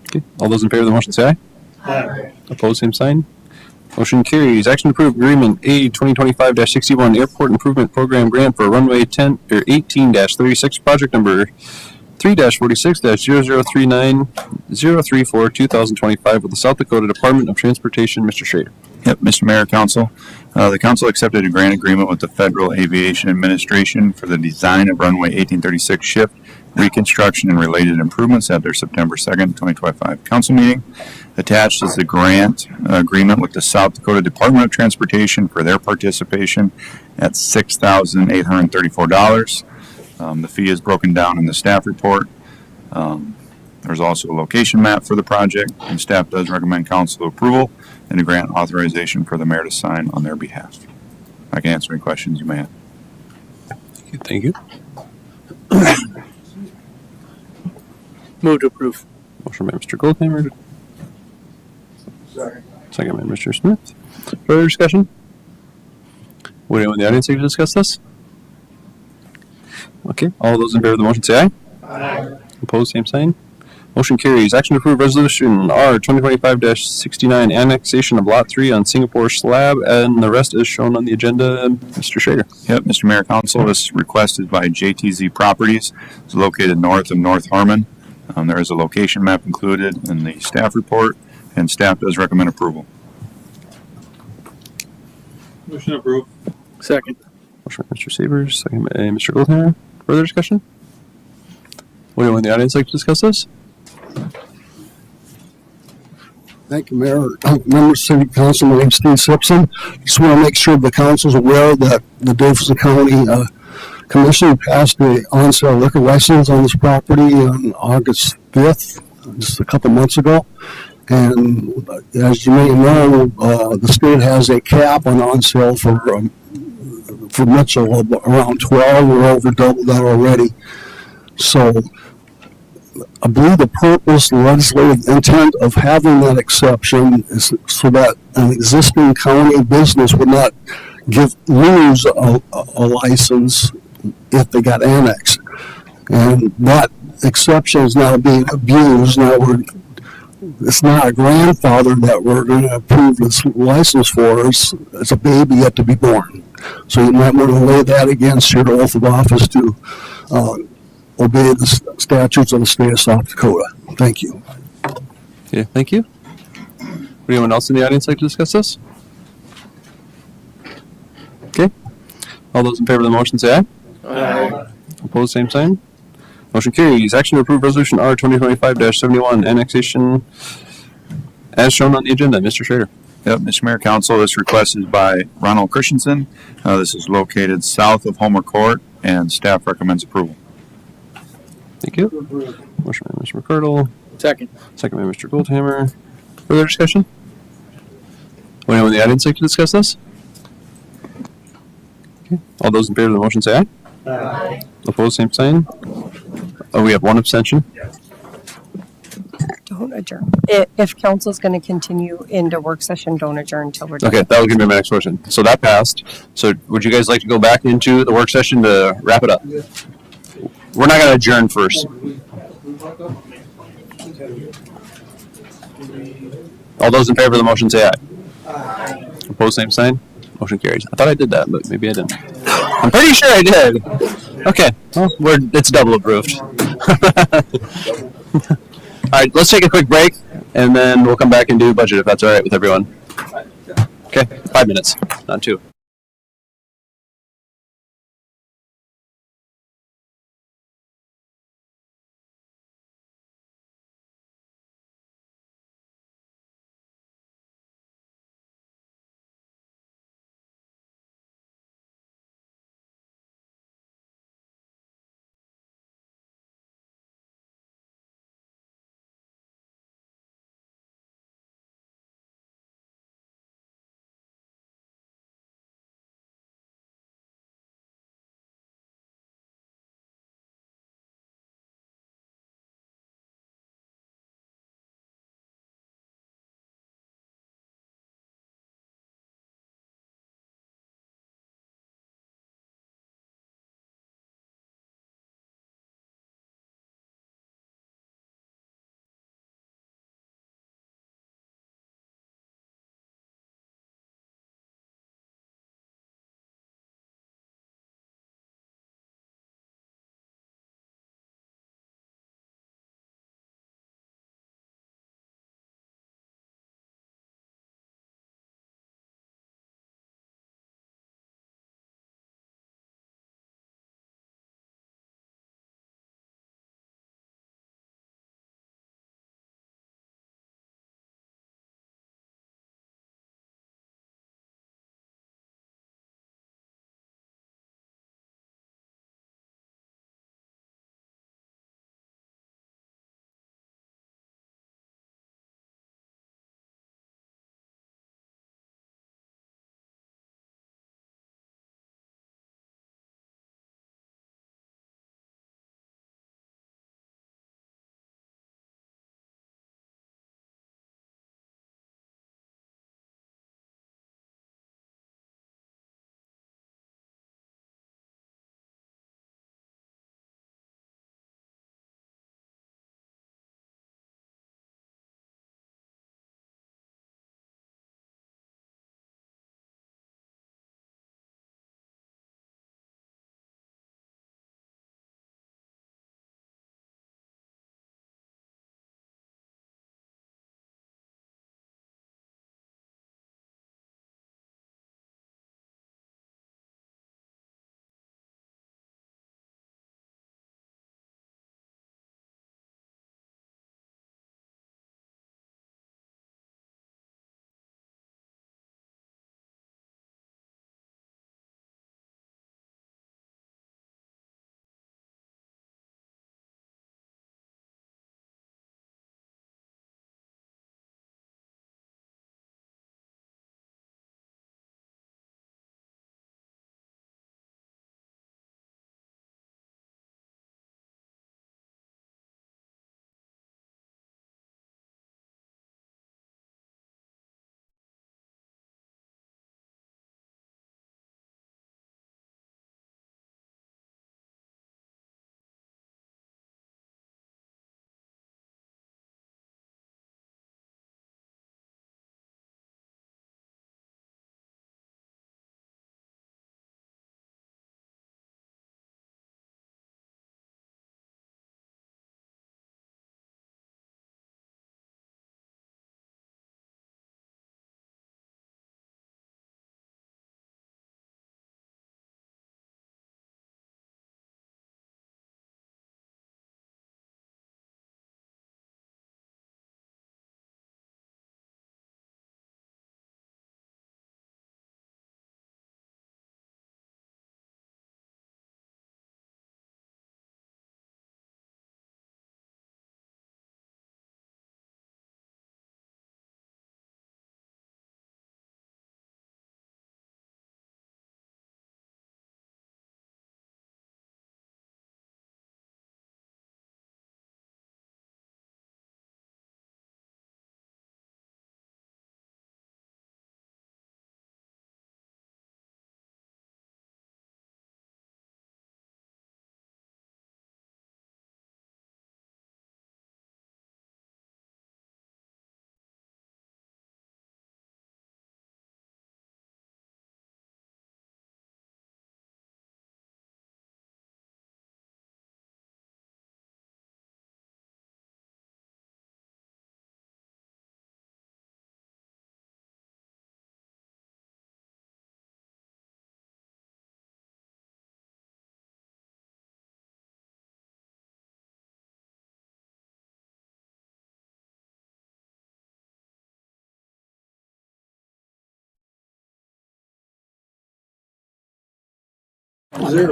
Okay. All those in favor of the motion say aye. Aye. Opposed, same sign. Motion carries. Action to approve Agreement A 2025-61 Airport Improvement Program Grant for Runway 18-36 Project Number 3-46-0039-034-2025 with the South Dakota Department of Transportation. Mr. Schrader. Yep, Mr. Mayor, Council. The council accepted a grant agreement with the Federal Aviation Administration for the design of runway 1836 shift, reconstruction, and related improvements at their September 2nd, 2025 council meeting. Attached is the grant agreement with the South Dakota Department of Transportation for their participation at $6,834. The fee is broken down in the staff report. There's also a location map for the project, and staff does recommend council approval and a grant authorization for the mayor to sign on their behalf. I can answer any questions you may have. Okay, thank you. Move to approve. Motion by Mr. Goldhammer. Second by Mr. Smith. Further discussion? Would anyone in the audience like to discuss this? Okay, all those in favor of the motion say aye. Aye. Opposed, same sign. Motion carries. Action to approve resolution R 2025-69, annexation of lot 3 on Singapore slab, and the rest is shown on the agenda. Mr. Schrader. Yep, Mr. Mayor, Council, this request is by JTZ Properties. It's located north of North Harmon. There is a location map included in the staff report, and staff does recommend approval. Motion approved. Second. Motion by Mr. Savers, second by Mr. Goldhammer. Further discussion? Would anyone in the audience like to discuss this? Thank you, Mayor. Member City Council, my name's Steve Simpson. Just want to make sure the council's aware that the Davidson County Commission passed the on-sale liquor license on this property on August 5th, just a couple months ago. And as you may know, the state has a cap on sale for Mitchell of around 12. We're over double that already. So I believe the purpose, the legislative intent of having that exception is so that an existing county business would not lose a license if they got annexed. And that exception is now being abused. Now it's not a grandfather that we're going to approve this license for. It's a baby yet to be born. So you might want to lay that against your oath of office to obey the statutes of the state of South Dakota. Thank you. Okay, thank you. Would anyone else in the audience like to discuss this? Okay. All those in favor of the motion say aye. Aye. Opposed, same sign. Motion carries. Action to approve resolution R 2025-71, annexation as shown on the agenda. Mr. Schrader. Yep, Mr. Mayor, Council, this request is by Ronald Christensen. This is located south of Homer Court, and staff recommends approval. Thank you. Motion by Mr. McCardle. Second. Second by Mr. Goldhammer. Further discussion? Would anyone in the audience like to discuss this? Okay. All those in favor of the motion say aye. Aye. Opposed, same sign. We have one abstention. Don't adjourn. If council's going to continue into work session, don't adjourn until we're done. Okay, that will give me my next question. So that passed. So would you guys like to go back into the work session to wrap it up? We're not going to adjourn first. All those in favor of the motion say aye. Aye. Opposed, same sign. Motion carries. I thought I did that, but maybe I didn't. I'm pretty sure I did. Okay, well, it's double approved. All right, let's take a quick break, and then we'll come back and do budget if that's all right with everyone. Okay, 5 minutes, not 2.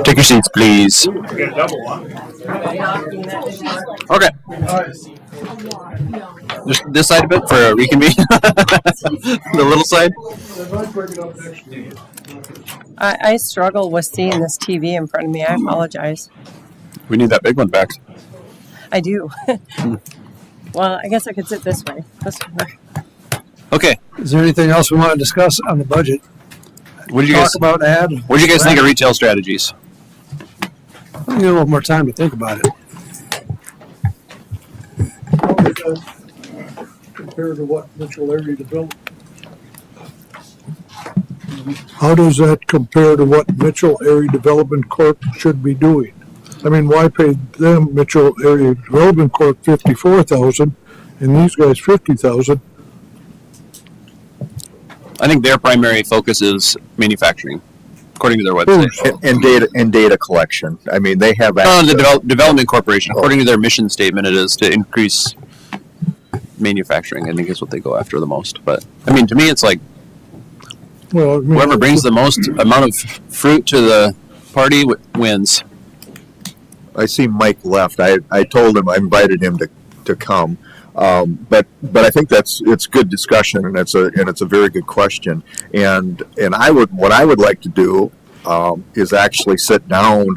Take your seats, please. Get a double one. Okay. Just this side of it for reconvene. The little side. I struggle with seeing this TV in front of me. I apologize. We need that big one back. I do. Well, I guess I could sit this way. Okay. Is there anything else we want to discuss on the budget? What did you Talk guys about ad? What did you guys think of retail strategies? I'll need a little more time to think about it. Compared to what Mitchell Area Development? How does that compare to what Mitchell Area Development Corp should be doing? I mean, why pay them, Mitchell Area Development Corp, $54,000 and these guys $50,000? I think their primary focus is manufacturing, according to their website. And data collection. I mean, they have the Development Corporation, according to their mission statement, it is to increase manufacturing. I think is what they go after the most. But I mean, to me, it's like whoever brings the most amount of fruit to the party wins. I see Mike left. I told him, I invited him to come. But I think it's good discussion, and it's a very good question. And what I would like to do is actually sit down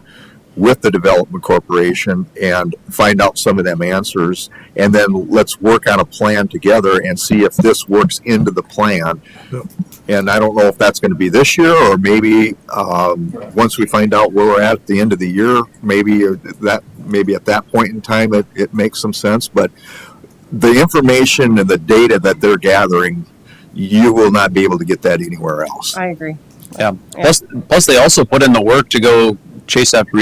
with the Development Corporation and find out some of them answers, and then let's work on a plan together and see if this works into the plan. Yep. And I don't know if that's going to be this year, or maybe once we find out where we're at the end of the year, maybe at that point in time it makes some sense. But the information and the data that they're gathering, you will not be able to get that anywhere else. I agree. Yeah. Plus, they also put in the work to go chase after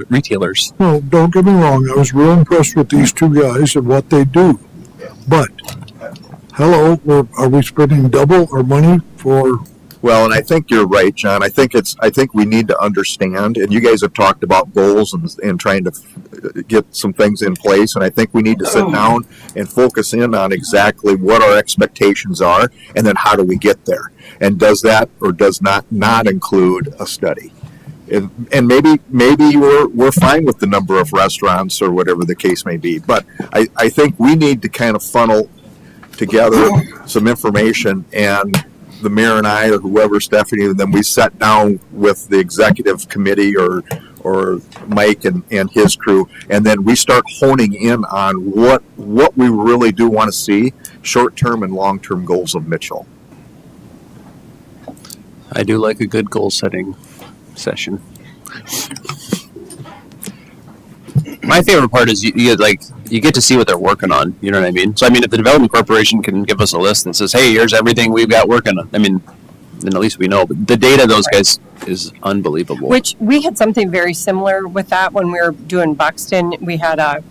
retailers. No, don't get me wrong. I was real impressed with these two guys and what they do. But, hello, are we spending double our money for? Well, and I think you're right, John. I think we need to understand, and you guys have talked about goals and trying to get some things in place, and I think we need to sit down and focus in on exactly what our expectations are, and then how do we get there? And does that or does not include a study? And maybe we're fine with the number of restaurants or whatever the case may be, but I think we need to kind of funnel together some information, and the mayor and I, or whoever, Stephanie, and then we sat down with the executive committee or Mike and his crew, and then we start honing in on what we really do want to see, short-term and long-term goals of Mitchell. I do like a good goal-setting session. My favorite part is you get to see what they're working on. You know what I mean? So I mean, if the Development Corporation can give us a list that says, "Hey, here's everything we've got working on," I mean, then at least we know. But the data of those guys is unbelievable. Which we had something very similar with that when we were doing Buxton. We had a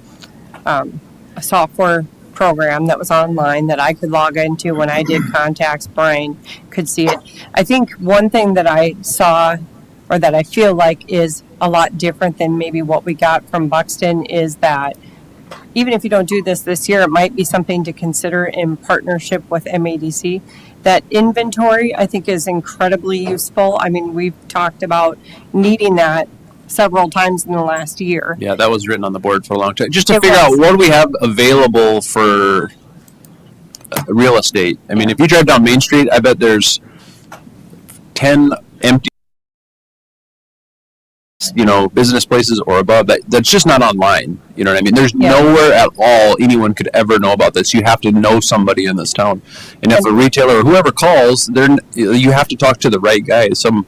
software program that was online that I could log into when I did contacts. Brian could see it. I think one thing that I saw, or that I feel like is a lot different than maybe what we got from Buxton, is that even if you don't do this year, it might be something to consider in partnership with MADC. That inventory, I think, is incredibly useful. I mean, we've talked about needing that several times in the last year. Yeah, that was written on the board for a long time, just to figure out what do we have available for real estate. I mean, if you drive down Main Street, I bet there's 10 empty business places or above that's just not online. You know what I mean? There's nowhere at all anyone could ever know about this. You have to know somebody in this town, and if a retailer or whoever calls, you have to talk to the right guy. Some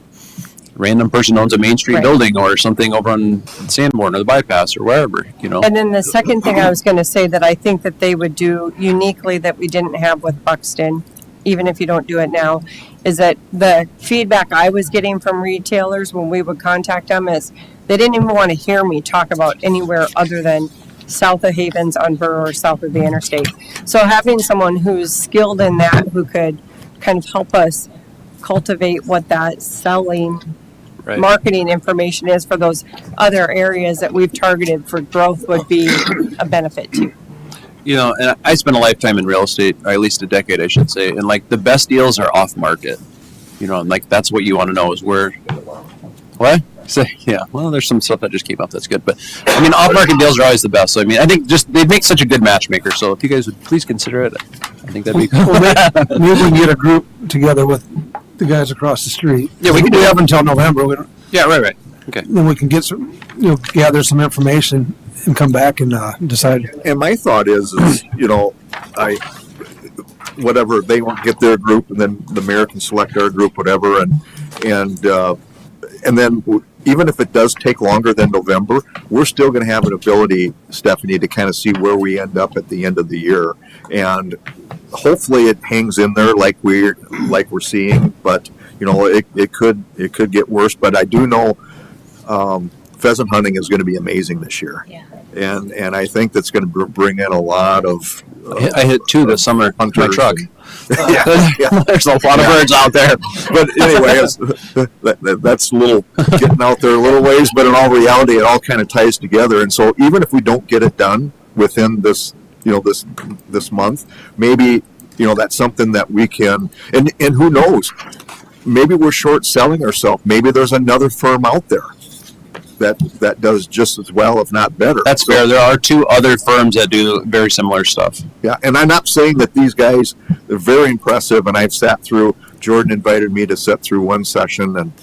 random person owns a Main Street building or something over on Sanborn or the bypass or wherever. And then the second thing I was going to say that I think that they would do uniquely that we didn't have with Buxton, even if you don't do it now, is that the feedback I was getting from retailers when we would contact them is they didn't even want to hear me talk about anywhere other than south of Havens on Burr or south of the interstate. So having someone who's skilled in that, who could kind of help us cultivate what that selling marketing information is for those other areas that we've targeted for growth would be a benefit too. And I spent a lifetime in real estate, or at least a decade, I should say. And the best deals are off market. And that's what you want to know is where. What? So yeah, well, there's some stuff that just came up that's good, but I mean, off-market deals are always the best. So I mean, I think just they'd make such a good matchmaker. So if you guys would please consider it, I think that'd be cool. Well, maybe we can get a group together with the guys across the street. Yeah, we can do have until November. Yeah, right. Okay. Then we can get some, gather some information and come back and decide. And my thought is whatever, they won't get their group, and then the mayor can select our group, whatever, and then even if it does take longer than November, we're still going to have an ability, Stephanie, to kind of see where we end up at the end of the year, and hopefully it hangs in there like we're seeing, but it could get worse. But I do know pheasant hunting is going to be amazing this year. Yeah. And I think that's going to bring in a lot of. I hit 2 this summer on my truck. Yeah. There's a lot of birds out there. But anyway, that's a little getting out there a little ways. But in all reality, it all kind of ties together. And so even if we don't get it done within this month, maybe that's something that we can. And who knows? Maybe we're short selling ourselves. Maybe there's another firm out there that does just as well, if not better. That's fair. There are 2 other firms that do very similar stuff. Yeah, and I'm not saying that these guys, they're very impressive, and I've sat through, Jordan invited me to sit through one session, and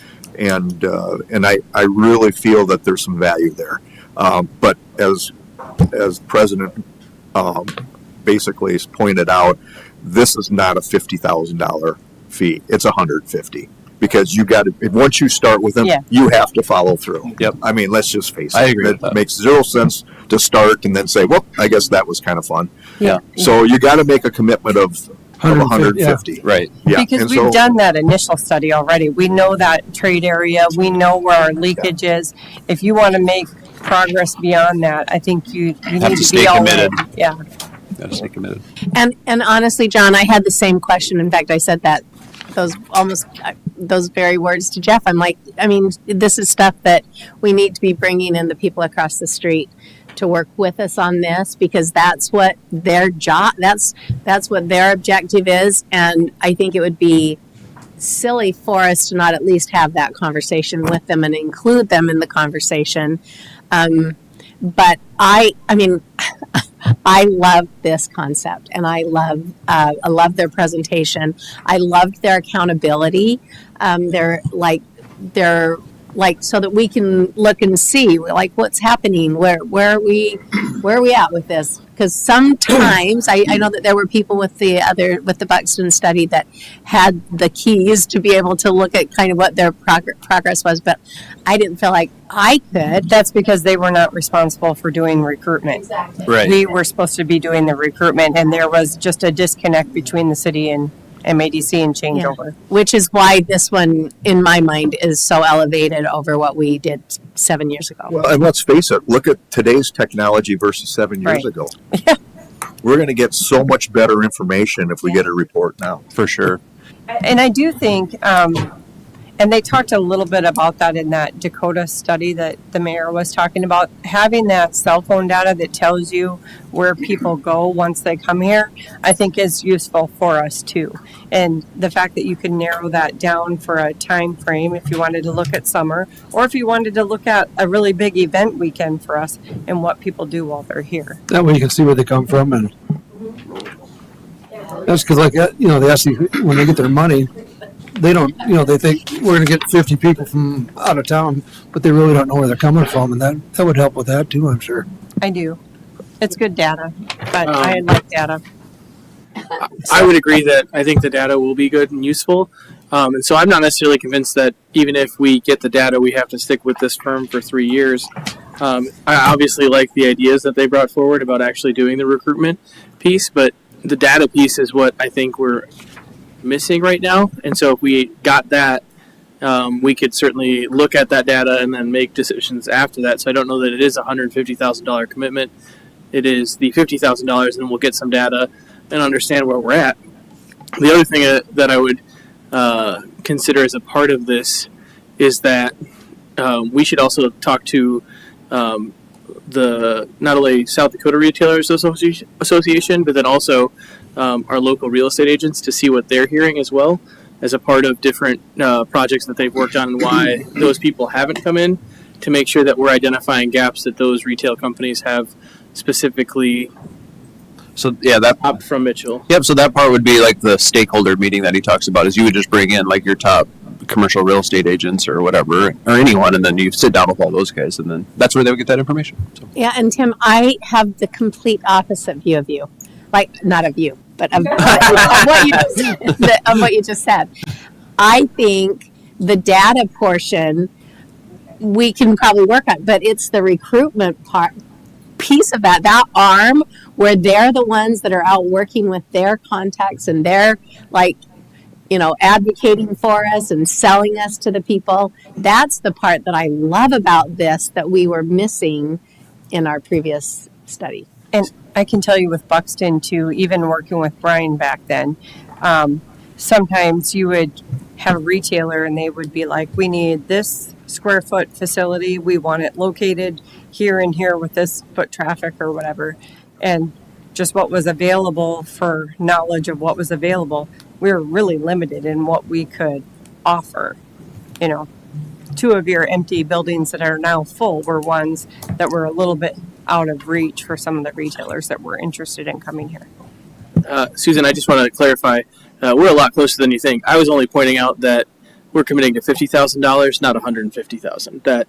I really feel that there's some value there. But as President basically has pointed out, this is not a $50,000 fee. It's $150,000. Because you got to, once you start with them, you have to follow through. Yep. I mean, let's just face it. I agree with that. It makes 0 sense to start and then say, well, I guess that was kind of fun. Yeah. So you got to make a commitment of 150. Yeah. Right. Yeah. Because And we've so- done that initial study already. We know that trade area. We know where our leakage is. If you want to make progress beyond that, I think you need Have to to stay be all committed. in. Yeah. Got to stay committed. And honestly, John, I had the same question. In fact, I said those very words to Jeff. I'm like, I mean, this is stuff that we need to be bringing in the people across the street to work with us on this, because that's what their job, that's what their objective is. And I think it would be silly for us to not at least have that conversation with them and include them in the conversation. But I mean, I love this concept, and I love their presentation. I loved their accountability. They're like so that we can look and see like what's happening. Where are we at with this? Because sometimes I know that there were people with the Buxton study that had the keys to be able to look at kind of what their progress was, but I didn't feel like I could. That's because they were not responsible for doing recruitment. Exactly. Right. We were supposed to be doing the recruitment, and there was just a disconnect between the city and MADC and changeover. Which is why this one, in my mind, is so elevated over what we did 7 years ago. Well, and let's face it, look at today's technology versus 7 years Right. ago. We're going to get so much better information if we get a report now. For sure. And I do think, and they talked a little bit about that in that Dakota study that the mayor was talking about, having that cell phone data that tells you where people go once they come here, I think is useful for us too. And the fact that you can narrow that down for a time frame if you wanted to look at summer, or if you wanted to look at a really big event weekend for us and what people do while they're here. That way you can see where they come from, and that's because, like, they ask you when they get their money, they don't, they think we're going to get 50 people from out of town, but they really don't know where they're coming from, and that would help with that too, I'm sure. I do. It's good data, but I like data. I would agree that I think the data will be good and useful. And so I'm not necessarily convinced that even if we get the data, we have to stick with this firm for 3 years. I obviously like the ideas that they brought forward about actually doing the recruitment piece, but the data piece is what I think we're missing right now. And so if we got that, we could certainly look at that data and then make decisions after that. So I don't know that it is a $150,000 commitment. It is the $50,000, and we'll get some data and understand where we're at. The other thing that I would consider as a part of this is that we should also talk to the not only South Dakota Retailers Association, but then also our local real estate agents to see what they're hearing as well. as a part of different projects that they've worked on and why those people haven't come in, to make sure that we're identifying gaps that those retail companies have specifically So yeah, that up from Mitchell. Yep. So that part would be like the stakeholder meeting that he talks about. Is you would just bring in like your top commercial real estate agents or whatever, or anyone, and then you sit down with all those guys, and then that's where they would get that information. So. Yeah, and Tim, I have the complete opposite view of you. Like, not of you, but of what you just said. I think the data portion we can probably work on, but it's the recruitment piece of that arm where they're the ones that are out working with their contacts and they're like, advocating for us and selling us to the people. That's the part that I love about this that we were missing in our previous study. And I can tell you with Buxton too, even working with Brian back then, sometimes you would have a retailer and they would be like, we need this square foot facility. We want it located here and here with this foot traffic or whatever. And just what was available for knowledge of what was available, we were really limited in what we could offer. 2 of your empty buildings that are now full were ones that were a little bit out of reach for some of the retailers that were interested in coming here. Susan, I just want to clarify, we're a lot closer than you think. I was only pointing out that we're committing to $50,000, not $150,000. That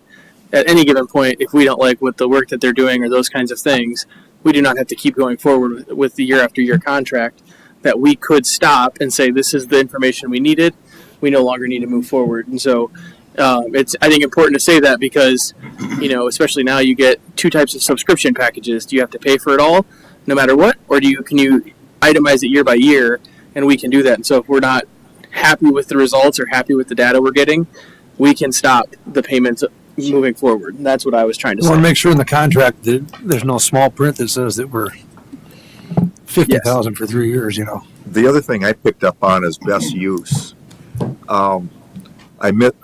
at any given point, if we don't like what the work that they're doing or those kinds of things, we do not have to keep going forward with the year after year contract. That we could stop and say, this is the information we needed. We no longer need to move forward. And so it's, I think, important to say that because, especially now you get 2 types of subscription packages. Do you have to pay for it all no matter what? Or can you itemize it year by year? And we can do that. And so if we're not happy with the results or happy with the data we're getting, we can stop the payments moving forward. And that's what I was trying to I say. want to make sure in the contract that there's no small print that says that we're 50,000 for 3 years, The other thing I picked up on is best use. I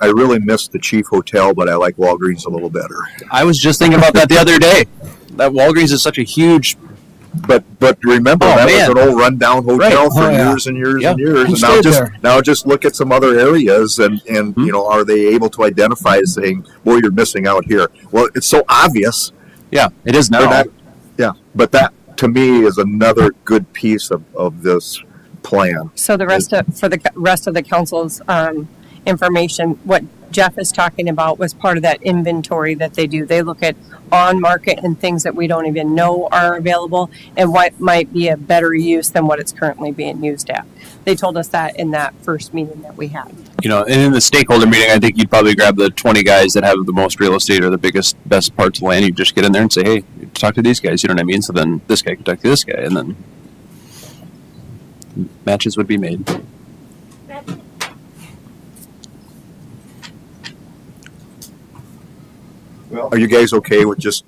really miss the Chief Hotel, but I like Walgreens a little better. I was just thinking about that the other day. That Walgreens is such a huge. But remember that was an old rundown hotel for years and years and years. And now just look at some other areas and are they able to identify saying, boy, you're missing out here? Well, it's so obvious. Yeah, it is now. But that to me is another good piece of this plan. So the rest of the council's information, what Jeff is talking about was part of that inventory that they do. They look at on market and things that we don't even know are available and what might be a better use than what it's currently being used at. They told us that in that first meeting that we had. And in the stakeholder meeting, I think you'd probably grab the 20 guys that have the most real estate or the best parts of land. You just get in there and say, hey, talk to these guys. You know what I mean? So then this guy can talk to this guy, and then matches would be made. Are you guys okay with just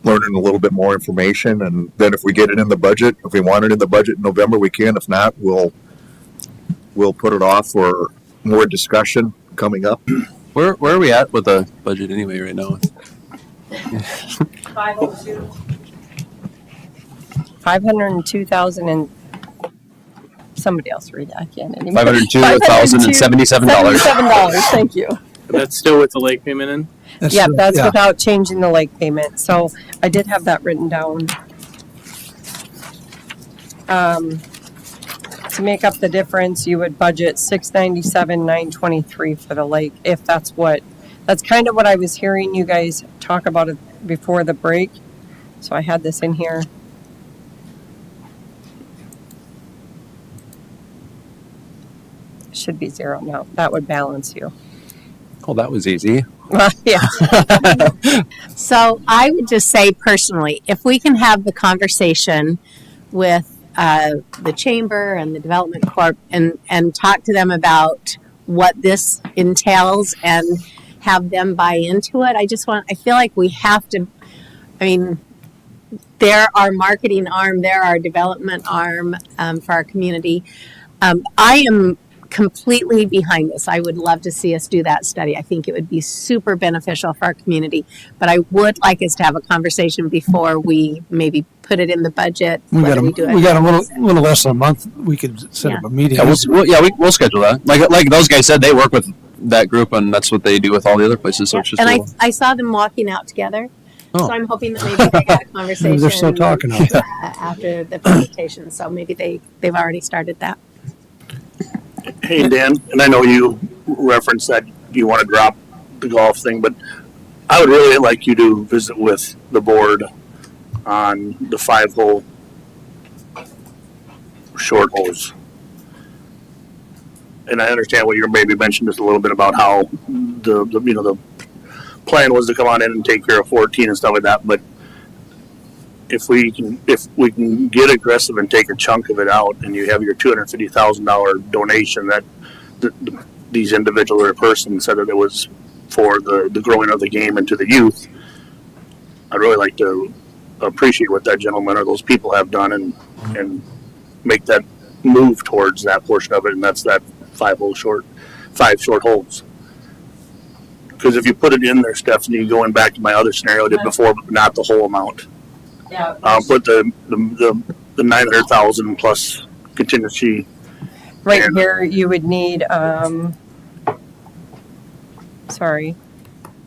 learning a little bit more information? And then if we get it in the budget, if we want it in the budget in November, we can. If not, we'll put it off for more discussion coming up. Where are we at with the budget anyway right now? 502,000 and somebody else read that again. $502,077. $77. Thank you. That's still with the lake payment in? That's without changing the lake payment. So I did have that written down. To make up the difference, you would budget $697,923 for the lake, if that's kind of what I was hearing you guys talk about it before the break. So I had this in here. Should be zero now. That would balance you. Oh, that was easy. Yeah. So I would just say personally, if we can have the conversation with the chamber and the development corp and talk to them about what this entails and have them buy into it, I feel like we have to, they're our marketing arm, they're our development arm for our community. I am completely behind this. I would love to see us do that study. I think it would be super beneficial for our community. But I would like us to have a conversation before we maybe put it in the budget. We got whether do it. a little less than a month. We could set up a meeting. Yeah, we'll schedule that. Like those guys said, they work with that group, and that's what they do with all the other places. So it's just And cool. I saw them walking out together. Oh. So I'm hoping that maybe they had a conversation. Maybe they're still talking out there. After the presentation. So maybe they've already started that. Hey, Dan, and I know you referenced that you want to drop the golf thing, but I would really like you to visit with the board on the 5-hole short holes. And I understand what you maybe mentioned just a little bit about how the plan was to come on in and take care of 14 and stuff like that, but if we can get aggressive and take a chunk of it out, and you have your $250,000 donation that these individual persons said that it was for the growing of the game into the youth, I'd really like to appreciate what that gentleman or those people have done and make that move towards that portion of it, and that's that 5 short holes. Because if you put it in there, Stephanie, going back to my other scenario I did before, but not the whole amount. Yeah. Put the 900,000 plus contingency. Right here, you would need, sorry.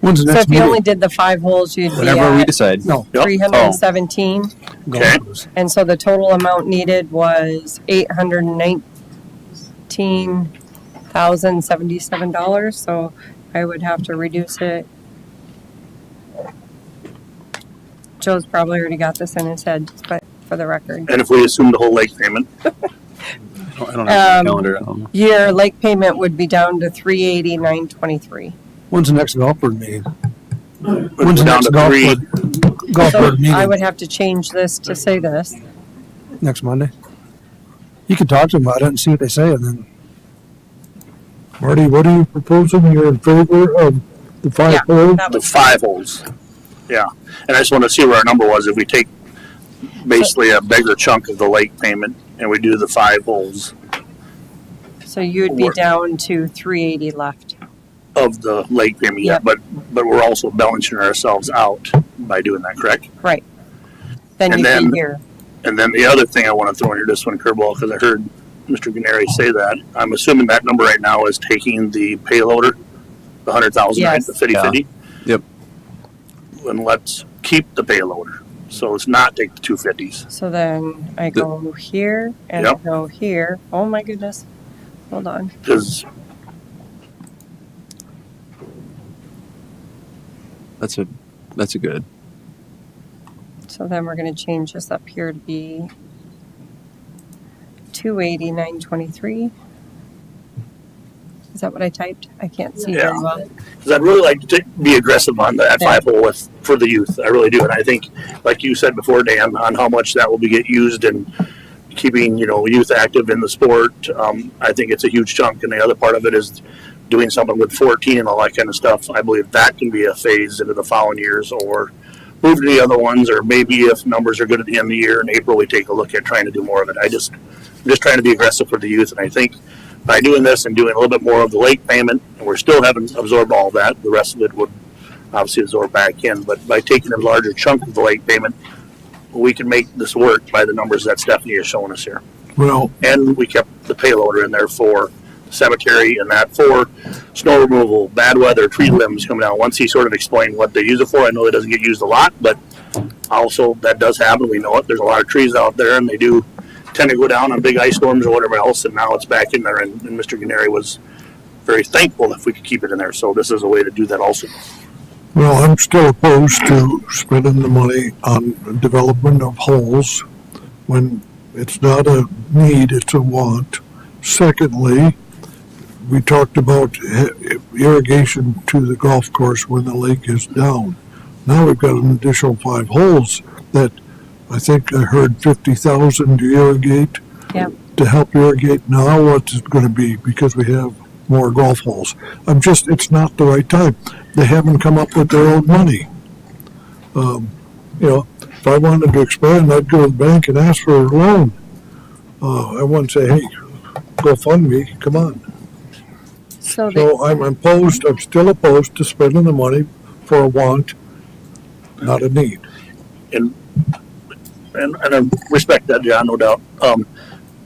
When's the So next if you meeting? only did the 5 holes, you'd be Whatever we at decide. No. 317. Okay. And so the total amount needed was $819,077. So I would have to reduce it. Joe's probably already got this in his head, but for the record. And if we assume the whole lake payment, I don't have the calendar. Your lake payment would be down to $389.23. When's the next golf board meeting? we're When's the down next to golf 3. board I meeting? would have to change this to say this. Next Monday. You can talk to them about it and see what they say, and then. Marty, what are you proposing? You're in favor of the 5 holes? That The was 5 holes. Yeah. And I just want to see where our number was if we take basically a bigger chunk of the lake payment and we do the 5 holes So you'd be down to 380 left. of the lake payment. Yeah. Yep. But we're also balancing ourselves out by doing that, correct? Right. Then And you'd then- be here. And then the other thing I want to throw in here, just one curveball, because I heard Mr. Gennari say that. I'm assuming that number right now is taking the payloader, the 100,000, right? Yes. The 50/50. Yep. And let's keep the payloader. So let's not take the 250s. So then I go here and I Yep. go here. Oh my goodness. Hold on. Because That's a good. So then we're going to change this up here to be 289.23. Is that what I typed? I can't see very well. because I'd really like to be aggressive on that 5 hole for the youth. I really do. And I think, like you said before, Dan, on how much that will be get used in keeping, youth active in the sport. I think it's a huge chunk. And the other part of it is doing something with 14 and all that kind of stuff. I believe that can be a phase into the following years, or move to the other ones, or maybe if numbers are good at the end of the year in April, we take a look at trying to do more of it. I'm just trying to be aggressive for the youth. And I think by doing this and doing a little bit more of the lake payment, and we're still haven't absorbed all that, the rest of it would obviously absorb back in. But by taking a larger chunk of the lake payment, we can make this work by the numbers that Stephanie is showing us here. Well, And we kept the payloader in there for cemetery and that for snow removal, bad weather, tree limbs coming down. Once he sort of explained what they use it for, I know it doesn't get used a lot, but also that does happen. We know it. There's a lot of trees out there, and they do tend to go down on big ice storms or whatever else, and now it's back in there, and Mr. Gennari was very thankful if we could keep it in there. So this is a way to do that also. well, I'm still opposed to spending the money on development of holes when it's not a need, it's a want. Secondly, we talked about irrigation to the golf course when the lake is down. Now we've got an additional 5 holes that I think I heard 50,000 to irrigate. Yep. To help irrigate now, what's it going to be? Because we have more golf holes. It's not the right time. They haven't come up with their own money. If I wanted to expand, I'd go to the bank and ask for a loan. I wouldn't say, hey, go fund me, come on. So So I'm still opposed to spending the money for a want, not a need. And I respect that, John, no doubt.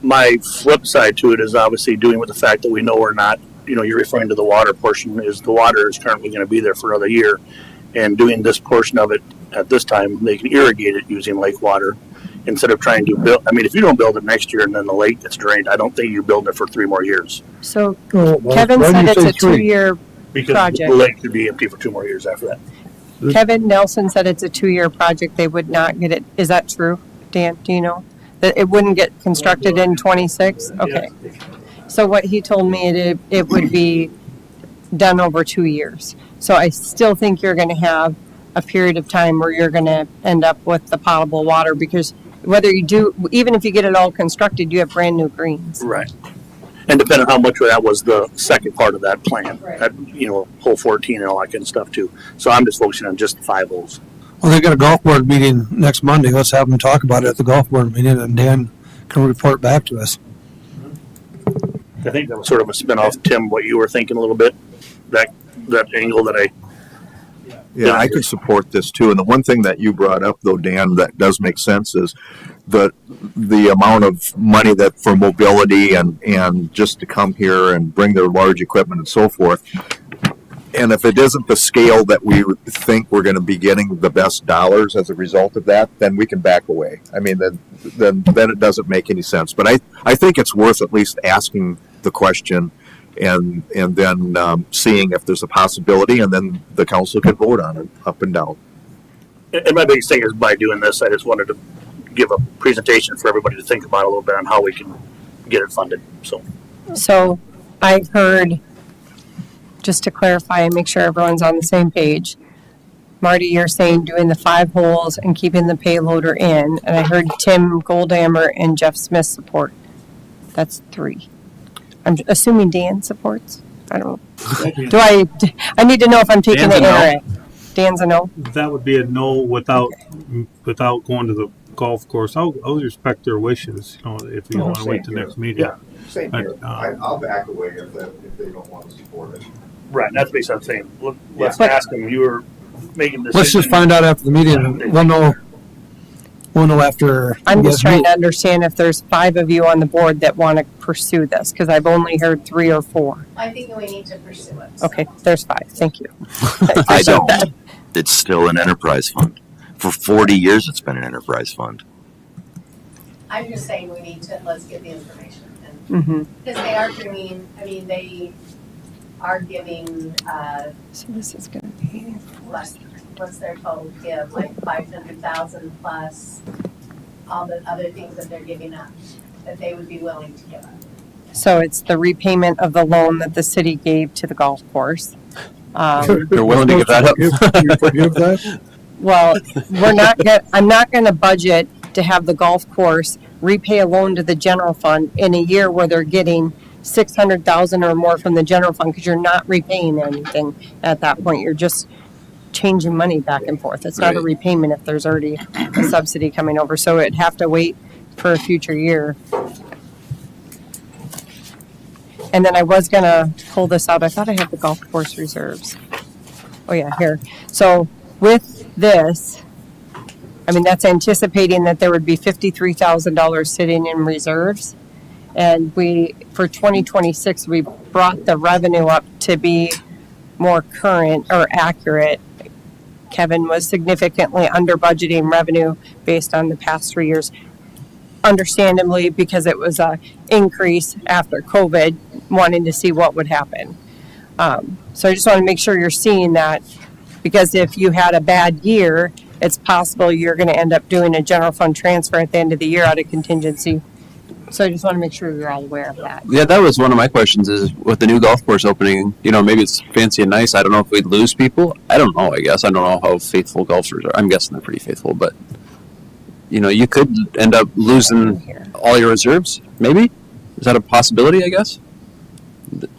My flip side to it is obviously doing with the fact that we know we're not, you're referring to the water portion, is the water is currently going to be there for another year. And doing this portion of it at this time, they can irrigate it using lake water instead of trying to build. I mean, if you don't build it next year and then the lake gets drained, I don't think you're building it for 3 more years. So Oh, Kevin why do said you it's say a 3? 2-year Because project. the lake could be empty for 2 more years after that. Kevin Nelson said it's a 2-year project. They would not get it. Is that true, Dan? Do you know? That it wouldn't get constructed in 26? Okay. So what he told me, it would be done over 2 years. So I still think you're going to have a period of time where you're going to end up with the potable water, because whether you do, even if you get it all constructed, you have brand new greens. Right. And depending on how much of that was the second part of that plan, Right. that, hole 14 and all that kind of stuff too. So I'm just focusing on just the 5 holes. Well, they got a golf board meeting next Monday. Let's have them talk about it at the golf board meeting, and Dan can report back to us. I think that was sort of a spin off, Tim, what you were thinking a little bit, that angle that I. Yeah, I could support this too. And the one thing that you brought up, though, Dan, that does make sense is the amount of money that for mobility and just to come here and bring their large equipment and so forth. And if it isn't the scale that we think we're going to be getting the best dollars as a result of that, then we can back away. I mean, then it doesn't make any sense. But I think it's worth at least asking the question and then seeing if there's a possibility, and then the council can vote on it up and down. And my biggest thing is by doing this, I just wanted to give a presentation for everybody to think about a little bit on how we can get it funded. So I heard, just to clarify and make sure everyone's on the same page, Marty, you're saying doing the 5 holes and keeping the payloader in, and I heard Tim Goldhammer and Jeff Smith support. That's 3. I'm assuming Dan supports? I don't know. I need to know if I'm taking Dan's the a no. error. Dan's a no? That would be a no without going to the golf course. I'll respect their wishes, if you want to wait till next meeting. Yeah. Same here. I'll back away if they don't want to support it. Right, that's basically what I'm saying. Let's Yeah. ask them. You were making this. Let's just find out after the meeting. We'll know after. I'm you just guys trying meet. to understand if there's 5 of you on the board that want to pursue this, because I've only heard 3 or 4. I think we need to pursue it. Okay, there's 5. Thank you. I appreciate don't. that. It's still an enterprise fund. For 40 years, it's been an enterprise fund. I'm just saying let's get the information. Mm-hmm. Because they are they are giving, So this is going to be. what's their total give, like 500,000 plus all the other things that they're giving up, that they would be willing to give up. So it's the repayment of the loan that the city gave to the golf course. They're willing to give that up. You forgive that? Well, I'm not going to budget to have the golf course repay a loan to the general fund in a year where they're getting 600,000 or more from the general fund, because you're not repaying anything at that point. You're just changing money back and forth. It's not a Right. repayment if there's already a subsidy coming over. So it'd have to wait for a future year. And then I was going to pull this out. I thought I had the golf course reserves. Oh yeah, here. So with this, that's anticipating that there would be $53,000 sitting in reserves. And for 2026, we brought the revenue up to be more current or accurate. Kevin was significantly under budgeting revenue based on the past 3 years. Understandably, because it was an increase after COVID, wanting to see what would happen. So I just want to make sure you're seeing that, because if you had a bad year, it's possible you're going to end up doing a general fund transfer at the end of the year out of contingency. So I just want to make sure you're all aware of that. Yeah, that was one of my questions, is with the new golf course opening, maybe it's fancy and nice. I don't know if we'd lose people. I don't know, I guess. I don't know how faithful golfers are. I'm guessing they're pretty faithful, but, you could end up losing all your reserves, maybe? Is that a possibility, I guess?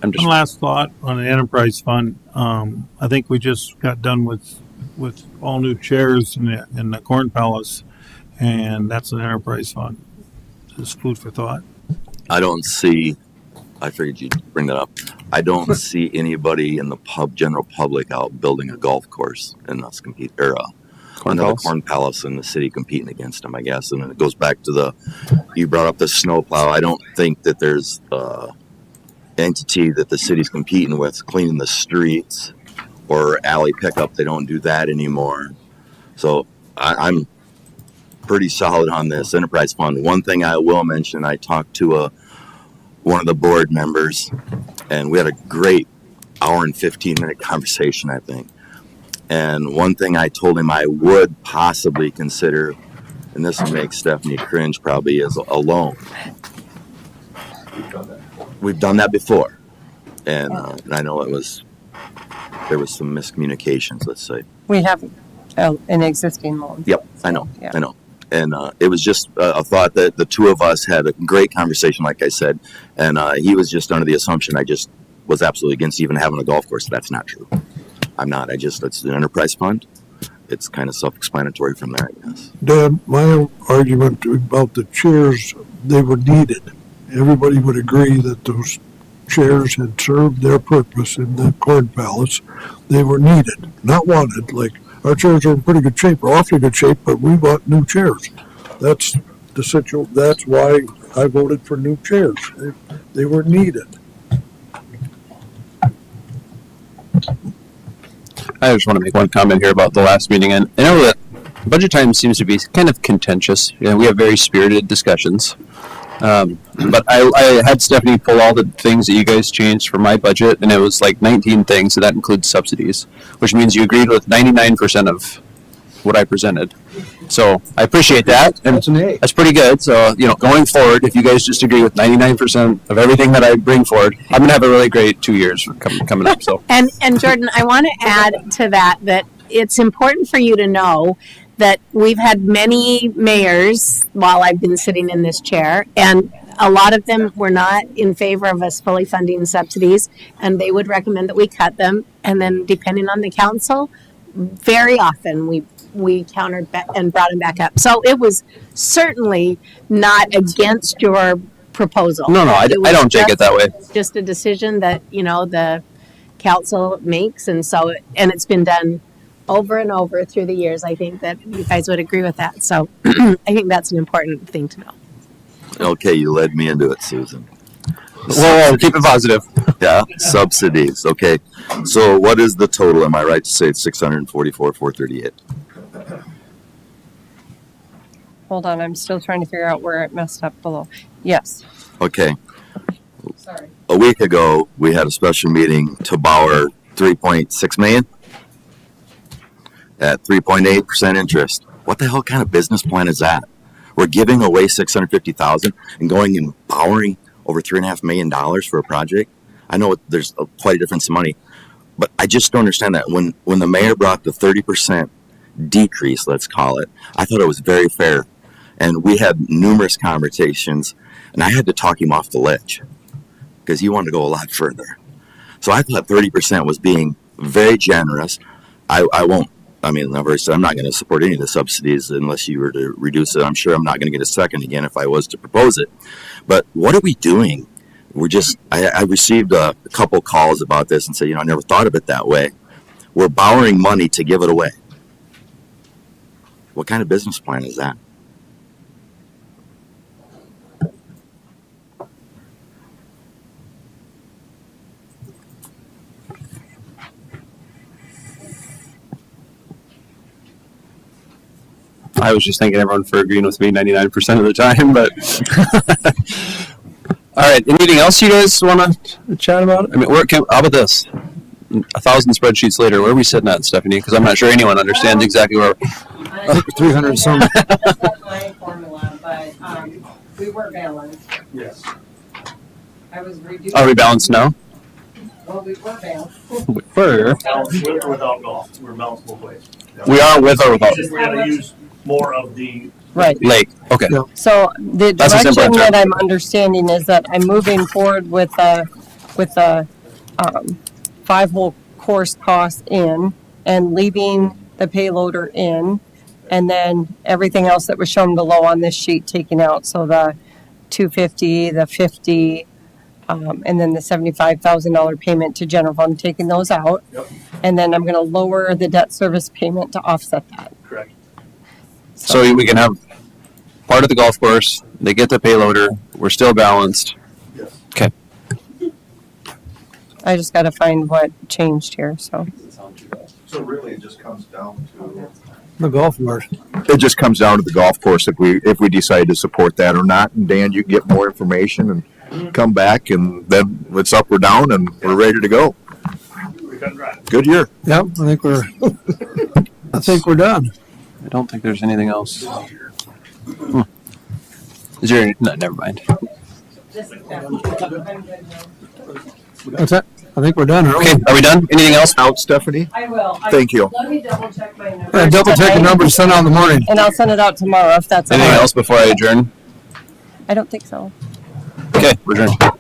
I'm just. One last thought on the enterprise fund. I think we just got done with all new chairs in the Corn Palace, and that's an enterprise fund. Just food for thought. I don't see I figured you'd bring that up. I don't see anybody in the general public out building a golf course and us compete, or another Corn Palace in the city competing against them, I guess. And it goes back to you brought up the snowplow. I don't think that there's entity that the city's competing with cleaning the streets or alley pickup. They don't do that anymore. So I'm pretty solid on this enterprise fund. One thing I will mention, I talked to one of the board members, and we had a great hour and 15-minute conversation, I think. And one thing I told him I would possibly consider, and this will make Stephanie cringe probably, is a loan. We've done that before. And I know there was some miscommunications, let's say. We have an existing loan. Yep, I know. Yeah. I know. And it was just a thought that the two of us had a great conversation, like I said. And he was just under the assumption I just was absolutely against even having a golf course. That's not true. I'm not. It's an enterprise fund. It's kind of self-explanatory from there, I guess. Dan, my argument about the chairs, they were needed. Everybody would agree that those chairs had served their purpose in the Corn Palace. They were needed, not wanted. Like, our chairs are in pretty good shape, or awfully good shape, but we bought new chairs. That's that's why I voted for new chairs. They were needed. I just want to make one comment here about the last meeting, and I know that budget time seems to be kind of contentious. You know, we have very spirited discussions. But I had Stephanie pull all the things that you guys changed for my budget, and it was like 19 things, so that includes subsidies, which means you agreed with 99% of what I presented. So I appreciate that, and that's pretty good. So, going forward, if you guys just agree with 99% of everything that I bring forward, I'm gonna have a really great 2 years coming up. So, and Jordan, I want to add to that it's important for you to know that we've had many mayors while I've been sitting in this chair, and a lot of them were not in favor of us fully funding subsidies, and they would recommend that we cut them. And then, depending on the council, very often we countered and brought them back up. So it was certainly not against your proposal. No, I don't take it that way. It's just a decision that the council makes, and it's been done over and over through the years. I think that you guys would agree with that. So I think that's an important thing to know. Okay, you led me into it, Susan. Whoa, keep it positive. Yeah, subsidies. Okay, so what is the total? Am I right to say it's $644,438? Hold on, I'm still trying to figure out where it messed up below. Yes. Okay. Sorry. A week ago, we had a special meeting to borrow $3.6 million at 3.8% interest. What the hell kind of business plan is that? We're giving away $650,000 and going and borrowing over $3.5 million for a project. I know there's quite a difference in money, but I just don't understand that. When the mayor brought the 30% decrease, let's call it, I thought it was very fair. And we had numerous conversations, and I had to talk him off the ledge because he wanted to go a lot further. So I thought 30% was being very generous. I'm not going to support any of the subsidies unless you were to reduce it. I'm sure I'm not going to get a second again if I was to propose it. But what are we doing? I received a couple calls about this and said, I never thought of it that way. We're borrowing money to give it away. What kind of business plan is that? I was just thanking everyone for agreeing with me 99% of the time, but all right. Anything else you guys want to chat about? I mean, how about this? 1,000 spreadsheets later, where are we sitting at, Stephanie? Because I'm not sure anyone understands exactly where. 300 some. My formula, but we were balanced. Yes. I was reducing. Are we balanced now? Well, we were balanced. We were. Balanced with or without golf. We're balanced both ways. We are with or without. We're going to use more of the Right. Lake. Okay. Yeah. So the That's a simple direction answer. that I'm understanding is that I'm moving forward with the 5-hole course cost in and leaving the payloader in, and then everything else that was shown below on this sheet taking out. So the 250, the 50, And then the $75,000 payment to general fund, taking those out. Yep. And then I'm gonna lower the debt service payment to offset that. Correct. So we can have part of the golf course, they get the payloader, we're still balanced. Yes. Okay. I just gotta find what changed here, so. So really, it just comes down to The golf course. it just comes down to the golf course if we decide to support that or not. And Dan, you can get more information and come back, and then it's up or down, and we're ready to go. Good year. Yep, I think we're done. I don't think there's anything else. Is there? No, never mind. What's that? I think we're done. Okay, are we done? Anything else? Out, Stephanie? I will. Thank you. Let me double check my numbers. Yeah, double check the numbers, send out in the morning. And I'll send it out tomorrow if that's all Anything right. else before I adjourn? I don't think so. Okay, we're adjourned.